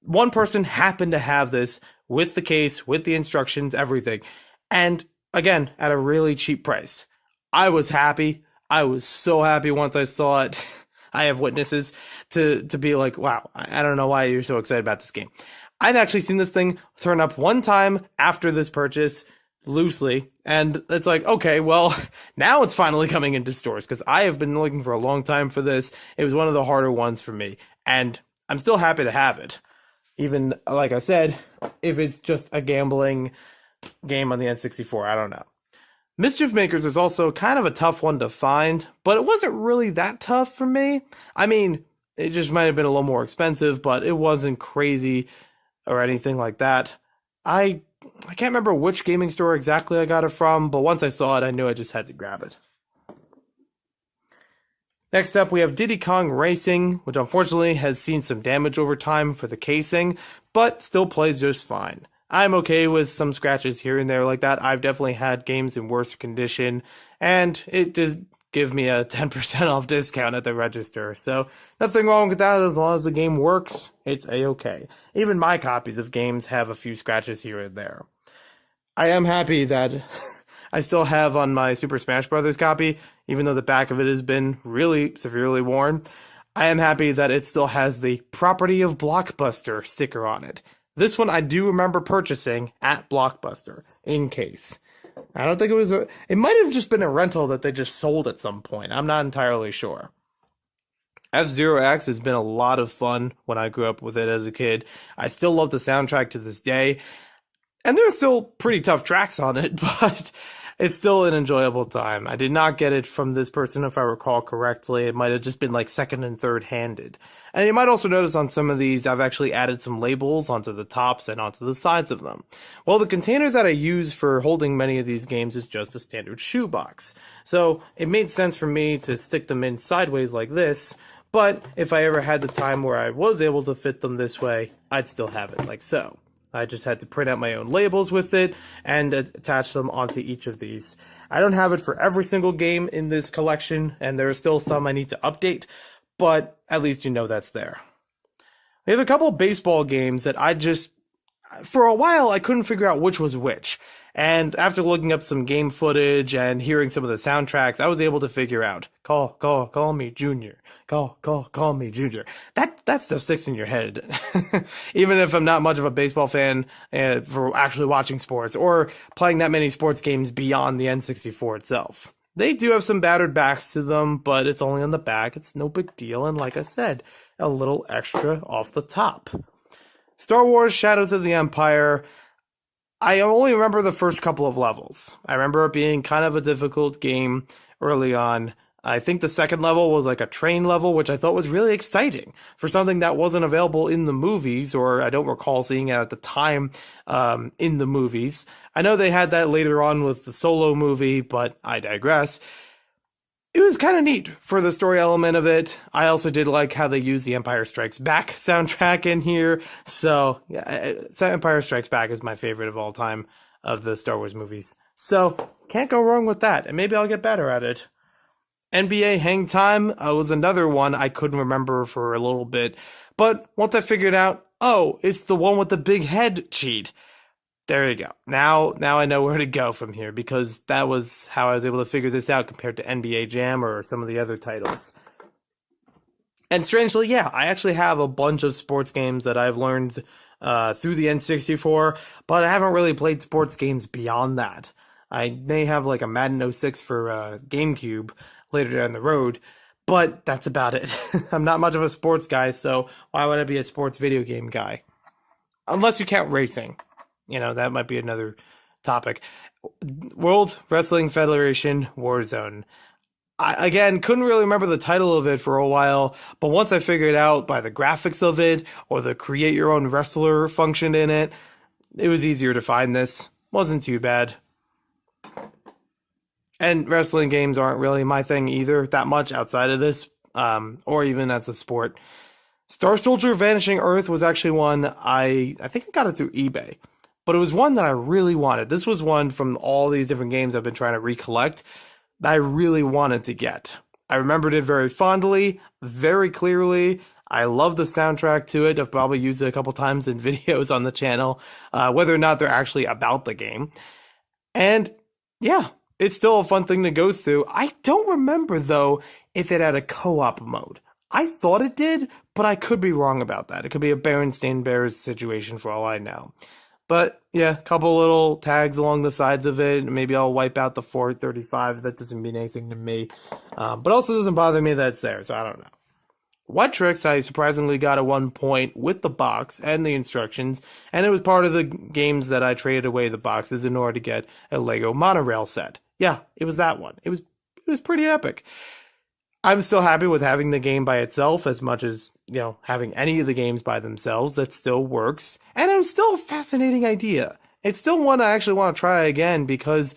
One person happened to have this with the case, with the instructions, everything. And again, at a really cheap price. I was happy. I was so happy once I saw it. I have witnesses to be like, wow, I don't know why you're so excited about this game. I've actually seen this thing turn up one time after this purchase, loosely, and it's like, okay, well, now it's finally coming into stores, because I have been looking for a long time for this. It was one of the harder ones for me, and I'm still happy to have it. Even, like I said, if it's just a gambling game on the N64, I don't know. Mischief Makers is also kind of a tough one to find, but it wasn't really that tough for me. I mean, it just might have been a little more expensive, but it wasn't crazy or anything like that. I can't remember which gaming store exactly I got it from, but once I saw it, I knew I just had to grab it. Next up, we have Diddy Kong Racing, which unfortunately has seen some damage over time for the casing, but still plays just fine. I'm okay with some scratches here and there like that. I've definitely had games in worse condition, and it does give me a 10% off discount at the register. So nothing wrong with that as long as the game works, it's a-okay. Even my copies of games have a few scratches here and there. I am happy that I still have on my Super Smash Bros. Copy, even though the back of it has been really severely worn, I am happy that it still has the Property of Blockbuster sticker on it. This one I do remember purchasing at Blockbuster, in case. I don't think it was it might have just been a rental that they just sold at some point. I'm not entirely sure. F-Zero X has been a lot of fun when I grew up with it as a kid. I still love the soundtrack to this day. And there are still pretty tough tracks on it, but it's still an enjoyable time. I did not get it from this person, if I recall correctly. It might have just been like second and third handed. And you might also notice on some of these, I've actually added some labels onto the tops and onto the sides of them. Well, the container that I use for holding many of these games is just a standard shoebox. So it made sense for me to stick them in sideways like this. But if I ever had the time where I was able to fit them this way, I'd still have it like so. I just had to print out my own labels with it and attach them onto each of these. I don't have it for every single game in this collection, and there are still some I need to update, but at least you know that's there. We have a couple of baseball games that for a while, I couldn't figure out which was which. And after looking up some game footage and hearing some of the soundtracks, I was able to figure out, call me Junior. Call me Junior. That stuff sticks in your head. Even if I'm not much of a baseball fan for actually watching sports or playing that many sports games beyond the N64 itself. They do have some battered backs to them, but it's only on the back. It's no big deal. And like I said, a little extra off the top. Star Wars Shadows of the Empire. I only remember the first couple of levels. I remember it being kind of a difficult game early on. I think the second level was like a train level, which I thought was really exciting for something that wasn't available in the movies, or I don't recall seeing it at the time in the movies. I know they had that later on with the Solo movie, but I digress. It was kind of neat for the story element of it. I also did like how they used the Empire Strikes Back soundtrack in here. So, yeah, Empire Strikes Back is my favorite of all time of the Star Wars movies. So, can't go wrong with that. And maybe I'll get better at it. NBA Hang Time was another one I couldn't remember for a little bit. But once I figured out, oh, it's the one with the big head cheat. There you go. Now I know where to go from here, because that was how I was able to figure this out compared to NBA Jam or some of the other titles. And strangely, yeah, I actually have a bunch of sports games that I've learned through the N64, but I haven't really played sports games beyond that. I may have like a Madden 06 for GameCube later down the road, but that's about it. I'm not much of a sports guy, so why would I be a sports video game guy? Unless you count racing. You know, that might be another topic. World Wrestling Federation Warzone. I, again, couldn't really remember the title of it for a while, but once I figured out by the graphics of it, or the create your own wrestler function in it, it was easier to find this. Wasn't too bad. And wrestling games aren't really my thing either, that much outside of this, or even as a sport. Star Soldier Vanishing Earth was actually one I think I got it through eBay. But it was one that I really wanted. This was one from all these different games I've been trying to recollect that I really wanted to get. I remembered it very fondly, very clearly. I love the soundtrack to it. I've probably used it a couple times in videos on the channel, whether or not they're actually about the game. And yeah, it's still a fun thing to go through. I don't remember, though, if it had a co-op mode. I thought it did, but I could be wrong about that. It could be a Berenstain Bears situation for all I know. But yeah, a couple little tags along the sides of it. Maybe I'll wipe out the 435. That doesn't mean anything to me. But also doesn't bother me that it's there, so I don't know. What Tricks I surprisingly got at one point with the box and the instructions, and it was part of the games that I traded away the boxes in order to get a Lego monorail set. Yeah, it was that one. It was pretty epic. I'm still happy with having the game by itself as much as, you know, having any of the games by themselves. That still works. And it was still a fascinating idea. It's still one I actually want to try again because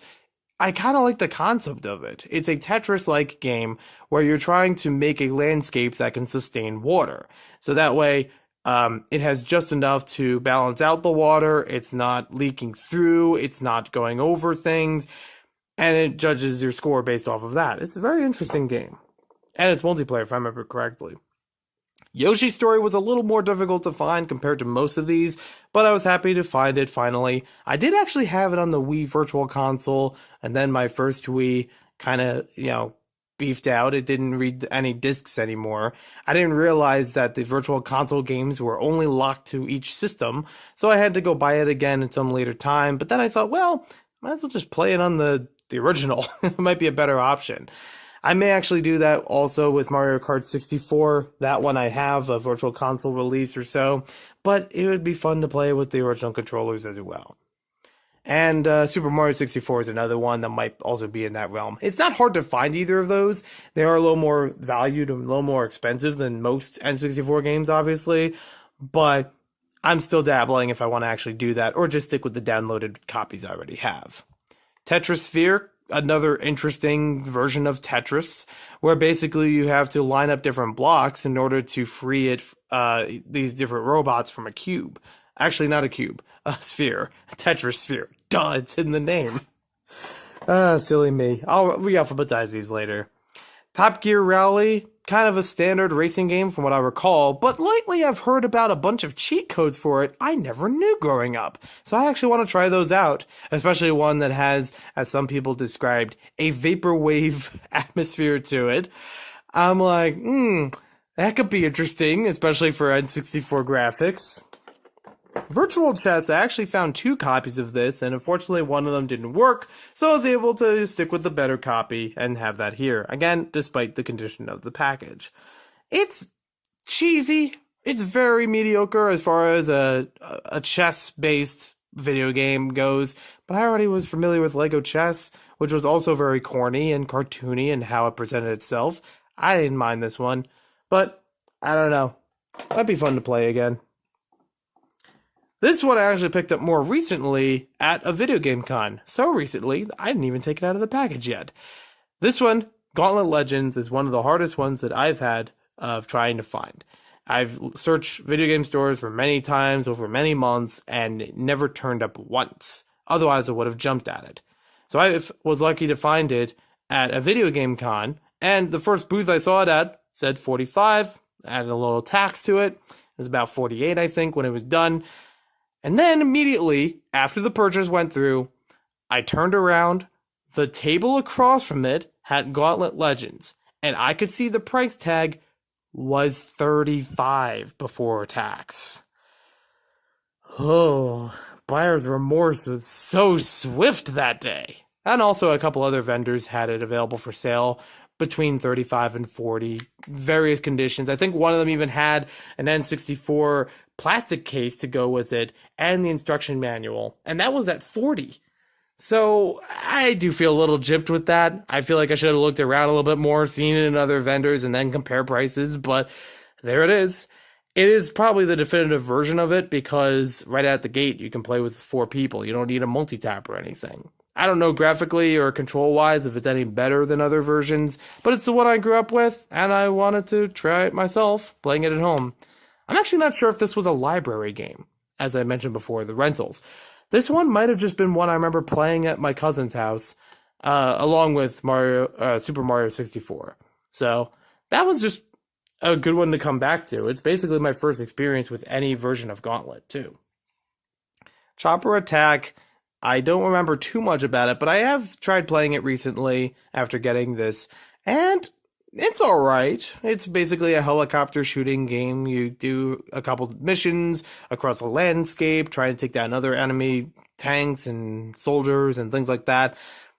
I kind of like the concept of it. It's a Tetris-like game where you're trying to make a landscape that can sustain water. So that way, it has just enough to balance out the water. It's not leaking through. It's not going over things. And it judges your score based off of that. It's a very interesting game. And it's multiplayer, if I remember correctly. Yoshi's Story was a little more difficult to find compared to most of these, but I was happy to find it finally. I did actually have it on the Wii Virtual Console, and then my first Wii kind of, beefed out. It didn't read any discs anymore. I didn't realize that the Virtual Console games were only locked to each system, so I had to go buy it again at some later time, but then I thought, well, might as well just play it on the original. It might be a better option. I may actually do that also with Mario Kart 64. That one I have a Virtual Console release or so, but it would be fun to play with the original controllers as well. And Super Mario 64 is another one that might also be in that realm. It's not hard to find either of those. They are a little more valued and a little more expensive than most N64 games, obviously, but I'm still dabbling if I want to actually do that, or just stick with the downloaded copies I already have. Tetris Sphere, another interesting version of Tetris, where basically you have to line up different blocks in order to free these different robots from a cube. Actually, not a cube, a sphere. A Tetris Sphere. Duh, it's in the name. Silly me. I'll re-alphabetize these later. Top Gear Rally, kind of a standard racing game from what I recall, but lately I've heard about a bunch of cheat codes for it I never knew growing up. So I actually want to try those out, especially one that has, as some people described, a vaporwave atmosphere to it. I'm like, that could be interesting, especially for N64 graphics. Virtual Chess, I actually found 2 copies of this, and unfortunately one of them didn't work, so I was able to stick with the better copy and have that here. Again, despite the condition of the package. It's cheesy. It's very mediocre as far as a chess-based video game goes, but I already was familiar with Lego Chess, which was also very corny and cartoony in how it presented itself. I didn't mind this one, but I don't know. Might be fun to play again. This one I actually picked up more recently at a video game con. So recently, I didn't even take it out of the package yet. This one, Gauntlet Legends, is one of the hardest ones that I've had of trying to find. I've searched video game stores for many times over many months and it never turned up once. Otherwise, I would have jumped at it. So I was lucky to find it at a video game con, and the first booth I saw it at said 45, added a little tax to it. It was about 48, I think, when it was done. And then immediately, after the purchase went through, I turned around, the table across from it had Gauntlet Legends, and I could see the price tag was $35 before tax. Oh, buyer's remorse was so swift that day. And also a couple other vendors had it available for sale between 35 and 40, various conditions. I think one of them even had an N64 plastic case to go with it and the instruction manual, and that was at 40. So I do feel a little gypped with that. I feel like I should have looked around a little bit more, seen it in other vendors, and then compare prices, but there it is. It is probably the definitive version of it because right out the gate you can play with 4 people. You don't need a multi-tap or anything. I don't know graphically or control-wise if it's any better than other versions, but it's the one I grew up with, and I wanted to try it myself, playing it at home. I'm actually not sure if this was a library game, as I mentioned before, the rentals. This one might have just been one I remember playing at my cousin's house, along with Super Mario 64. So that was just a good one to come back to. It's basically my first experience with any version of Gauntlet, too. Chopper Attack, I don't remember too much about it, but I have tried playing it recently after getting this, and it's alright. It's basically a helicopter shooting game. You do a couple missions across a landscape, trying to take down other enemy tanks and soldiers and things like that.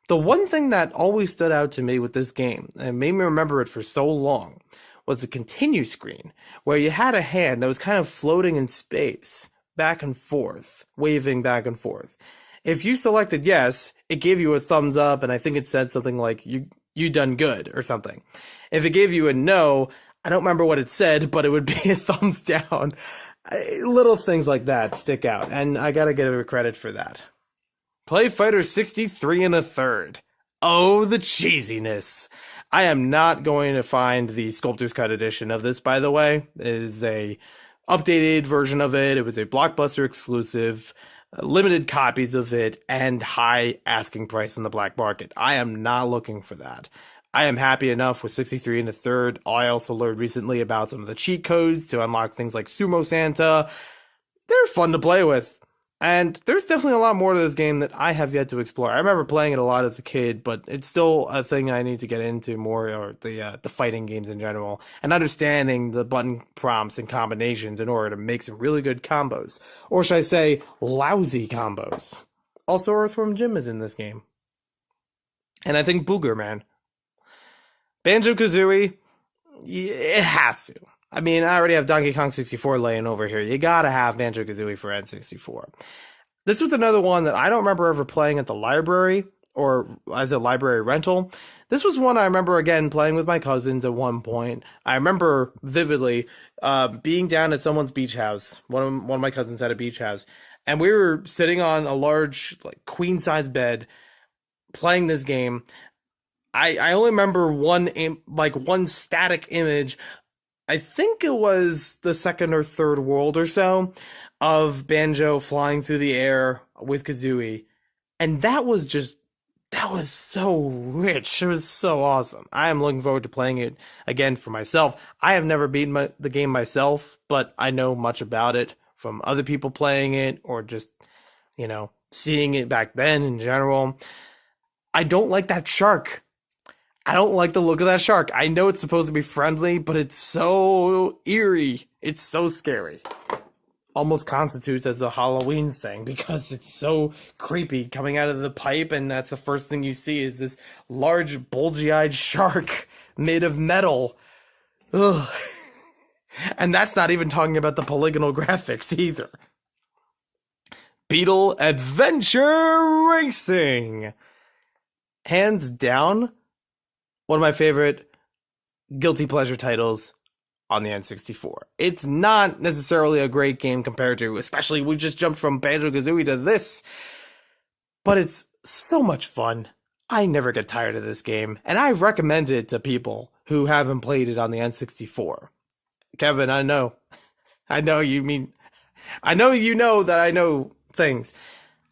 The one thing that always stood out to me with this game, and made me remember it for so long, was the continue screen, where you had a hand that was kind of floating in space, back and forth, waving back and forth. If you selected yes, it gave you a thumbs up, and I think it said something like, you done good, or something. If it gave you a no, I don't remember what it said, but it would be a thumbs down. Little things like that stick out, and I gotta give it credit for that. Play Fighter 63 1/3. Oh, the cheesiness. I am not going to find the Sculptor's Cut edition of this, by the way. It is a updated version of it. It was a Blockbuster exclusive, limited copies of it, and high asking price in the black market. I am not looking for that. I am happy enough with 63 and a third. I also learned recently about some of the cheat codes to unlock things like Sumo Santa. They're fun to play with. And there's definitely a lot more to this game that I have yet to explore. I remember playing it a lot as a kid, but it's still a thing I need to get into more, or the fighting games in general, and understanding the button prompts and combinations in order to make some really good combos. Or should I say, lousy combos. Also, Earthworm Jim is in this game. And I think Booger Man. Banjo-Kazooie, it has to. I mean, I already have Donkey Kong 64 laying over here. You gotta have Banjo-Kazooie for N64. This was another one that I don't remember ever playing at the library or as a library rental. This was one I remember, again, playing with my cousins at one point. I remember vividly being down at someone's beach house. One of my cousins had a beach house. And we were sitting on a large, like, queen-size bed playing this game. I only remember one static image. I think it was the second or third world or so of Banjo flying through the air with Kazooie. And that was so rich. It was so awesome. I am looking forward to playing it again for myself. I have never beaten the game myself, but I know much about it from other people playing it or just, seeing it back then in general. I don't like that shark. I don't like the look of that shark. I know it's supposed to be friendly, but it's so eerie. It's so scary. Almost constitutes as a Halloween thing because it's so creepy coming out of the pipe, and that's the first thing you see is this large, bulgy-eyed shark made of metal. Ugh. And that's not even talking about the polygonal graphics either. Beetle Adventure Racing. Hands down, one of my favorite guilty pleasure titles on the N64. It's not necessarily a great game compared to, especially we just jumped from Banjo-Kazooie to this, but it's so much fun. I never get tired of this game, and I recommend it to people who haven't played it on the N64. Kevin, I know you know that I know things.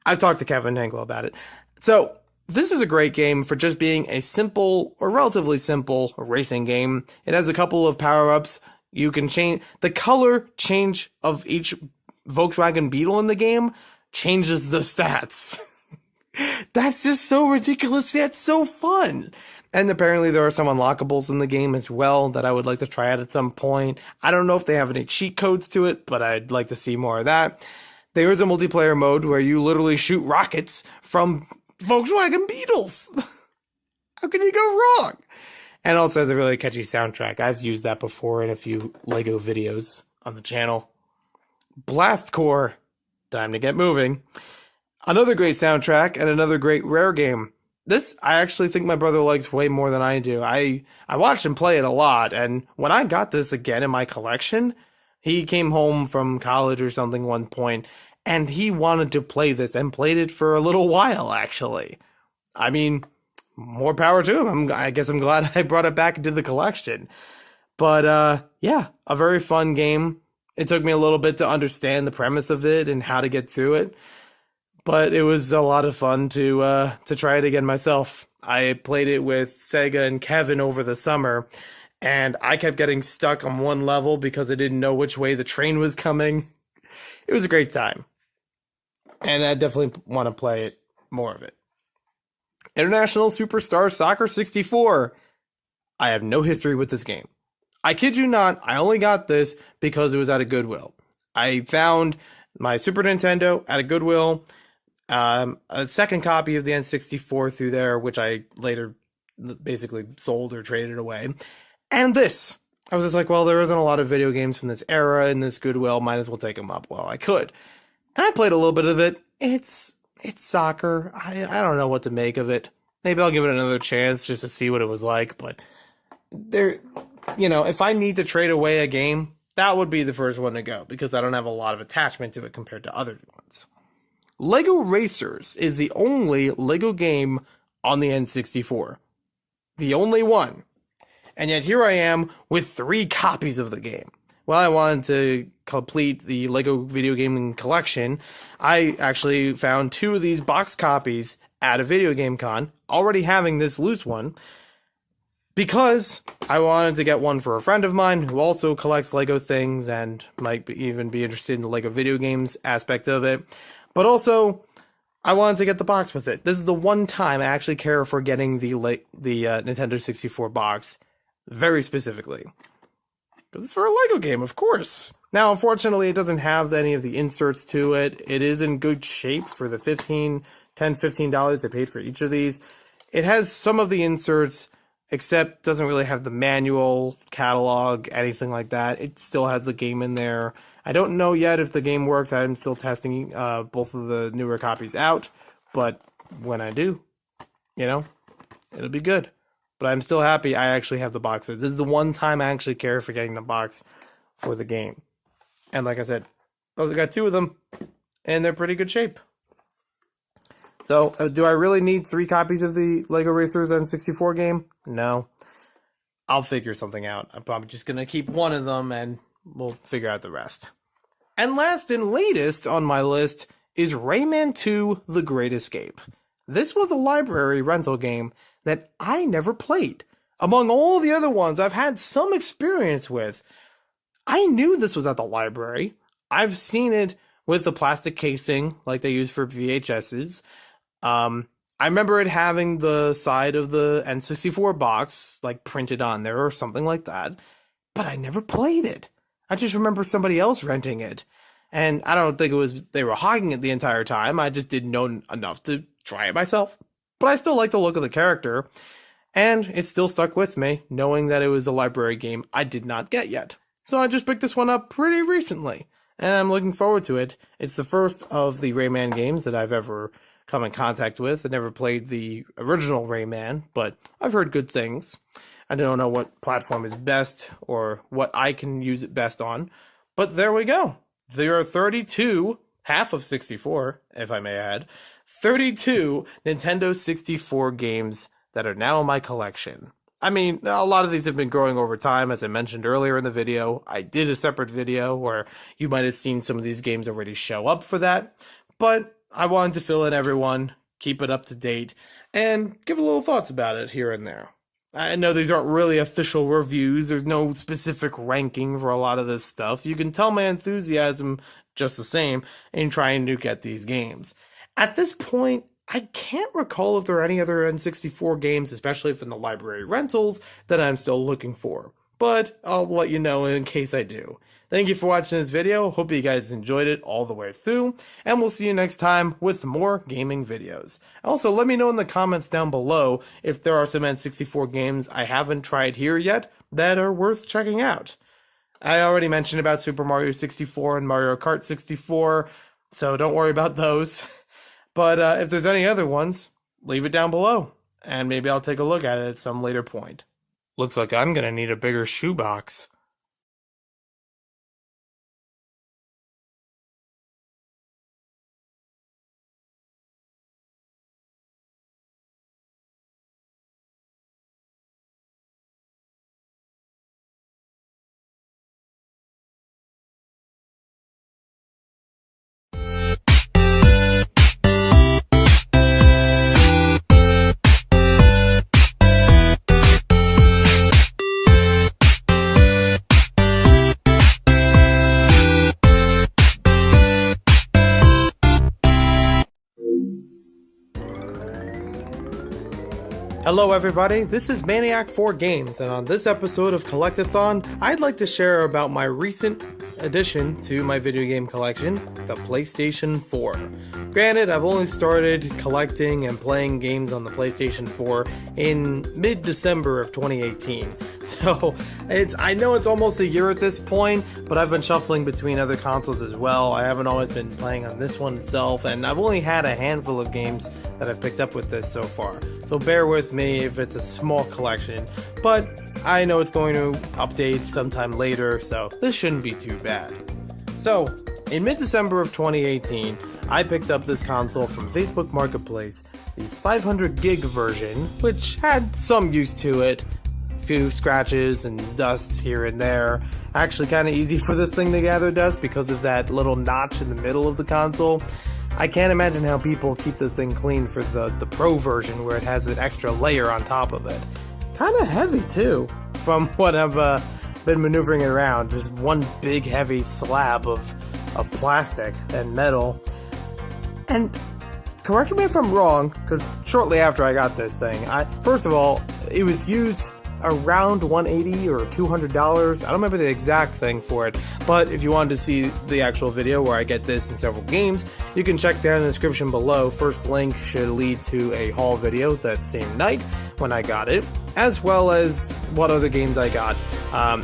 I've talked to Kevin Engel about it. So, this is a great game for just being a simple or relatively simple racing game. It has a couple of power-ups. You can change the color change of each Volkswagen Beetle in the game changes the stats. That's just so ridiculous yet so fun. And apparently there are some unlockables in the game as well that I would like to try out at some point. I don't know if they have any cheat codes to it, but I'd like to see more of that. There is a multiplayer mode where you literally shoot rockets from Volkswagen Beetles. How can you go wrong? And also has a really catchy soundtrack. I've used that before in a few Lego videos on the channel. Blast Core. Time to get moving. Another great soundtrack and another great Rare game. This, I actually think my brother likes way more than I do. I watched him play it a lot, and when I got this again in my collection, he came home from college or something one point, and he wanted to play this and played it for a little while, actually. I mean, more power to him. I guess I'm glad I brought it back into the collection. But, yeah, a very fun game. It took me a little bit to understand the premise of it and how to get through it. But it was a lot of fun to try it again myself. I played it with Sega and Kevin over the summer, and I kept getting stuck on one level because I didn't know which way the train was coming. It was a great time. And I definitely want to play it, more of it. International Superstar Soccer 64. I have no history with this game. I kid you not, I only got this because it was at a Goodwill. I found my Super Nintendo at a Goodwill, a second copy of the N64 through there, which I later basically sold or traded away. And this. I was just like, well, there isn't a lot of video games from this era in this Goodwill. Might as well take them up while I could. And I played a little bit of it. It's soccer. I don't know what to make of it. Maybe I'll give it another chance just to see what it was like. But there, if I need to trade away a game, that would be the first one to go because I don't have a lot of attachment to it compared to other ones. Lego Racers is the only Lego game on the N64. The only one. And yet here I am with 3 copies of the game. Well, I wanted to complete the LEGO video gaming collection. I actually found 2 of these box copies at a video game con, already having this loose one, because I wanted to get one for a friend of mine who also collects LEGO things and might even be interested in the LEGO video games aspect of it. But also, I wanted to get the box with it. This is the one time I actually care for getting the Nintendo 64 box, very specifically. Because it's for a LEGO game, of course. Now, unfortunately, it doesn't have any of the inserts to it. It is in good shape for the $15 I paid for each of these. It has some of the inserts, except doesn't really have the manual, catalog, anything like that. It still has the game in there. I don't know yet if the game works. I'm still testing both of the newer copies out. But when I do, it'll be good. But I'm still happy I actually have the box. This is the one time I actually care for getting the box for the game. And like I said, I got 2 of them, and they're pretty good shape. So, do I really need 3 copies of the LEGO Racers N64 game? No. I'll figure something out. I'm probably just going to keep one of them, and we'll figure out the rest. And last and latest on my list is Rayman 2: The Great Escape. This was a library rental game that I never played. Among all the other ones I've had some experience with, I knew this was at the library. I've seen it with the plastic casing like they use for VHSs. I remember it having the side of the N64 box like printed on there or something like that, but I never played it. I just remember somebody else renting it, and I don't think it was they were hogging it the entire time. I just didn't know enough to try it myself. But I still like the look of the character, and it still stuck with me, knowing that it was a library game I did not get yet. So I just picked this one up pretty recently, and I'm looking forward to it. It's the first of the Rayman games that I've ever come in contact with. I never played the original Rayman, but I've heard good things. I don't know what platform is best or what I can use it best on, but there we go. There are 32, half of 64, if I may add, 32 Nintendo 64 games that are now in my collection. I mean, a lot of these have been growing over time, as I mentioned earlier in the video. I did a separate video where you might have seen some of these games already show up for that, but I wanted to fill in everyone, keep it up to date, and give a little thoughts about it here and there. I know these aren't really official reviews. There's no specific ranking for a lot of this stuff. You can tell my enthusiasm just the same in trying to get these games. At this point, I can't recall if there are any other N64 games, especially from the library rentals, that I'm still looking for. But I'll let you know in case I do. Thank you for watching this video. Hope you guys enjoyed it all the way through. And we'll see you next time with more gaming videos. Also, let me know in the comments down below if there are some N64 games I haven't tried here yet that are worth checking out. I already mentioned about Super Mario 64 and Mario Kart 64, so don't worry about those. But if there's any other ones, leave it down below, and maybe I'll take a look at it at some later point. Looks like I'm gonna need a bigger shoebox. Hello everybody, this is Maniac4Games, and on this episode of Collect-A-Thon, I'd like to share about my recent addition to my video game collection, the PlayStation 4. Granted, I've only started collecting and playing games on the PlayStation 4 in mid-December of 2018, so I know it's almost a year at this point, but I've been shuffling between other consoles as well. I haven't always been playing on this one itself, and I've only had a handful of games that I've picked up with this so far. So bear with me if it's a small collection, but I know it's going to update sometime later, so this shouldn't be too bad. So, in mid-December of 2018, I picked up this console from Facebook Marketplace, the 500 gig version, which had some use to it, a few scratches and dust here and there. Actually kind of easy for this thing to gather dust because of that little notch in the middle of the console. I can't imagine how people keep this thing clean for the Pro version where it has an extra layer on top of it. Kind of heavy too, from what I've been maneuvering it around. Just one big heavy slab of plastic and metal. And correct me if I'm wrong, because shortly after I got this thing, first of all, it was used around $180 or $200. I don't remember the exact thing for it, but if you wanted to see the actual video where I get this in several games, you can check down in the description below. First link should lead to a haul video that same night when I got it, as well as what other games I got.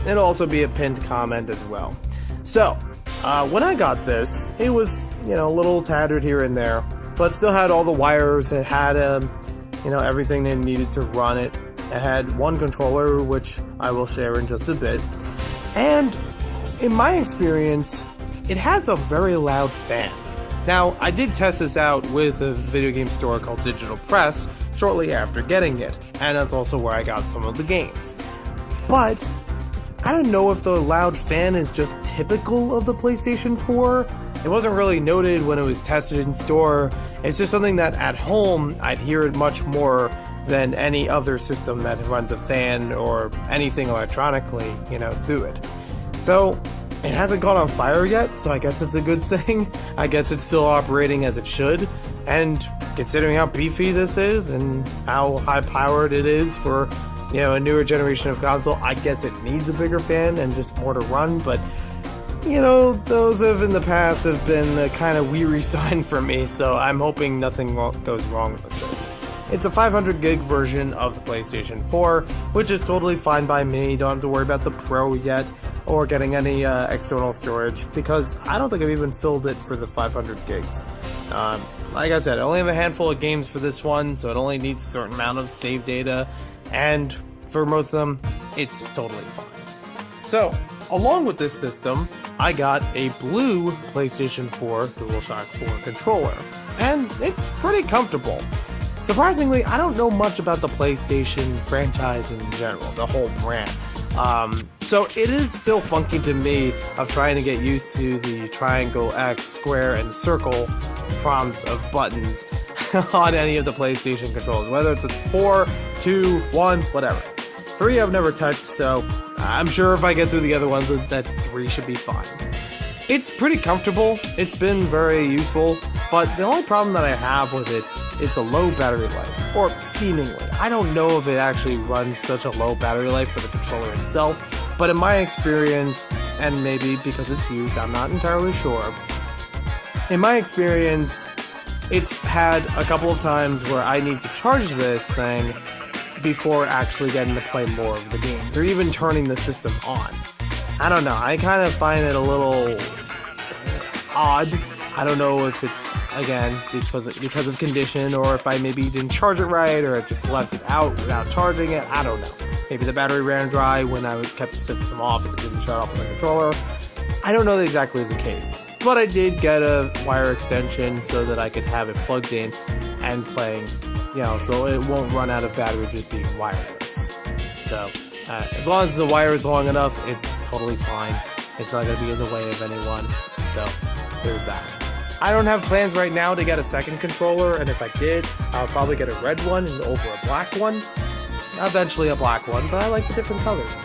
It'll also be a pinned comment as well. So, when I got this, it was, a little tattered here and there, but still had all the wires. It had, everything they needed to run it. It had one controller, which I will share in just a bit. And in my experience, it has a very loud fan. Now, I did test this out with a video game store called Digital Press shortly after getting it, and that's also where I got some of the games. But I don't know if the loud fan is just typical of the PlayStation 4. It wasn't really noted when it was tested in store. It's just something that at home I'd hear it much more than any other system that runs a fan or anything electronically, through it. So it hasn't gone on fire yet, so I guess it's a good thing. I guess it's still operating as it should, and considering how beefy this is and how high powered it is for a newer generation of console, I guess it needs a bigger fan and just more to run. But those in the past have been a kind of weary sign for me, so I'm hoping nothing goes wrong with this. It's a 500 gig version of the PlayStation 4, which is totally fine by me. Don't have to worry about the Pro yet or getting any external storage, because I don't think I've even filled it for the 500 gigs. Like I said, I only have a handful of games for this one, so it only needs a certain amount of save data, and for most of them, it's totally fine. So, along with this system, I got a blue PlayStation 4 DualShock 4 controller, and it's pretty comfortable. Surprisingly, I don't know much about the PlayStation franchise in general, the whole brand. So it is still funky to me of trying to get used to the triangle, X, square, and circle prompts of buttons on any of the PlayStation controllers, whether it's 4, 2, 1, whatever. 3 I've never touched, so I'm sure if I get through the other ones, that 3 should be fine. It's pretty comfortable, it's been very useful, but the only problem that I have with it is the low battery life, or seemingly. I don't know if it actually runs such a low battery life for the controller itself, but in my experience, and maybe because it's used, I'm not entirely sure. In my experience, it's had a couple of times where I need to charge this thing before actually getting to play more of the game, or even turning the system on. I don't know, I kind of find it a little odd. I don't know if it's, again, because of condition, or if I maybe didn't charge it right, or I just left it out without charging it. I don't know. Maybe the battery ran dry when I kept the system off and it didn't shut off on the controller. I don't know exactly the case. But I did get a wire extension so that I could have it plugged in and playing, so it won't run out of battery just being wireless. So, as long as the wire is long enough, it's totally fine. It's not going to be in the way of anyone. So, there's that. I don't have plans right now to get a second controller, and if I did, I'll probably get a red one over a black one. Eventually a black one, but I like the different colors.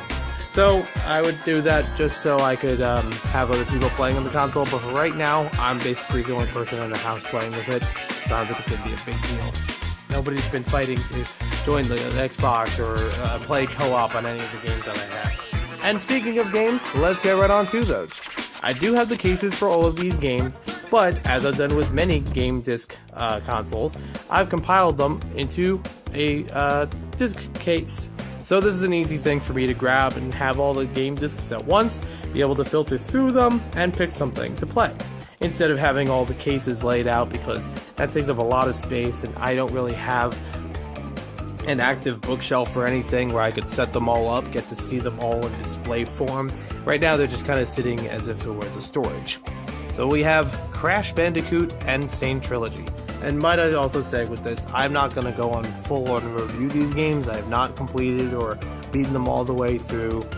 So I would do that just so I could have other people playing on the console, but for right now, I'm basically the only person in the house playing with it. Sounds like it's going to be a big deal. Nobody's been fighting to join the Xbox or play co-op on any of the games that I have. And speaking of games, let's get right on to those. I do have the cases for all of these games, but as I've done with many game disc consoles, I've compiled them into a disc case. So this is an easy thing for me to grab and have all the game discs at once, be able to filter through them, and pick something to play, instead of having all the cases laid out, because that takes up a lot of space and I don't really have an active bookshelf or anything where I could set them all up, get to see them all in display form. Right now they're just kind of sitting as if it was a storage. So we have Crash Bandicoot and Insane Trilogy. And might I also say with this, I'm not going to go on full-on review these games. I have not completed or beaten them all the way through.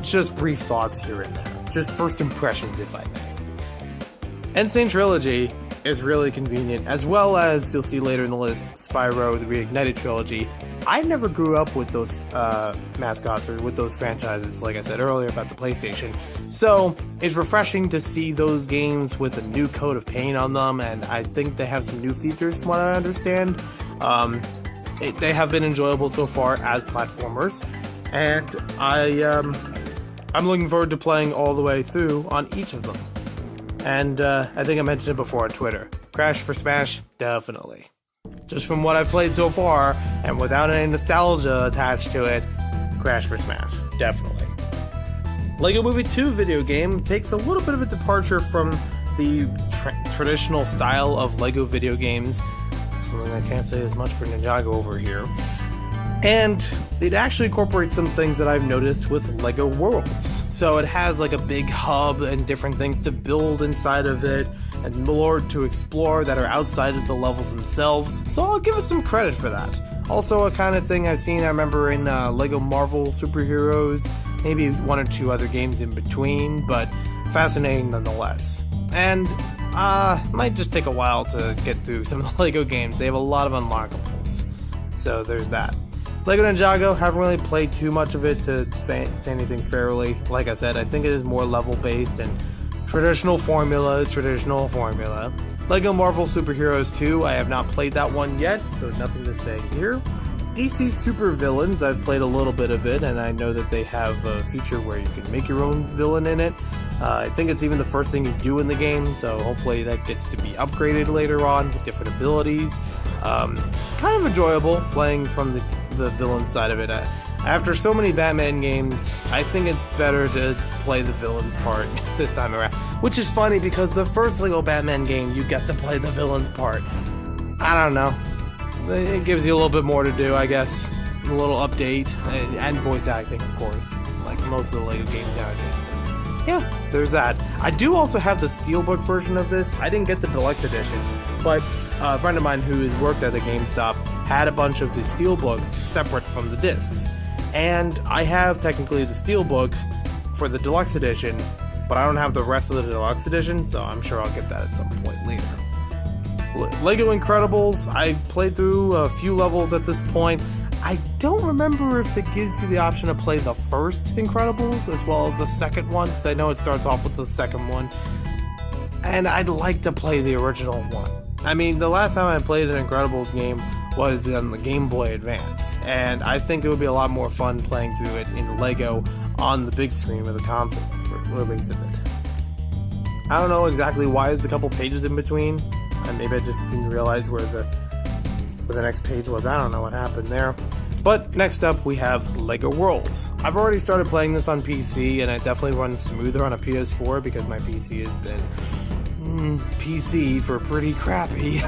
Just brief thoughts here and there. Just first impressions, if I may. Insane Trilogy is really convenient, as well as, you'll see later in the list, Spyro, the Reignited Trilogy. I never grew up with those mascots or with those franchises, like I said earlier about the PlayStation. So it's refreshing to see those games with a new coat of paint on them, and I think they have some new features from what I understand. They have been enjoyable so far as platformers, and I'm looking forward to playing all the way through on each of them. And I think I mentioned it before on Twitter. Crash for Smash, definitely. Just from what I've played so far, and without any nostalgia attached to it, Crash for Smash, definitely. Lego Movie 2 video game takes a little bit of a departure from the traditional style of Lego video games. Something I can't say as much for Ninjago over here. And it actually incorporates some things that I've noticed with Lego Worlds. So it has like a big hub and different things to build inside of it, and more to explore that are outside of the levels themselves. So I'll give it some credit for that. Also a kind of thing I've seen, I remember in Lego Marvel Superheroes, maybe one or two other games in between, but fascinating nonetheless. And might just take a while to get through some of the Lego games. They have a lot of unlockables. So there's that. Lego Ninjago, haven't really played too much of it to say anything fairly. Like I said, I think it is more level-based and traditional formula is traditional formula. Lego Marvel Superheroes 2, I have not played that one yet, so nothing to say here. DC Super Villains, I've played a little bit of it, and I know that they have a feature where you can make your own villain in it. I think it's even the first thing you do in the game, so hopefully that gets to be upgraded later on with different abilities. Kind of enjoyable playing from the villain side of it. After so many Batman games, I think it's better to play the villains part this time around. Which is funny because the first Lego Batman game, you get to play the villains part. I don't know. It gives you a little bit more to do, I guess. A little update, and voice acting, of course, like most of the Lego games nowadays. Yeah, there's that. I do also have the Steelbook version of this. I didn't get the Deluxe edition, but a friend of mine who has worked at a GameStop had a bunch of the Steelbooks separate from the discs. And I have technically the Steelbook for the Deluxe edition, but I don't have the rest of the Deluxe edition, so I'm sure I'll get that at some point later. Lego Incredibles, I played through a few levels at this point. I don't remember if it gives you the option to play the first Incredibles as well as the second one, because I know it starts off with the second one. And I'd like to play the original one. I mean, the last time I played an Incredibles game was on the Game Boy Advance, and I think it would be a lot more fun playing through it in Lego on the big screen of the console for release of it. I don't know exactly why there's a couple pages in between, and maybe I just didn't realize where the next page was. I don't know what happened there. But next up we have Lego Worlds. I've already started playing this on PC, and it definitely runs smoother on a PS4 because my PC has been PC for pretty crappy.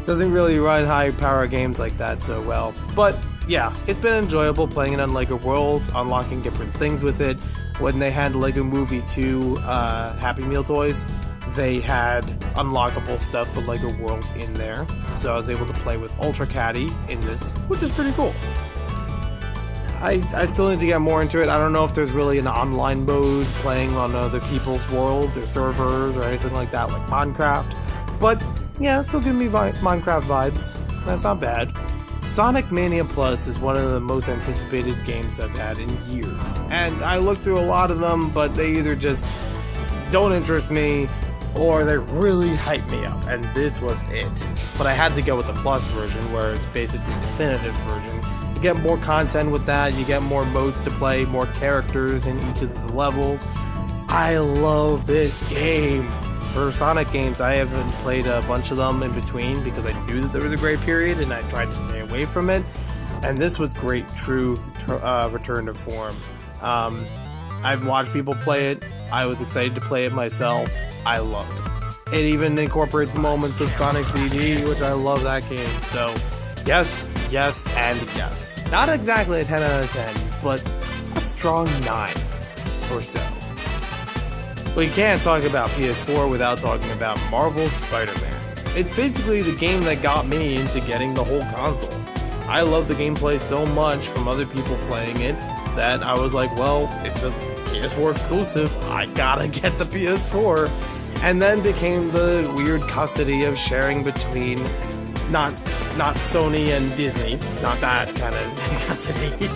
Doesn't really run high power games like that so well. But yeah, it's been enjoyable playing it on Lego Worlds, unlocking different things with it. When they had Lego Movie 2 Happy Meal toys, they had unlockable stuff for Lego Worlds in there. So I was able to play with Ultra Caddy in this, which is pretty cool. I still need to get more into it. I don't know if there's really an online mode playing on other people's worlds or servers or anything like that, like Minecraft. But yeah, it's still giving me Minecraft vibes. That's not bad. Sonic Mania Plus is one of the most anticipated games I've had in years. And I looked through a lot of them, but they either just don't interest me or they really hype me up, and this was it. But I had to go with the Plus version, where it's basically the definitive version. You get more content with that, you get more modes to play, more characters in each of the levels. I love this game. For Sonic games, I haven't played a bunch of them in between because I knew that there was a great period and I tried to stay away from it. And this was great, true return to form. I've watched people play it. I was excited to play it myself. I love it. It even incorporates moments of Sonic CD, which I love that game. So, yes, yes, and yes. Not exactly a 10 out of 10, but a strong 9 or so. We can't talk about PS4 without talking about Marvel's Spider-Man. It's basically the game that got me into getting the whole console. I love the gameplay so much from other people playing it that I was like, well, it's a PS4 exclusive, I gotta get the PS4. And then became the weird custody of sharing between not Sony and Disney, not that kind of custody.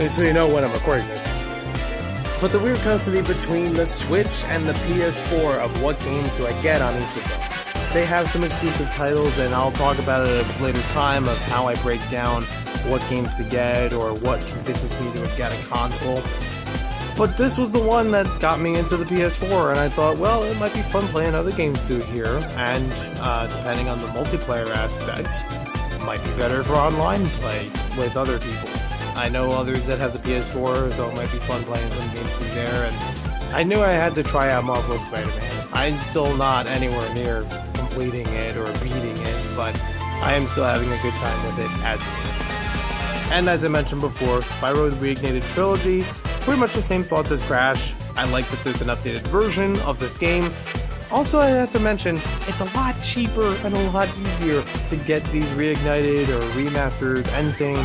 So you know when I'm recording this. But the weird custody between the Switch and the PS4 of what games do I get on each of them. They have some exclusive titles, and I'll talk about it at a later time of how I break down what games to get or what convinces me to get a console. But this was the one that got me into the PS4, and I thought, well, it might be fun playing other games through here, and depending on the multiplayer aspect, it might be better for online play with other people. I know others that have the PS4, so it might be fun playing some games through there, and I knew I had to try out Marvel's Spider-Man. I'm still not anywhere near completing it or beating it, but I am still having a good time with it as it is. And as I mentioned before, Spyro's Reignited Trilogy, pretty much the same thoughts as Crash. I like that there's an updated version of this game. Also, I have to mention, it's a lot cheaper and a lot easier to get these reignited or remastered Insane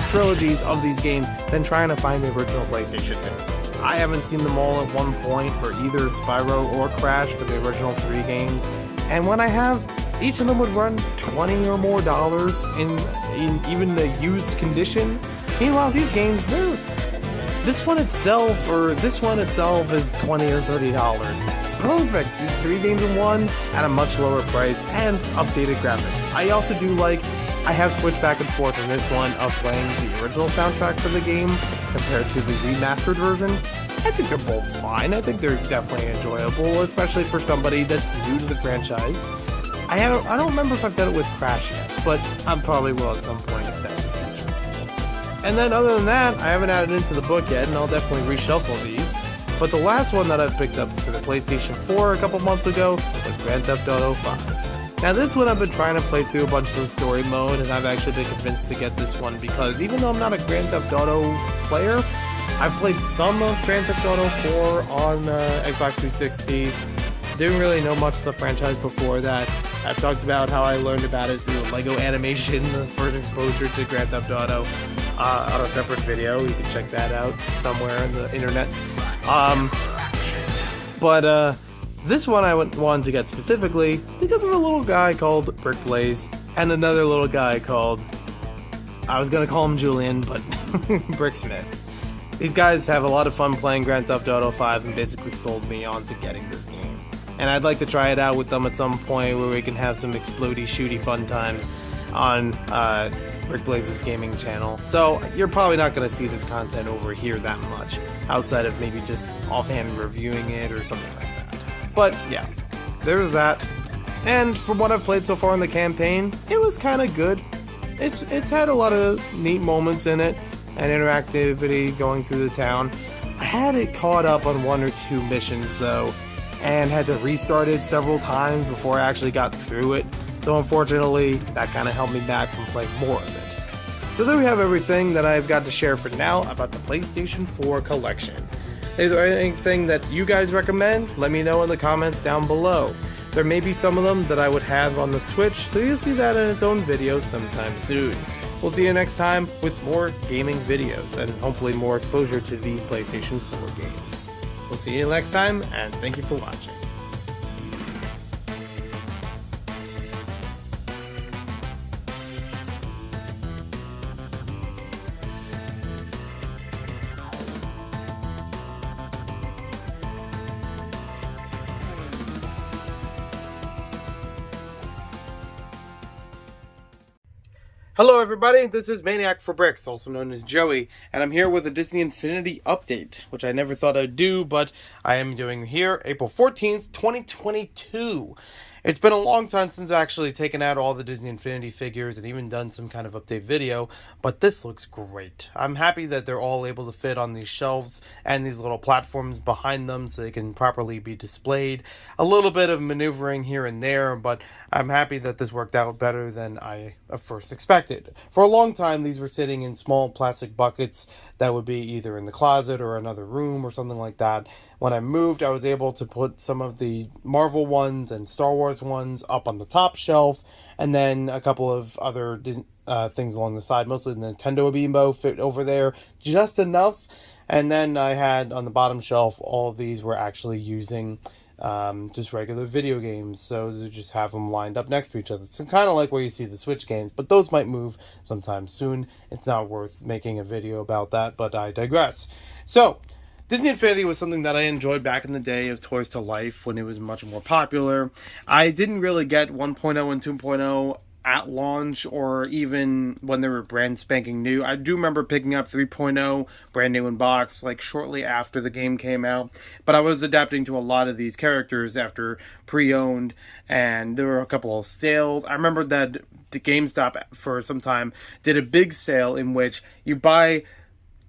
trilogies of these games than trying to find the original PlayStation discs. I haven't seen them all at one point for either Spyro or Crash for the original 3 games, and when I have, each of them would run $20 or more in even the used condition. Meanwhile, these games, this one itself is $20 or $30. That's perfect. 3 games in one at a much lower price and updated graphics. I also do like, I have switched back and forth in this one of playing the original soundtrack for the game compared to the remastered version. I think they're both fine. I think they're definitely enjoyable, especially for somebody that's new to the franchise. I don't remember if I've done it with Crash yet, but I probably will at some point if that's the future. And then other than that, I haven't added into the book yet, and I'll definitely reshuffle these. But the last one that I've picked up for the PlayStation 4 a couple months ago was Grand Theft Auto 5. Now this one I've been trying to play through a bunch of the story mode, and I've actually been convinced to get this one because even though I'm not a Grand Theft Auto player, I've played some of Grand Theft Auto 4 on Xbox 360. Didn't really know much of the franchise before that. I've talked about how I learned about it through Lego Animation, the first exposure to Grand Theft Auto, on a separate video. You can check that out somewhere in the internet. But this one I wanted to get specifically because of a little guy called Brick Blaze and another little guy called, I was going to call him Julian, but Brick Smith. These guys have a lot of fun playing Grand Theft Auto 5 and basically sold me on to getting this game. And I'd like to try it out with them at some point where we can have some explodey shooty fun times on Brick Blaze's gaming channel. So you're probably not going to see this content over here that much, outside of maybe just offhand reviewing it or something like that. But yeah, there's that. And from what I've played so far in the campaign, it was kind of good. It's had a lot of neat moments in it and interactivity going through the town. I had it caught up on 1 or 2 missions though, and had to restart it several times before I actually got through it. So unfortunately, that kind of held me back from playing more of it. So there we have everything that I've got to share for now about the PlayStation 4 collection. Is there anything that you guys recommend? Let me know in the comments down below. There may be some of them that I would have on the Switch, so you'll see that in its own video sometime soon. We'll see you next time with more gaming videos, and hopefully more exposure to these PlayStation 4 games. We'll see you next time, and thank you for watching. Hello everybody, this is Maniac4Bricks, also known as Joey, and I'm here with a Disney Infinity update, which I never thought I'd do, but I am doing here, April 14th, 2022. It's been a long time since I've actually taken out all the Disney Infinity figures and even done some kind of update video, but this looks great. I'm happy that they're all able to fit on these shelves and these little platforms behind them so they can properly be displayed. A little bit of maneuvering here and there, but I'm happy that this worked out better than I at first expected. For a long time, these were sitting in small plastic buckets that would be either in the closet or another room or something like that. When I moved, I was able to put some of the Marvel ones and Star Wars ones up on the top shelf, and then a couple of other things along the side, mostly the Nintendo Amiibo fit over there just enough. And then I had on the bottom shelf, all of these were actually using just regular video games, so to just have them lined up next to each other. It's kind of like where you see the Switch games, but those might move sometime soon. It's not worth making a video about that, but I digress. So Disney Infinity was something that I enjoyed back in the day of Toys to Life when it was much more popular. I didn't really get 1.0 and 2.0 at launch or even when they were brand spanking new. I do remember picking up 3.0 brand new in box like shortly after the game came out, but I was adapting to a lot of these characters after pre-owned, and there were a couple of sales. I remember that the GameStop for some time did a big sale in which you buy,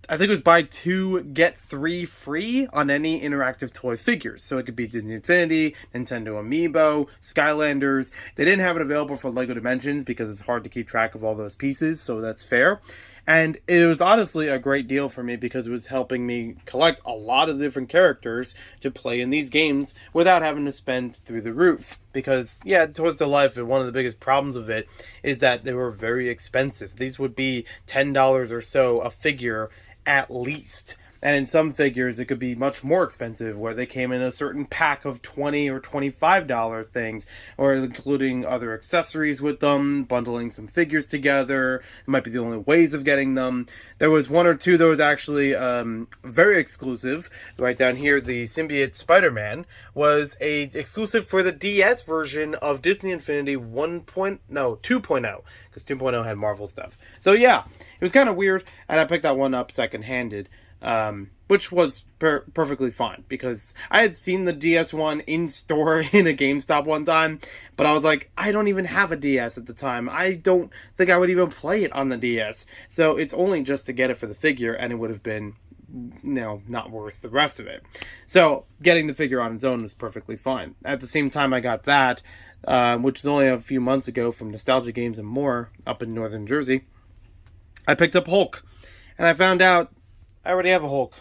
I think it was buy 2, get 3 free on any interactive toy figures. So it could be Disney Infinity, Nintendo Amiibo, Skylanders. They didn't have it available for LEGO Dimensions because it's hard to keep track of all those pieces, so that's fair. And it was honestly a great deal for me because it was helping me collect a lot of different characters to play in these games without having to spend through the roof. Because, yeah, Toys to Life, one of the biggest problems of it is that they were very expensive. These would be $10 or so a figure at least. And in some figures, it could be much more expensive, where they came in a certain pack of $20 or $25 things, or including other accessories with them, bundling some figures together. It might be the only ways of getting them. There was one or two that was actually very exclusive. Right down here, the Symbiote Spider-Man was a exclusive for the DS version of Disney Infinity 2.0, because 2.0 had Marvel stuff. So yeah, it was kind of weird, and I picked that one up second-handed. Which was perfectly fine, because I had seen the DS one in store in a GameStop one time, but I was like, I don't even have a DS at the time. I don't think I would even play it on the DS. So it's only just to get it for the figure, and it would have been, not worth the rest of it. So getting the figure on its own was perfectly fine. At the same time I got that, which was only a few months ago from Nostalgia Games and More up in Northern Jersey, I picked up Hulk, and I found out I already have a Hulk.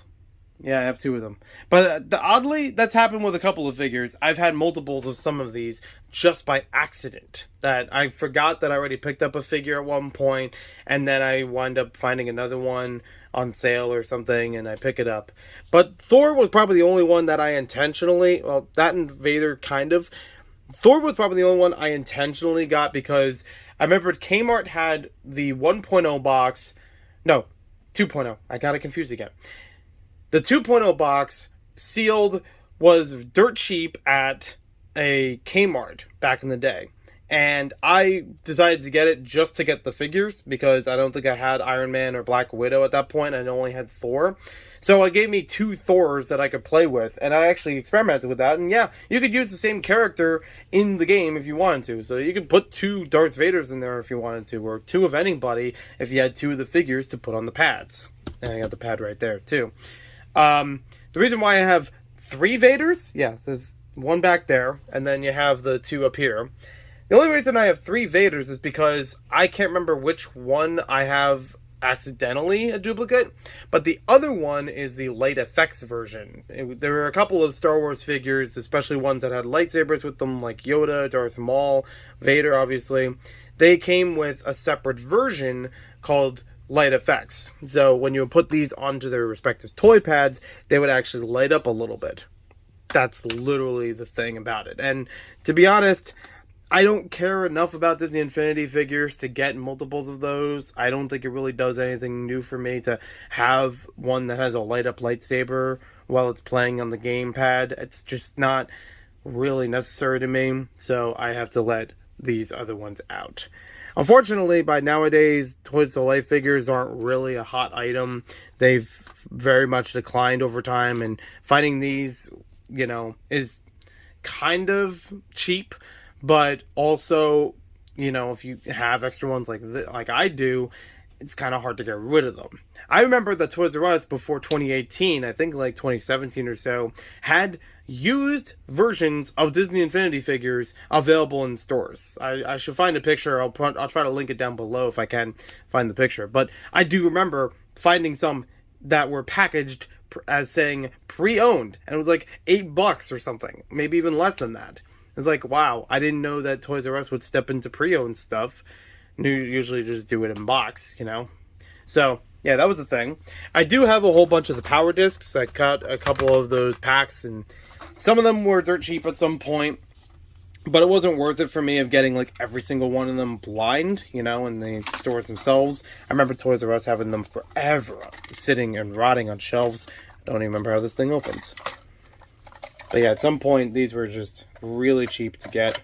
Yeah, I have 2 of them. But oddly, that's happened with a couple of figures. I've had multiples of some of these just by accident. That I forgot that I already picked up a figure at one point, and then I wind up finding another one on sale or something, and I pick it up. But Thor was probably the only one that I intentionally, well, that and Vader kind of. Thor was probably the only one I intentionally got because I remember Kmart had the 1.0 box. No, 2.0. I got it confused again. The 2.0 box sealed was dirt cheap at a Kmart back in the day. And I decided to get it just to get the figures because I don't think I had Iron Man or Black Widow at that point. I only had Thor. So it gave me 2 Thors that I could play with, and I actually experimented with that. And yeah, you could use the same character in the game if you wanted to. So you could put 2 Darth Vaders in there if you wanted to, or 2 of anybody if you had 2 of the figures to put on the pads. And I got the pad right there too. The reason why I have 3 Vaders, yeah, there's one back there, and then you have the 2 up here. The only reason I have 3 Vaders is because I can't remember which one I have accidentally a duplicate, but the other one is the light effects version. There were a couple of Star Wars figures, especially ones that had lightsabers with them, like Yoda, Darth Maul, Vader, obviously. They came with a separate version called light effects. So when you would put these onto their respective toy pads, they would actually light up a little bit. That's literally the thing about it. And to be honest, I don't care enough about Disney Infinity figures to get multiples of those. I don't think it really does anything new for me to have one that has a light-up lightsaber while it's playing on the gamepad. It's just not really necessary to me, so I have to let these other ones out. Unfortunately, by nowadays, Toys to Life figures aren't really a hot item. They've very much declined over time, and finding these, is kind of cheap. but also, if you have extra ones like I do, it's kind of hard to get rid of them. I remember that Toys R Us before 2018, I think like 2017 or so, had used versions of Disney Infinity figures available in stores. I should find a picture. I'll try to link it down below if I can find the picture. But I do remember finding some that were packaged as saying pre-owned, and it was like $8 or something, maybe even less than that. It's like, wow, I didn't know that Toys R Us would step into pre-owned stuff. Usually just do it in box, So, yeah, that was the thing. I do have a whole bunch of the power discs. I cut a couple of those packs, and some of them were dirt cheap at some point, but it wasn't worth it for me of getting like every single one of them blind, in the stores themselves. I remember Toys R Us having them forever sitting and rotting on shelves. I don't even remember how this thing opens. But yeah, at some point, these were just really cheap to get.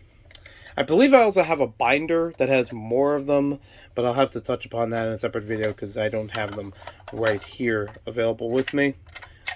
I believe I also have a binder that has more of them, but I'll have to touch upon that in a separate video because I don't have them right here available with me.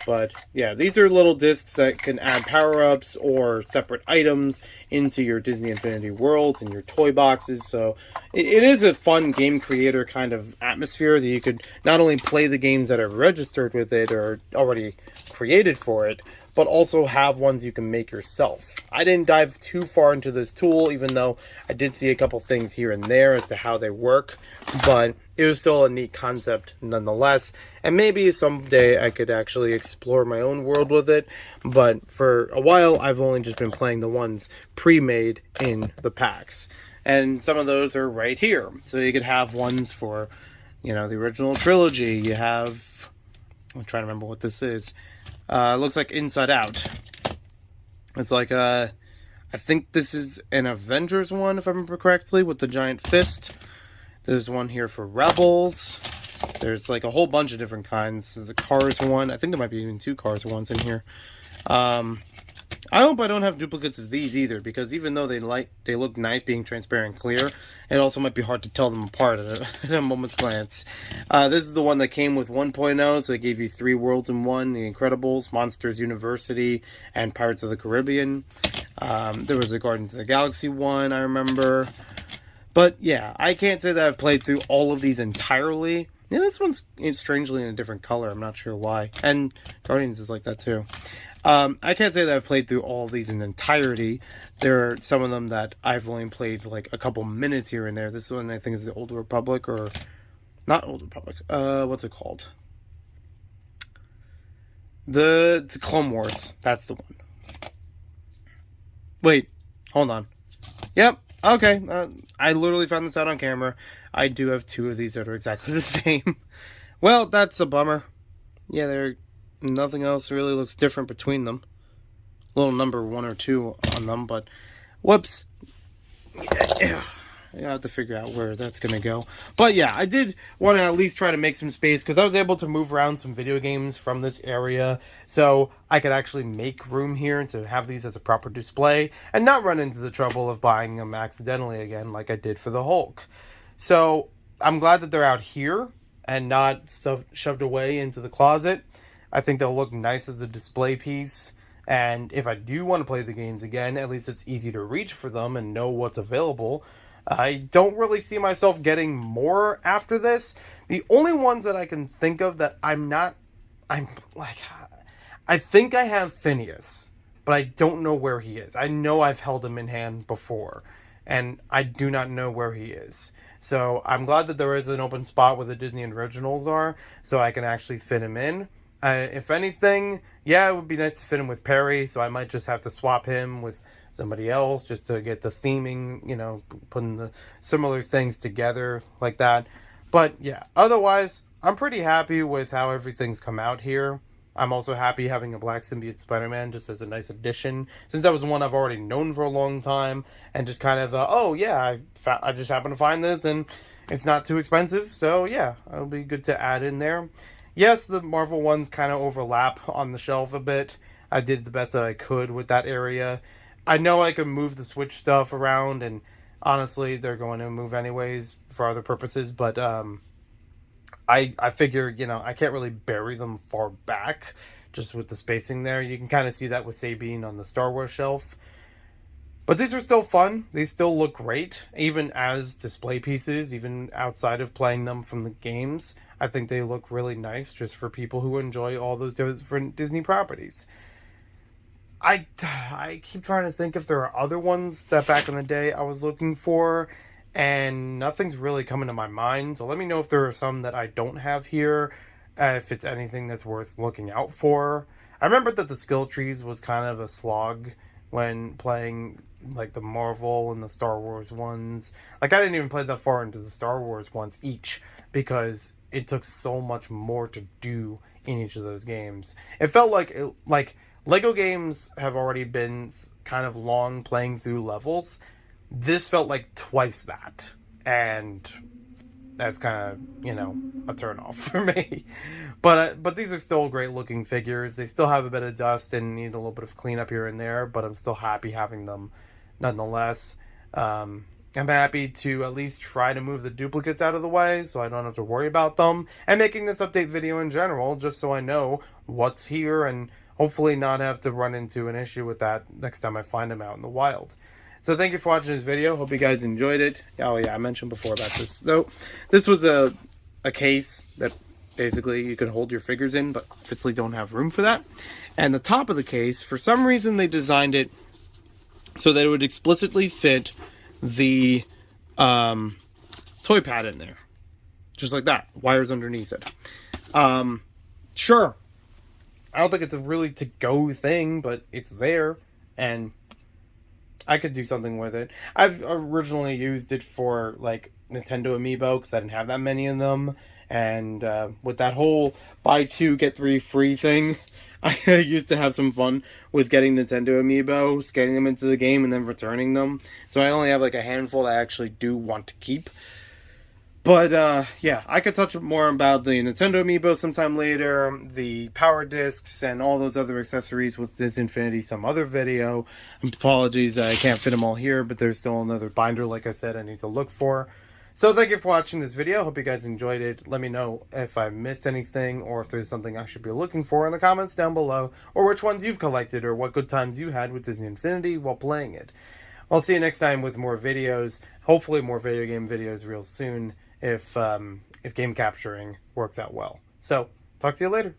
But yeah, these are little discs that can add power-ups or separate items into your Disney Infinity worlds and your toy boxes. So it is a fun game creator kind of atmosphere that you could not only play the games that are registered with it or already created for it, but also have ones you can make yourself. I didn't dive too far into this tool, even though I did see a couple things here and there as to how they work, but it was still a neat concept nonetheless, and maybe someday I could actually explore my own world with it, but for a while I've only just been playing the ones pre-made in the packs, and some of those are right here. So you could have ones for, the original trilogy. You have, I'm trying to remember what this is. It looks like Inside Out. It's like, I think this is an Avengers one, if I remember correctly, with the giant fist. There's one here for Rebels. There's like a whole bunch of different kinds. There's a Cars one. I think there might be even 2 Cars ones in here. I hope I don't have duplicates of these either, because even though they look nice being transparent and clear, it also might be hard to tell them apart at a moment's glance. This is the one that came with 1.0, so it gave you 3 worlds in one: The Incredibles, Monsters University, and Pirates of the Caribbean. There was a Guardians of the Galaxy one, I remember. But yeah, I can't say that I've played through all of these entirely. Yeah, this one's strangely in a different color. I'm not sure why. And Guardians is like that too. I can't say that I've played through all of these in entirety. There are some of them that I've only played like a couple minutes here and there. This one I think is the Old Republic, or not Old Republic. What's it called? It's Clone Wars. That's the one. Wait, hold on. Yep. Okay. I literally found this out on camera. I do have 2 of these that are exactly the same. Well, that's a bummer. Yeah, nothing else really looks different between them. Little number 1 or 2 on them, but whoops. Yeah, I have to figure out where that's gonna go. But yeah, I did want to at least try to make some space, because I was able to move around some video games from this area, so I could actually make room here to have these as a proper display and not run into the trouble of buying them accidentally again like I did for the Hulk. So I'm glad that they're out here and not shoved away into the closet. I think they'll look nice as a display piece, and if I do want to play the games again, at least it's easy to reach for them and know what's available. I don't really see myself getting more after this. The only ones that I can think of that I think I have Phineas, but I don't know where he is. I know I've held him in hand before, and I do not know where he is. So I'm glad that there is an open spot where the Disney Originals are, so I can actually fit him in. If anything, yeah, it would be nice to fit him with Perry, so I might just have to swap him with somebody else just to get the theming, putting the similar things together like that. But yeah, otherwise, I'm pretty happy with how everything's come out here. I'm also happy having a Black Symbiote Spider-Man just as a nice addition, since that was one I've already known for a long time, and just kind of, oh yeah, I just happened to find this, and it's not too expensive, so yeah, it'll be good to add in there. Yes, the Marvel ones kind of overlap on the shelf a bit. I did the best that I could with that area. I know I could move the Switch stuff around, and honestly, they're going to move anyways for other purposes, but I figure, I can't really bury them far back just with the spacing there. You can kind of see that with Sabine on the Star Wars shelf. But these are still fun. They still look great, even as display pieces, even outside of playing them from the games. I think they look really nice just for people who enjoy all those different Disney properties. I keep trying to think if there are other ones that back in the day I was looking for, and nothing's really coming to my mind. So let me know if there are some that I don't have here, if it's anything that's worth looking out for. I remember that the skill trees was kind of a slog when playing like the Marvel and the Star Wars ones. Like, I didn't even play that far into the Star Wars ones each because it took so much more to do in each of those games. It felt like Lego games have already been kind of long playing through levels. This felt like twice that, and that's kind of, a turnoff for me. But these are still great looking figures. They still have a bit of dust and need a little bit of cleanup here and there, but I'm still happy having them nonetheless. I'm happy to at least try to move the duplicates out of the way so I don't have to worry about them, and making this update video in general just so I know what's here and hopefully not have to run into an issue with that next time I find them out in the wild. So thank you for watching this video. Hope you guys enjoyed it. Oh yeah, I mentioned before about this. So this was a case that basically you could hold your figures in, but obviously don't have room for that. And the top of the case, for some reason they designed it so that it would explicitly fit the toy pad in there. Just like that. Wires underneath it. Sure. I don't think it's a really to-go thing, but it's there, and I could do something with it. I've originally used it for, like, Nintendo Amiibo, because I didn't have that many of them, and with that whole buy two, get three free thing, I used to have some fun with getting Nintendo Amiibo, scanning them into the game, and then returning them. So I only have, like, a handful that I actually do want to keep. But, yeah, I could touch more about the Nintendo Amiibo sometime later, the power discs, and all those other accessories with this Infinity some other video. Apologies, I can't fit them all here, but there's still another binder, like I said, I need to look for. So thank you for watching this video. Hope you guys enjoyed it. Let me know if I missed anything, or if there's something I should be looking for in the comments down below, or which ones you've collected, or what good times you had with Disney Infinity while playing it. I'll see you next time with more videos, hopefully more video game videos real soon, if game capturing works out well. So, talk to you later.